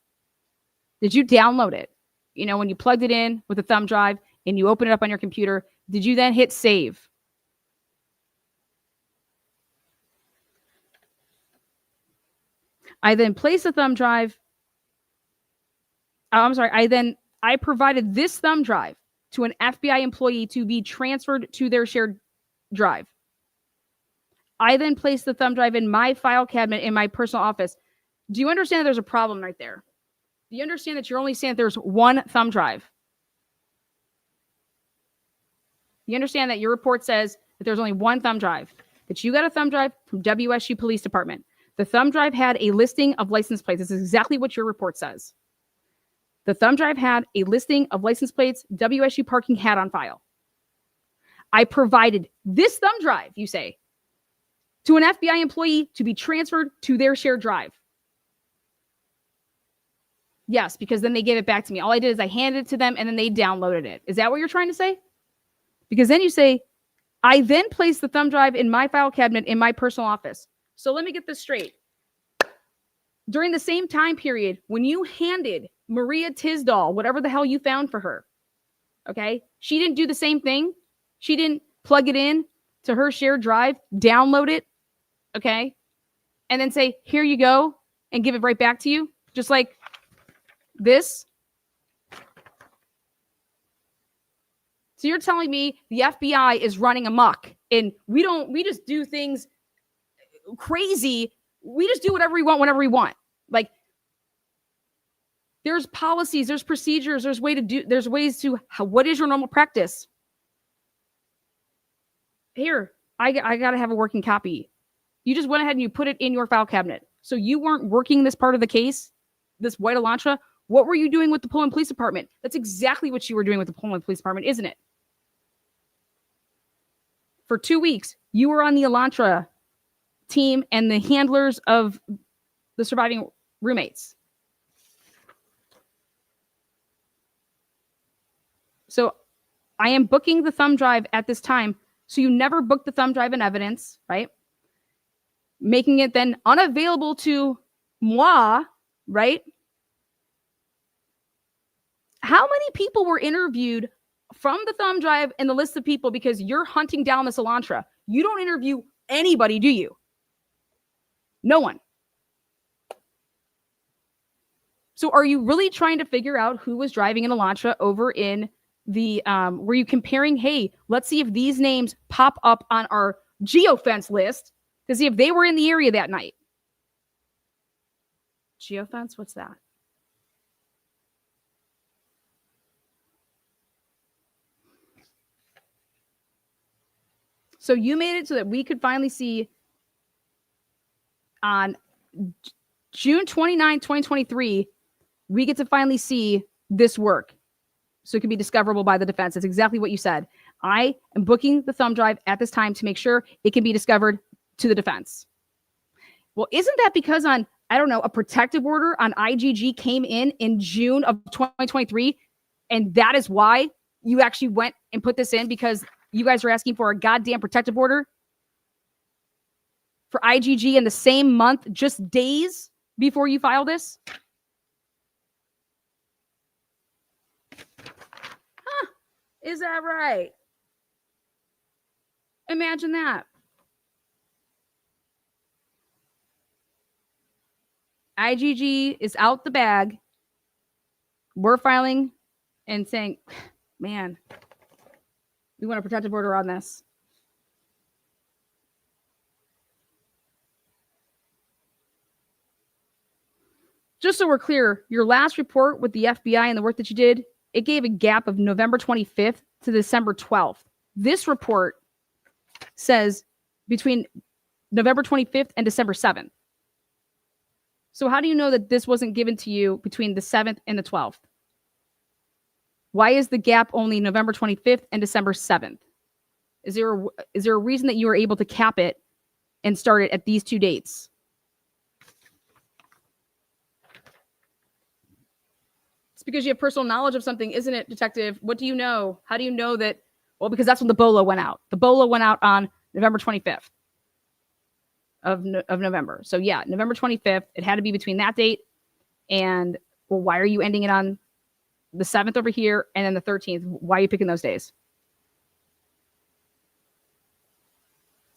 S1: Did you download it? When you plugged it in with a thumb drive and you open it up on your computer, did you then hit save? I then placed the thumb drive. I provided this thumb drive to an FBI employee to be transferred to their shared drive. I then placed the thumb drive in my file cabinet in my personal office. Do you understand that there's a problem right there? Do you understand that you're only saying that there's one thumb drive? You understand that your report says that there's only one thumb drive, that you got a thumb drive from WSU Police Department. The thumb drive had a listing of license plates. This is exactly what your report says. The thumb drive had a listing of license plates WSU parking had on file. I provided this thumb drive, you say, to an FBI employee to be transferred to their shared drive. Yes, because then they gave it back to me. All I did is I handed it to them and then they downloaded it. Is that what you're trying to say? Because then you say, I then placed the thumb drive in my file cabinet in my personal office. So let me get this straight. During the same time period, when you handed Maria Tisdall whatever the hell you found for her, okay, she didn't do the same thing. She didn't plug it in to her shared drive, download it, okay, and then say, here you go, and give it right back to you, just like this. So you're telling me the FBI is running amok and we just do things crazy. We just do whatever we want whenever we want. Like, there's policies, there's procedures, there's ways to, what is your normal practice? Here, I got to have a working copy. You just went ahead and you put it in your file cabinet. So you weren't working this part of the case, this white Elantra. What were you doing with the Pullman Police Department? That's exactly what you were doing with the Pullman Police Department, isn't it? For 2 weeks, you were on the Elantra team and the handlers of the surviving roommates. So I am booking the thumb drive at this time. So you never book the thumb drive in evidence, right? Making it then unavailable to moi, right? How many people were interviewed from the thumb drive and the list of people because you're hunting down this Elantra? You don't interview anybody, do you? No one. So are you really trying to figure out who was driving an Elantra over in the, were you comparing, hey, let's see if these names pop up on our geofence list to see if they were in the area that night? Geofence, what's that? So you made it so that we could finally see on June 29, 2023, we get to finally see this work. So it can be discoverable by the defense. That's exactly what you said. I am booking the thumb drive at this time to make sure it can be discovered to the defense. Well, isn't that because on, I don't know, a protective order on IGG came in June of 2023, and that is why you actually went and put this in, because you guys are asking for a goddamn protective order for IGG in the same month, just days before you file this? Huh. Is that right? Imagine that. IGG is out the bag. We're filing and saying, man, we want a protective order on this. Just so we're clear, your last report with the FBI and the work that you did, it gave a gap of November 25th to December 12th. This report says between November 25th and December 7th. So how do you know that this wasn't given to you between the 7th and the 12th? Why is the gap only November 25th and December 7th? Is there a reason that you were able to cap it and start it at these two dates? It's because you have personal knowledge of something, isn't it, Detective? What do you know? How do you know that? Well, because that's when the BOLA went out. The BOLA went out on November 25th of November. So yeah, November 25th. It had to be between that date and, well, why are you ending it on the 7th over here and then the 13th? Why are you picking those days?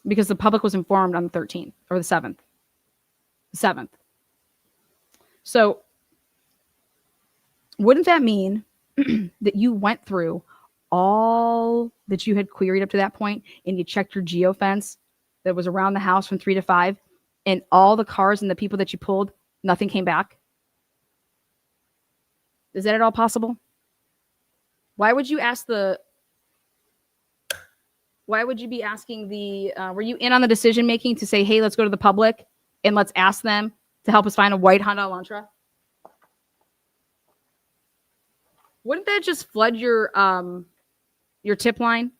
S1: Because the public was informed on the 13th or the 7th. The 7th. So wouldn't that mean that you went through all that you had queried up to that point and you checked your geofence that was around the house from 3 to 5 and all the cars and the people that you pulled, nothing came back? Is that at all possible? Why would you ask why would you be asking were you in on the decision making to say, hey, let's go to the public and let's ask them to help us find a white Honda Elantra? Wouldn't that just flood your tip line?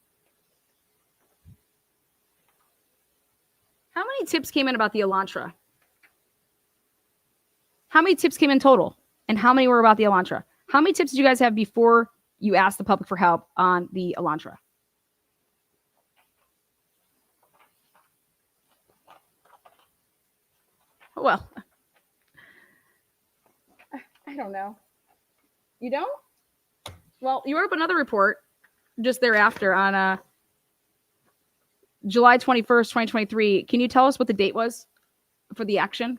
S1: How many tips came in about the Elantra? How many tips came in total? And how many were about the Elantra? How many tips did you guys have before you asked the public for help on the Elantra? Well, I don't know. You don't? Well, you wrote up another report just thereafter on July 21st, 2023. Can you tell us what the date was for the action?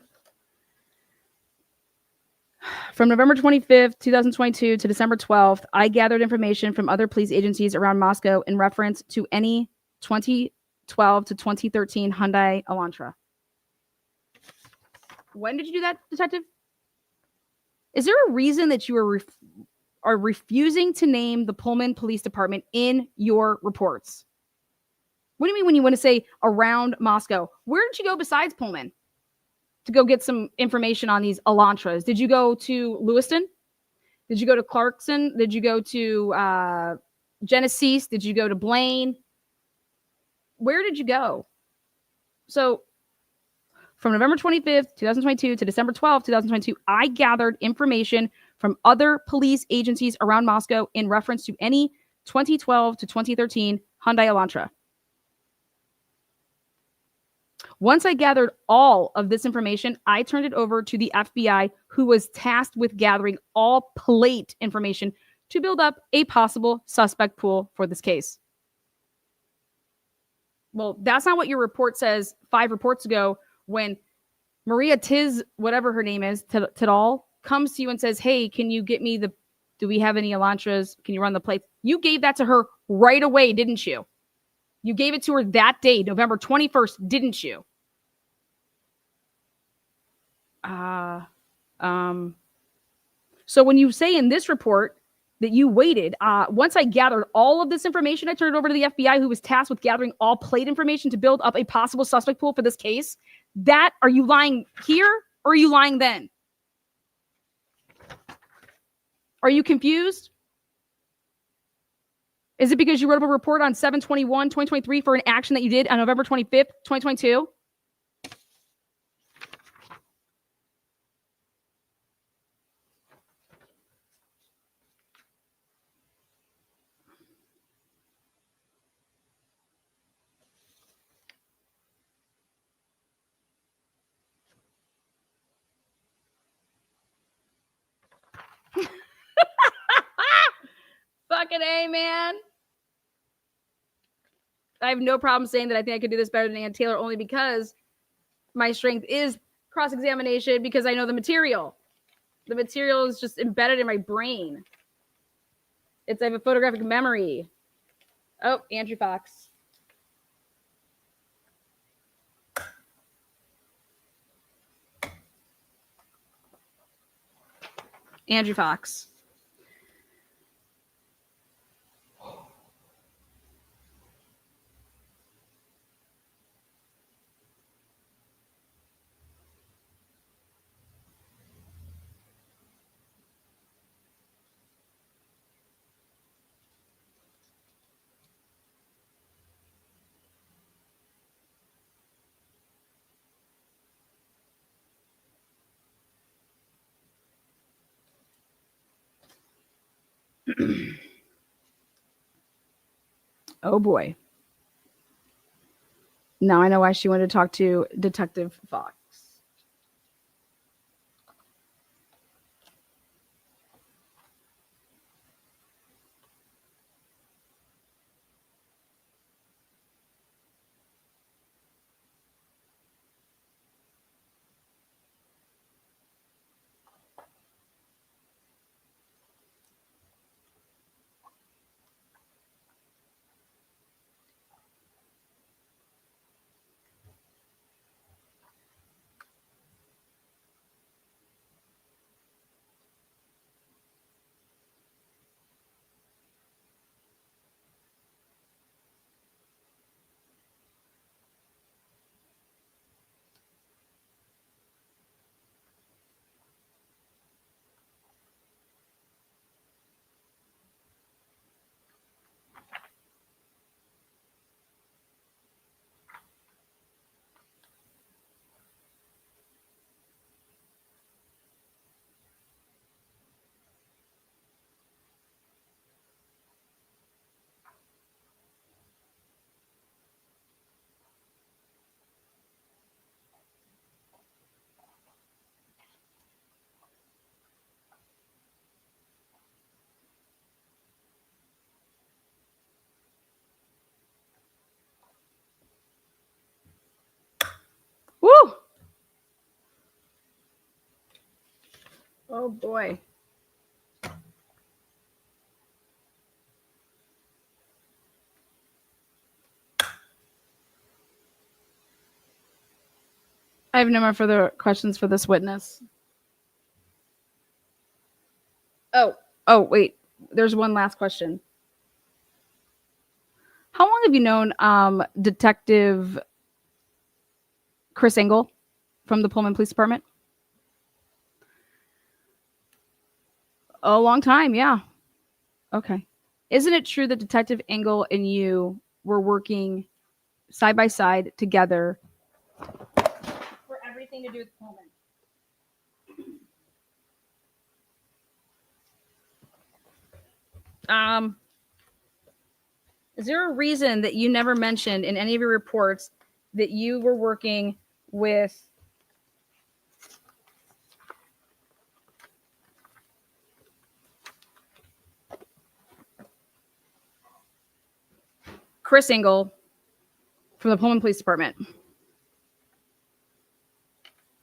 S1: From November 25th, 2022 to December 12th, I gathered information from other police agencies around Moscow in reference to any 2012 to 2013 Hyundai Elantra. When did you do that, Detective? Is there a reason that you are refusing to name the Pullman Police Department in your reports? What do you mean when you want to say around Moscow? Where did you go besides Pullman to go get some information on these Elantras? Did you go to Lewiston? Did you go to Clarkson? Did you go to Genesee? Did you go to Blaine? Where did you go? So from November 25th, 2022 to December 12th, 2022, I gathered information from other police agencies around Moscow in reference to any 2012 to 2013 Hyundai Elantra. Once I gathered all of this information, I turned it over to the FBI, who was tasked with gathering all plate information to build up a possible suspect pool for this case. Well, that's not what your report says 5 reports ago when Maria Tiz, whatever her name is, Tidal, comes to you and says, hey, can you get me do we have any Elantras? Can you run the plates? You gave that to her right away, didn't you? You gave it to her that day, November 21st, didn't you? So when you say in this report that you waited, once I gathered all of this information, I turned it over to the FBI, who was tasked with gathering all plate information to build up a possible suspect pool for this case. Are you lying here or are you lying then? Are you confused? Is it because you wrote up a report on 7/21/2023 for an action that you did on November 25th, 2022? Fucking A, man. I have no problem saying that I think I could do this better than Ann Taylor, only because my strength is cross-examination, because I know the material. The material is just embedded in my brain. I have a photographic memory. Oh, Andrew Fox. Andrew Fox. Oh boy. Now I know why she wanted to talk to Detective Fox. Woo! Oh boy. I have no more further questions for this witness. Oh, wait. There's one last question. How long have you known Detective Chris Engel from the Pullman Police Department? A long time, yeah. Okay. Isn't it true that Detective Engel and you were working side by side together for everything to do with Pullman? Is there a reason that you never mentioned in any of your reports that you were working with Chris Engel from the Pullman Police Department?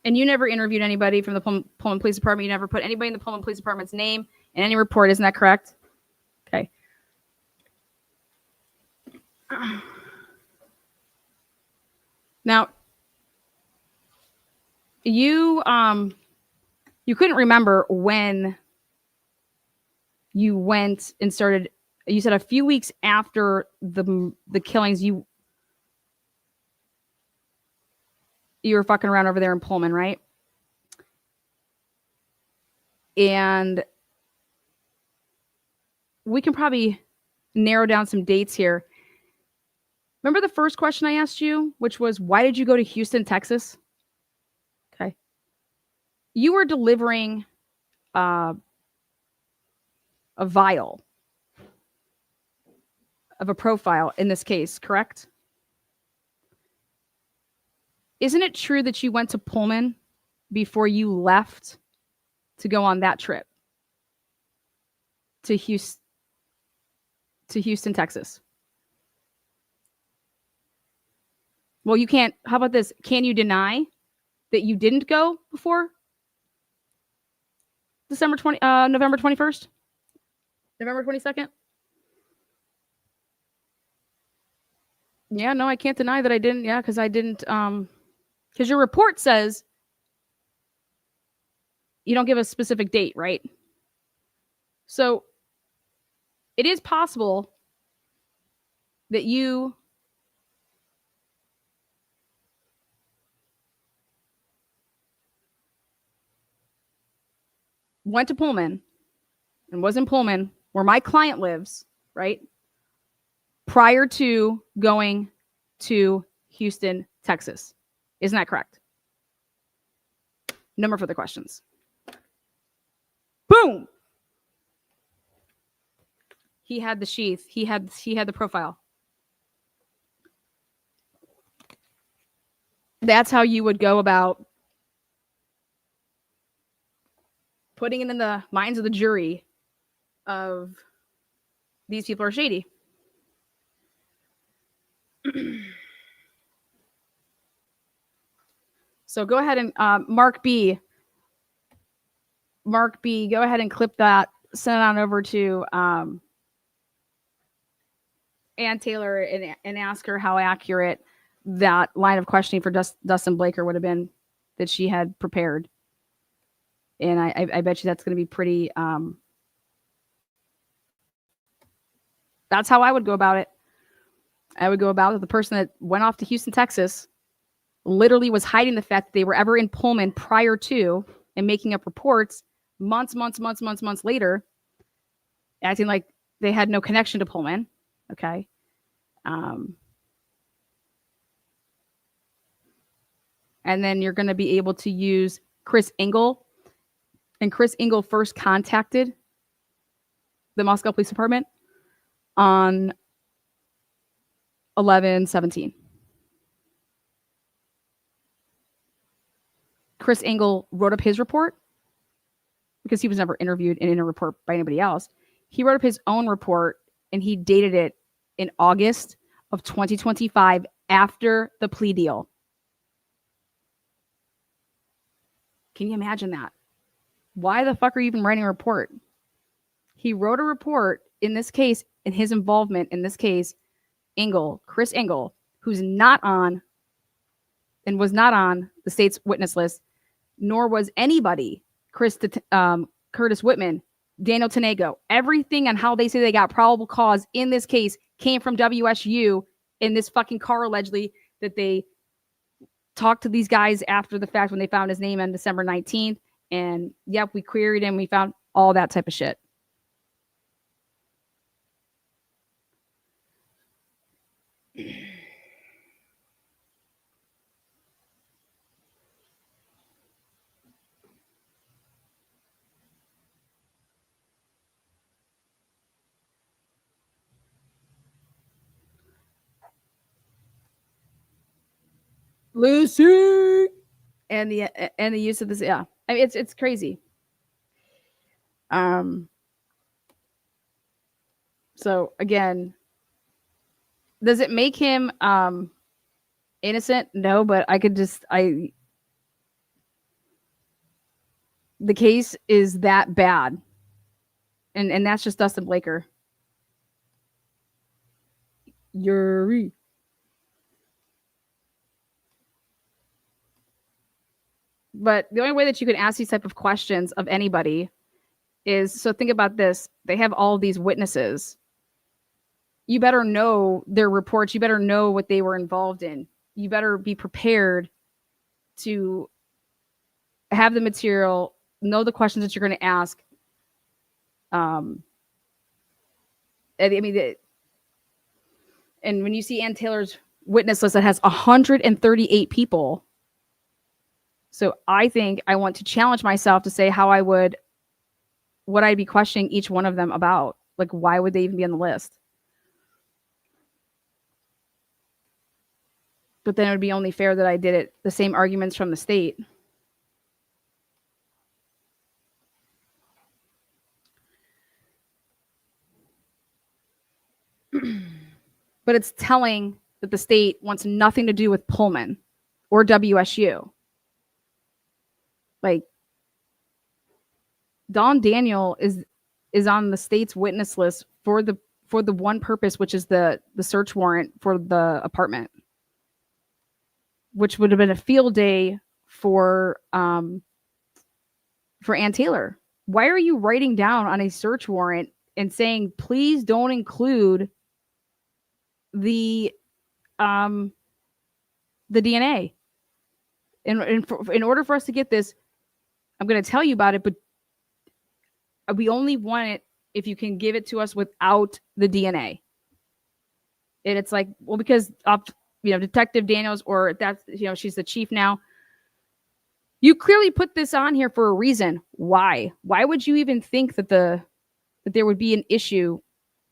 S1: And you never interviewed anybody from the Pullman Police Department. You never put anybody in the Pullman Police Department's name in any report. Isn't that correct? Okay. Now, you couldn't remember when you went and started. You said a few weeks after the killings, you were fucking around over there in Pullman, right? And we can probably narrow down some dates here. Remember the first question I asked you, which was, why did you go to Houston, Texas? Okay. You were delivering a vial of a profile in this case, correct? Isn't it true that you went to Pullman before you left to go on that trip to Houston, Texas? Well, you can't. How about this? Can you deny that you didn't go before November 21st? November 22nd? Yeah, no, I can't deny that I didn't. Yeah, because I didn't. Because your report says you don't give a specific date, right? So it is possible that you went to Pullman and was in Pullman, where my client lives, right? Prior to going to Houston, Texas. Isn't that correct? No more further questions. Boom! He had the sheath. He had the profile. That's how you would go about putting it in the minds of the jury of these people are shady. So go ahead and Mark B, go ahead and clip that, send it on over to Ann Taylor and ask her how accurate that line of questioning for Dustin Blaker would have been that she had prepared. And I bet you that's going to be pretty. That's how I would go about it. I would go about it. The person that went off to Houston, Texas, literally was hiding the fact that they were ever in Pullman prior to and making up reports months later, acting like they had no connection to Pullman. Okay. And then you're going to be able to use Chris Engel. And Chris Engel first contacted the Moscow Police Department on 11/17. Chris Engel wrote up his report because he was never interviewed in a report by anybody else. He wrote up his own report and he dated it in August of 2025 after the plea deal. Can you imagine that? Why the fuck are you even writing a report? He wrote a report in this case, in his involvement in this case, Chris Engel, who's not on and was not on the state's witness list, nor was anybody, Curtis Whitman, Daniel Tanego. Everything on how they say they got probable cause in this case came from WSU in this fucking car, allegedly, that they talked to these guys after the fact when they found his name on December 19th. And yep, we queried him. We found all that type of shit. Lucy, and the use of this. Yeah, I mean, it's crazy. So again, does it make him innocent? No, but the case is that bad, and that's just Dustin Blaker. Yuri. But the only way that you can ask these type of questions of anybody is, so think about this. They have all these witnesses. You better know their reports. You better know what they were involved in. You better be prepared to have the material, know the questions that you're going to ask. I mean, and when you see Ann Taylor's witness list that has 138 people, so I think I want to challenge myself to say how what I'd be questioning each one of them about. Like, why would they even be on the list? But then it would be only fair that I did it the same arguments from the state. But it's telling that the state wants nothing to do with Pullman or WSU. Like, Don Daniel is on the state's witness list for the one purpose, which is the search warrant for the apartment, which would have been a field day for Ann Taylor. Why are you writing down on a search warrant and saying, please don't include the DNA? In order for us to get this, I'm going to tell you about it, but we only want it if you can give it to us without the DNA. And it's like, well, because Detective Daniels, or that's, she's the chief now. You clearly put this on here for a reason. Why? Why would you even think that that there would be an issue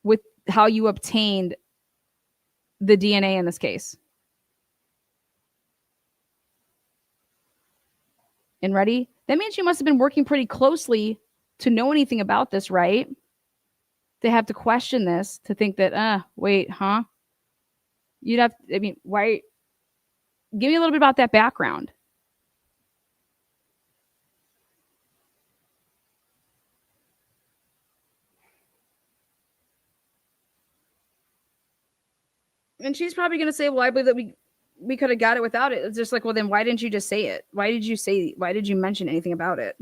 S1: with how you obtained the DNA in this case? And ready? That means you must have been working pretty closely to know anything about this, right? To have to question this, to think that, wait, huh? You'd have, I mean, why? Give me a little bit about that background. And she's probably going to say, well, I believe that we could have got it without it. It's just like, well, then why didn't you just say it? Why did you mention anything about it?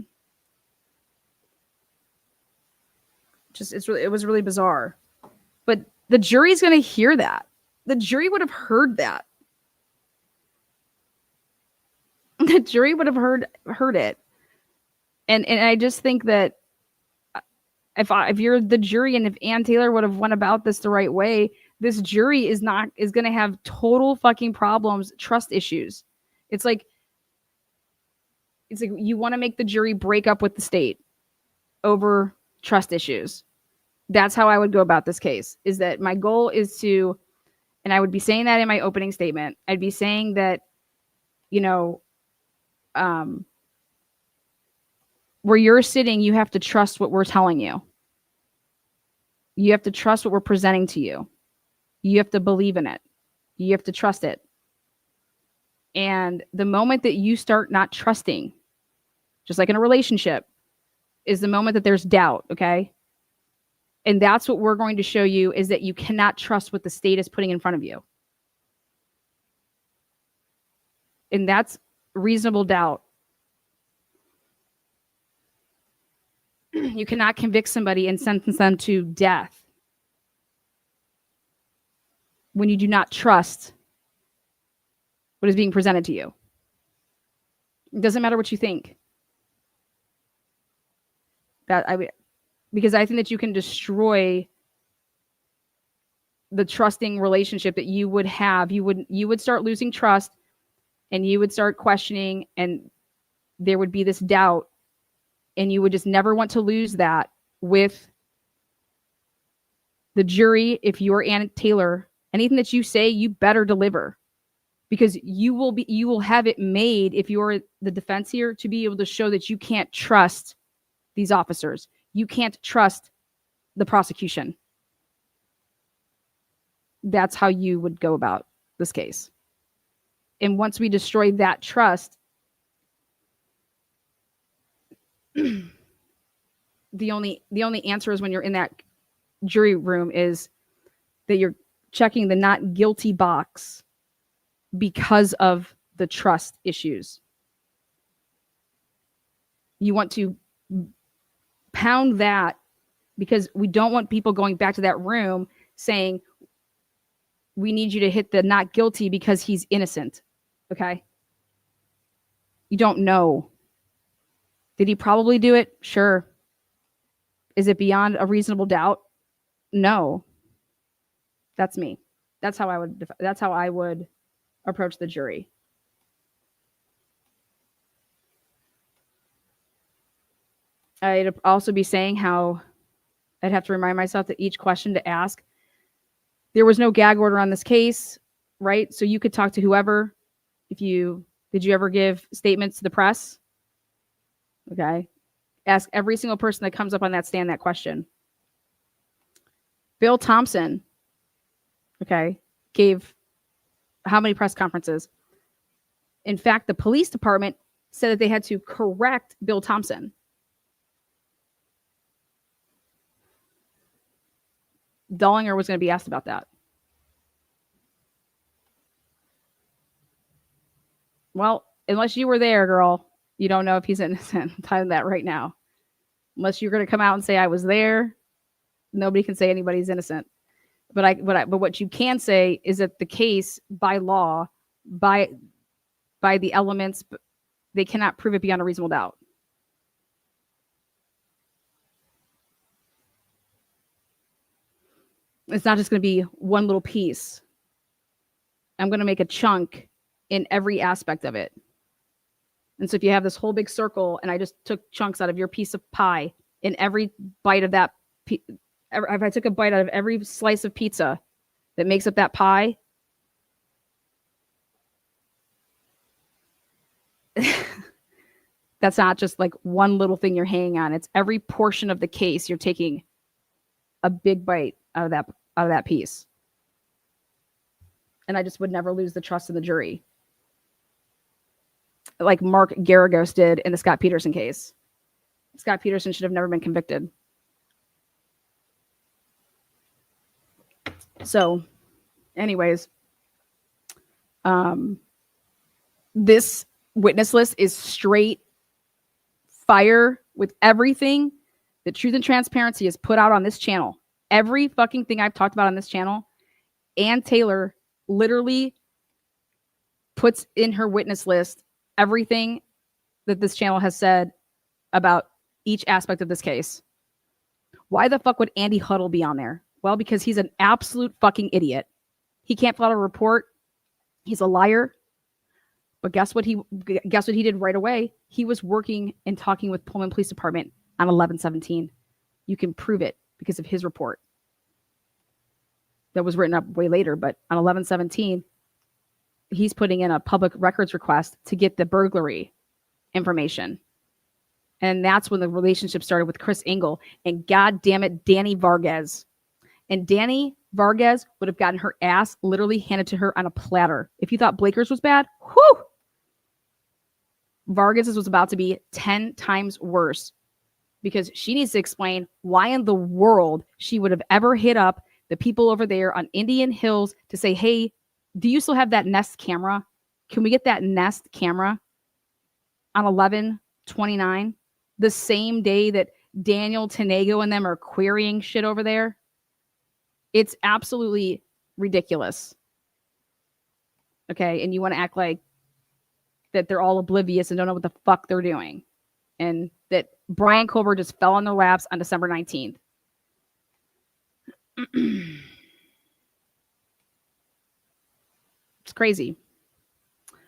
S1: It was really bizarre. But the jury's going to hear that. The jury would have heard that. The jury would have heard it. And I just think that if you're the jury, and if Ann Taylor would have went about this the right way, this jury is going to have total fucking problems, trust issues. It's like you want to make the jury break up with the state over trust issues. That's how I would go about this case, is that my goal is to, and I would be saying that in my opening statement, I'd be saying that, where you're sitting, you have to trust what we're telling you. You have to trust what we're presenting to you. You have to believe in it. You have to trust it. And the moment that you start not trusting, just like in a relationship, is the moment that there's doubt, okay? And that's what we're going to show you, is that you cannot trust what the state is putting in front of you. And that's reasonable doubt. You cannot convict somebody and sentence them to death when you do not trust what is being presented to you. It doesn't matter what you think. Because I think that you can destroy the trusting relationship that you would have. You would start losing trust, and you would start questioning, and there would be this doubt, and you would just never want to lose that with the jury. If you're Ann Taylor, anything that you say, you better deliver, because you will have it made, if you're the defense here, to be able to show that you can't trust these officers. You can't trust the prosecution. That's how you would go about this case. And once we destroy that trust, the only answer is, when you're in that jury room, is that you're checking the not guilty box because of the trust issues. You want to pound that, because we don't want people going back to that room saying, we need you to hit the not guilty because he's innocent. Okay? You don't know. Did he probably do it? Sure. Is it beyond a reasonable doubt? No. That's me. That's how I would approach the jury. I'd also be saying how I'd have to remind myself that each question to ask, there was no gag order on this case, right? So you could talk to whoever. Did you ever give statements to the press? Okay. Ask every single person that comes up on that stand that question. Bill Thompson, okay, gave how many press conferences? In fact, the police department said that they had to correct Bill Thompson. Dollinger was going to be asked about that. Well, unless you were there, girl, you don't know if he's innocent. I'm telling that right now. Unless you're going to come out and say I was there, nobody can say anybody's innocent. But what you can say is that the case, by law, by the elements, they cannot prove it beyond a reasonable doubt. It's not just going to be one little piece. I'm going to make a chunk in every aspect of it. And so if you have this whole big circle and I just took chunks out of your piece of pie, in every bite of that, if I took a bite out of every slice of pizza that makes up that pie, that's not just like one little thing you're hanging on. It's every portion of the case you're taking a big bite out of that piece. And I just would never lose the trust in the jury, like Mark Garagos did in the Scott Peterson case. Scott Peterson should have never been convicted. So, anyways, this witness list is straight fire with everything that Truth and Transparency has put out on this channel. Every fucking thing I've talked about on this channel, Ann Taylor literally puts in her witness list everything that this channel has said about each aspect of this case. Why the fuck would Andy Huddle be on there? Well, because he's an absolute fucking idiot. He can't fill out a report. He's a liar. But guess what he did right away? He was working and talking with Pullman Police Department on 11/17. You can prove it because of his report. That was written up way later, but on 11/17, he's putting in a public records request to get the burglary information. And that's when the relationship started with Chris Engel and, god damn it, Danny Vargas. And Danny Vargas would have gotten her ass literally handed to her on a platter. If you thought Blakers was bad, whew! Vargas was about to be 10 times worse, because she needs to explain why in the world she would have ever hit up the people over there on Indian Hills to say, hey, do you still have that Nest camera? Can we get that Nest camera on 11/29? The same day that Daniel Tanego and them are querying shit over there. It's absolutely ridiculous. Okay, and you want to act like that they're all oblivious and don't know what the fuck they're doing. And that Bryan Kohberger just fell on their laps on December 19th. It's crazy.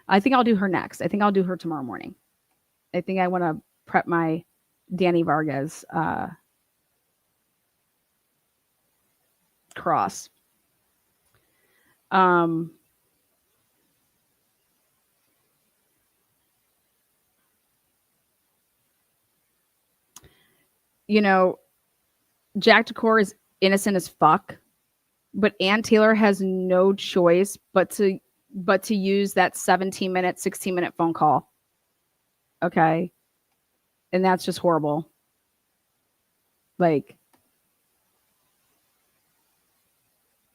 S1: I think I'll do her next. I think I'll do her tomorrow morning. I think I want to prep my Danny Vargas cross. you know, Jack Decor is innocent as fuck, but Ann Taylor has no choice but to use that 17-minute, 16-minute phone call. Okay. And that's just horrible. Like,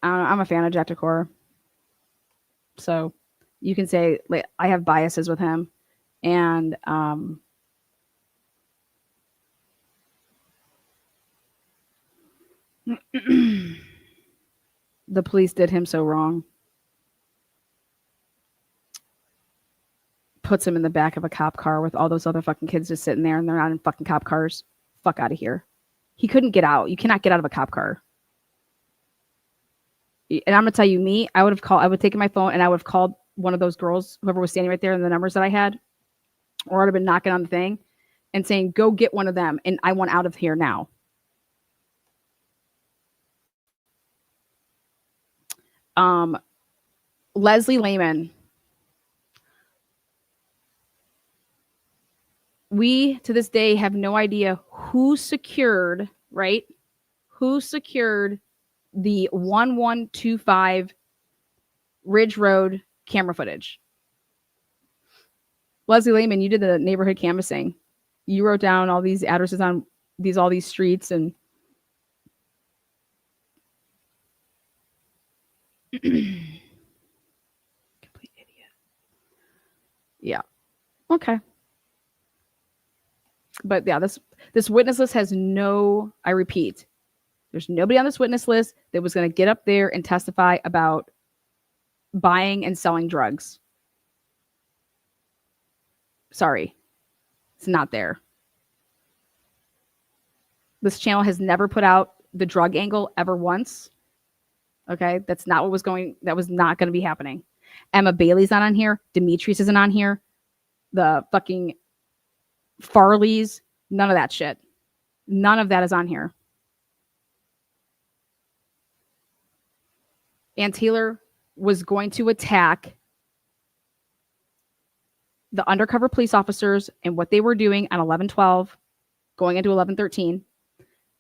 S1: I'm a fan of Jack Decor. So you can say, like, I have biases with him. And the police did him so wrong. Puts him in the back of a cop car with all those other fucking kids just sitting there, and they're not in fucking cop cars. Fuck out of here. He couldn't get out. You cannot get out of a cop car. And I'm gonna tell you, me, I would have taken my phone and I would have called one of those girls, whoever was standing right there, and the numbers that I had, or I'd have been knocking on the thing and saying, go get one of them, and I want out of here now. Leslie Lehman. We, to this day, have no idea who secured, right? Who secured the 1125 Ridge Road camera footage. Leslie Lehman, you did the neighborhood canvassing. You wrote down all these addresses on all these streets, and complete idiot. Yeah. Okay. But yeah, this witness list has no, I repeat, there's nobody on this witness list that was going to get up there and testify about buying and selling drugs. Sorry. It's not there. This channel has never put out the drug angle ever once. Okay? That was not going to be happening. Emma Bailey's not on here. Demetrius isn't on here. The fucking Farley's, none of that shit. None of that is on here. Ann Taylor was going to attack the undercover police officers and what they were doing on 11/12, going into 11/13.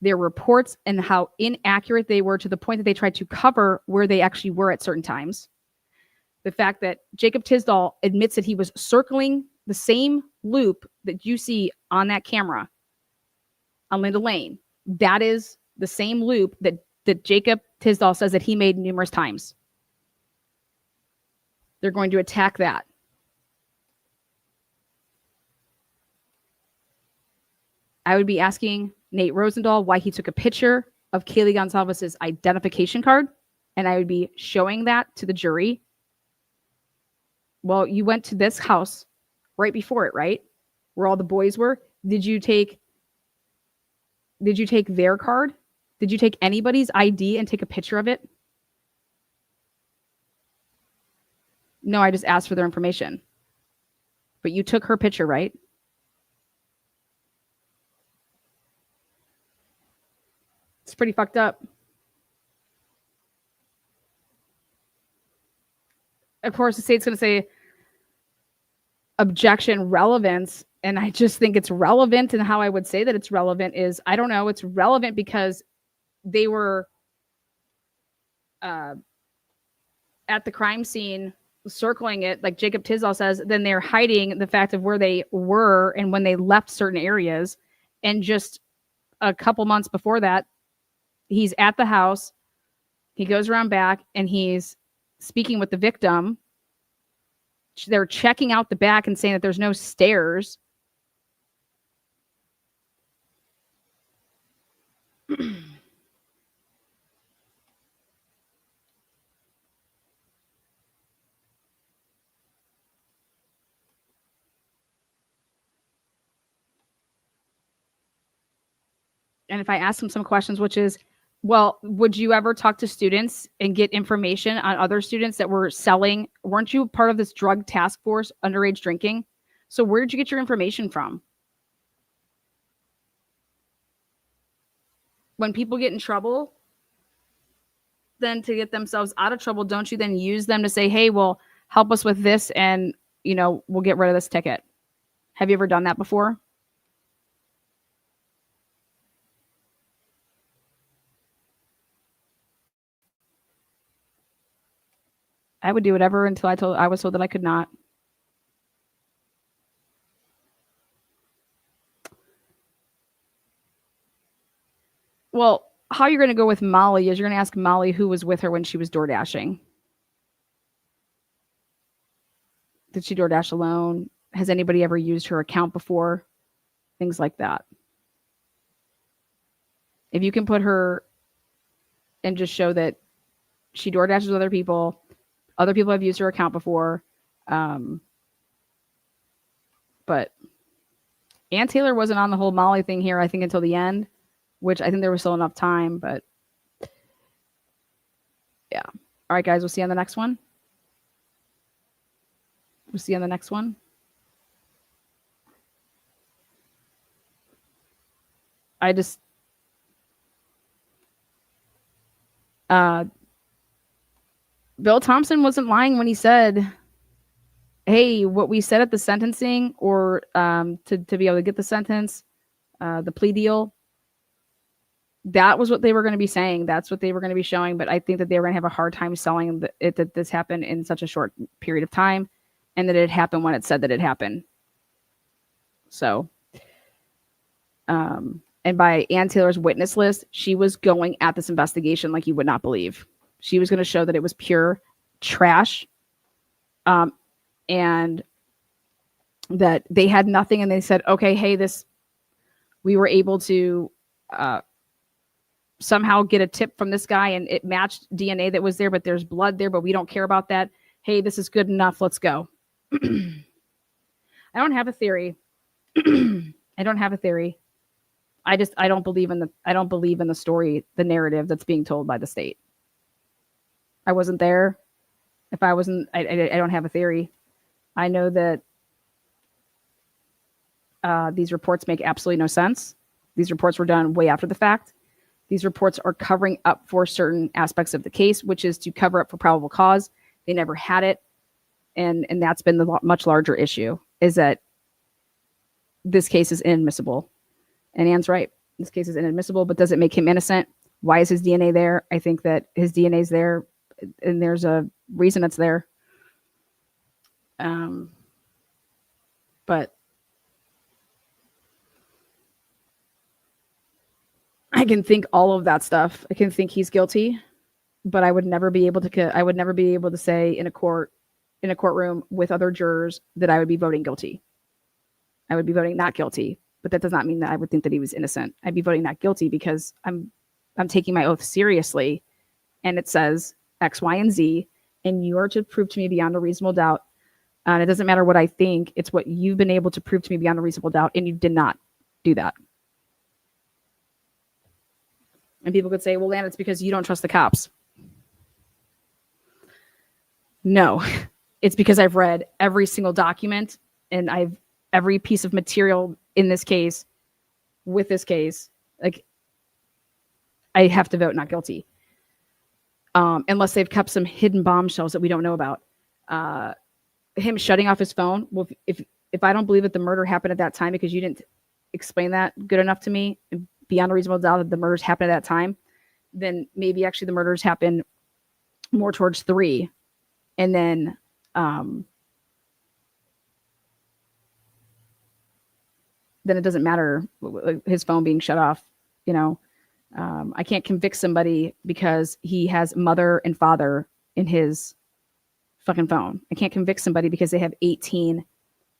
S1: Their reports and how inaccurate they were, to the point that they tried to cover where they actually were at certain times. The fact that Jacob Tisdall admits that he was circling the same loop that you see on that camera on Linda Lane. That is the same loop that Jacob Tisdall says that he made numerous times. They're going to attack that. I would be asking Nate Rosendahl why he took a picture of Kaylee Gonzalez's identification card, and I would be showing that to the jury. Well, you went to this house right before it, right? Where all the boys were. Did you take their card? Did you take anybody's ID and take a picture of it? No, I just asked for their information. But you took her picture, right? It's pretty fucked up. Of course, the state's going to say objection relevance. And I just think it's relevant. And how I would say that it's relevant is, I don't know, it's relevant because they were at the crime scene circling it, like Jacob Tisdall says. Then they're hiding the fact of where they were and when they left certain areas. And just a couple months before that, he's at the house. He goes around back and he's speaking with the victim. They're checking out the back and saying that there's no stairs. And if I ask them some questions, which is, well, would you ever talk to students and get information on other students that were selling? Weren't you part of this drug task force, underage drinking? So where did you get your information from? When people get in trouble, then to get themselves out of trouble, don't you then use them to say, hey, well, help us with this and, we'll get rid of this ticket? Have you ever done that before? I would do whatever until I was told that I could not. Well, how you're going to go with Molly is you're going to ask Molly who was with her when she was door dashing. Did she DoorDash alone? Has anybody ever used her account before? Things like that. If you can put her and just show that she DoorDashes with other people have used her account before. But Ann Taylor wasn't on the whole Molly thing here, I think, until the end, which I think there was still enough time. But yeah. All right, guys, we'll see you on the next one. We'll see you on the next one. I just Bill Thompson wasn't lying when he said, hey, what we said at the sentencing or to be able to get the sentence, the plea deal, that was what they were going to be saying. That's what they were going to be showing. But I think that they were going to have a hard time selling it that this happened in such a short period of time and that it happened when it said that it happened. So, and by Ann Taylor's witness list, she was going at this investigation like you would not believe. She was going to show that it was pure trash, and that they had nothing. And they said, okay, hey, we were able to somehow get a tip from this guy and it matched DNA that was there, but there's blood there, but we don't care about that. Hey, this is good enough. Let's go. I don't have a theory. I don't have a theory. I don't believe in the story, the narrative that's being told by the state. I wasn't there. If I wasn't, I don't have a theory. I know that these reports make absolutely no sense. These reports were done way after the fact. These reports are covering up for certain aspects of the case, which is to cover up for probable cause. They never had it. And that's been the much larger issue, is that this case is inadmissible. And Ann's right. This case is inadmissible, but does it make him innocent? Why is his DNA there? I think that his DNA is there, and there's a reason it's there. But I can think all of that stuff. I can think he's guilty, but I would never be able to say in a courtroom with other jurors that I would be voting guilty. I would be voting not guilty, but that does not mean that I would think that he was innocent. I'd be voting not guilty because I'm taking my oath seriously, and it says X, Y, and Z, and you are to prove to me beyond a reasonable doubt. And it doesn't matter what I think; it's what you've been able to prove to me beyond a reasonable doubt, and you did not do that. And people could say, "Well, Lana, it's because you don't trust the cops." No, it's because I've read every single document and every piece of material in this case, with this case, like I have to vote not guilty. Unless they've kept some hidden bombshells that we don't know about. Him shutting off his phone. Well, if I don't believe that the murder happened at that time because you didn't explain that good enough to me, beyond a reasonable doubt that the murders happened at that time, then maybe actually the murders happened more towards 3. And then it doesn't matter his phone being shut off. I can't convict somebody because he has mother and father in his fucking phone. I can't convict somebody because they have 18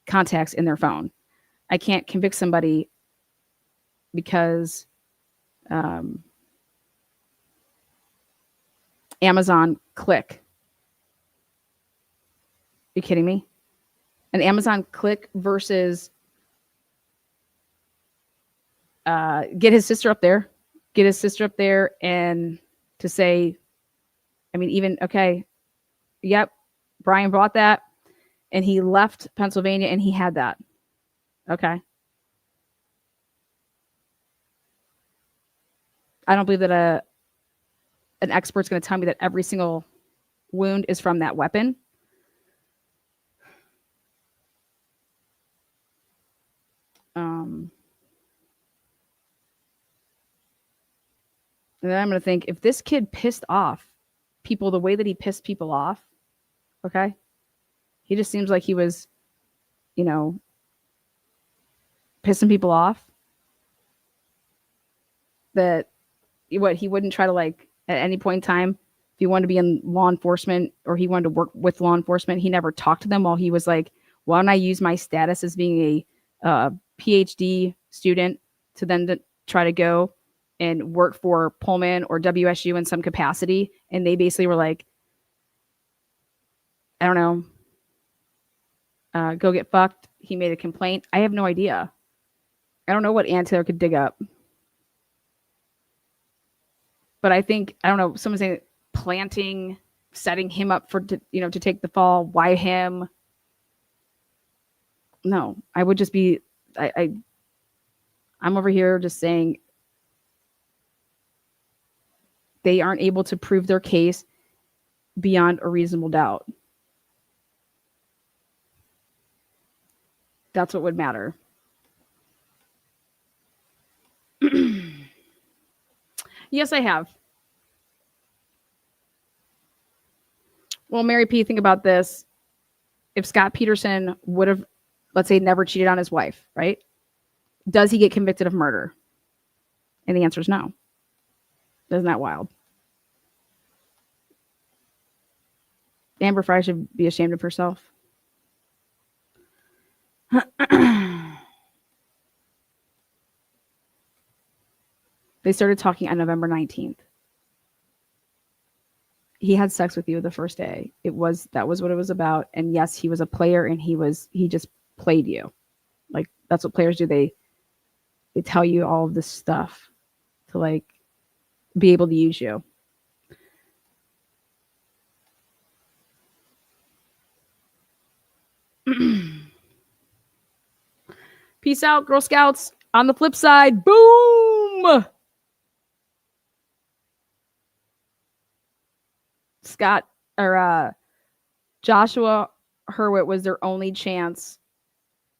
S1: contacts in their phone. I can't convict somebody because Amazon click. Are you kidding me? An Amazon click versus get his sister up there and to say, I mean, even, okay, yep, Bryan bought that and he left Pennsylvania and he had that. Okay. I don't believe that an expert's going to tell me that every single wound is from that weapon. And then I'm going to think, if this kid pissed off people the way that he pissed people off, Okay. He just seems like he was, you know, pissing people off. That what he wouldn't try to like at any point in time if he wanted to be in law enforcement or he wanted to work with law enforcement, he never talked to them while he was like, why don't I use my status as being a PhD student to then try to go and work for Pullman or WSU in some capacity? And they basically were like, I don't know, go get fucked. He made a complaint. I have no idea. I don't know what Ann Taylor could dig up. But I think, I don't know, someone saying planting, setting him up for, to take the fall. Why him? No, I would just be, I'm over here just saying they aren't able to prove their case beyond a reasonable doubt. That's what would matter. Yes, I have. Well, Mary P., think about this. If Scott Peterson would have, let's say, never cheated on his wife, right? Does he get convicted of murder? And the answer is no. Isn't that wild? Amber Frey should be ashamed of herself. They started talking on November 19th. He had sex with you the first day. That was what it was about. And yes, he was a player and he just played you. Like that's what players do. They tell you all of this stuff to like be able to use you. Peace out, Girl Scouts. On the flip side, boom! Scott or Joshua Hurwitz was their only chance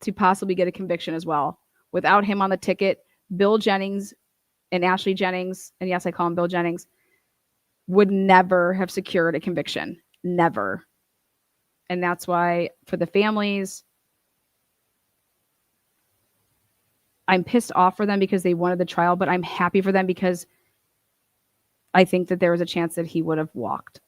S1: to possibly get a conviction as well. Without him on the ticket, Bill Jennings and Ashley Jennings, and yes, I call him Bill Jennings, would never have secured a conviction. Never. And that's why for the families, I'm pissed off for them because they wanted the trial, but I'm happy for them because I think that there was a chance that he would have walked.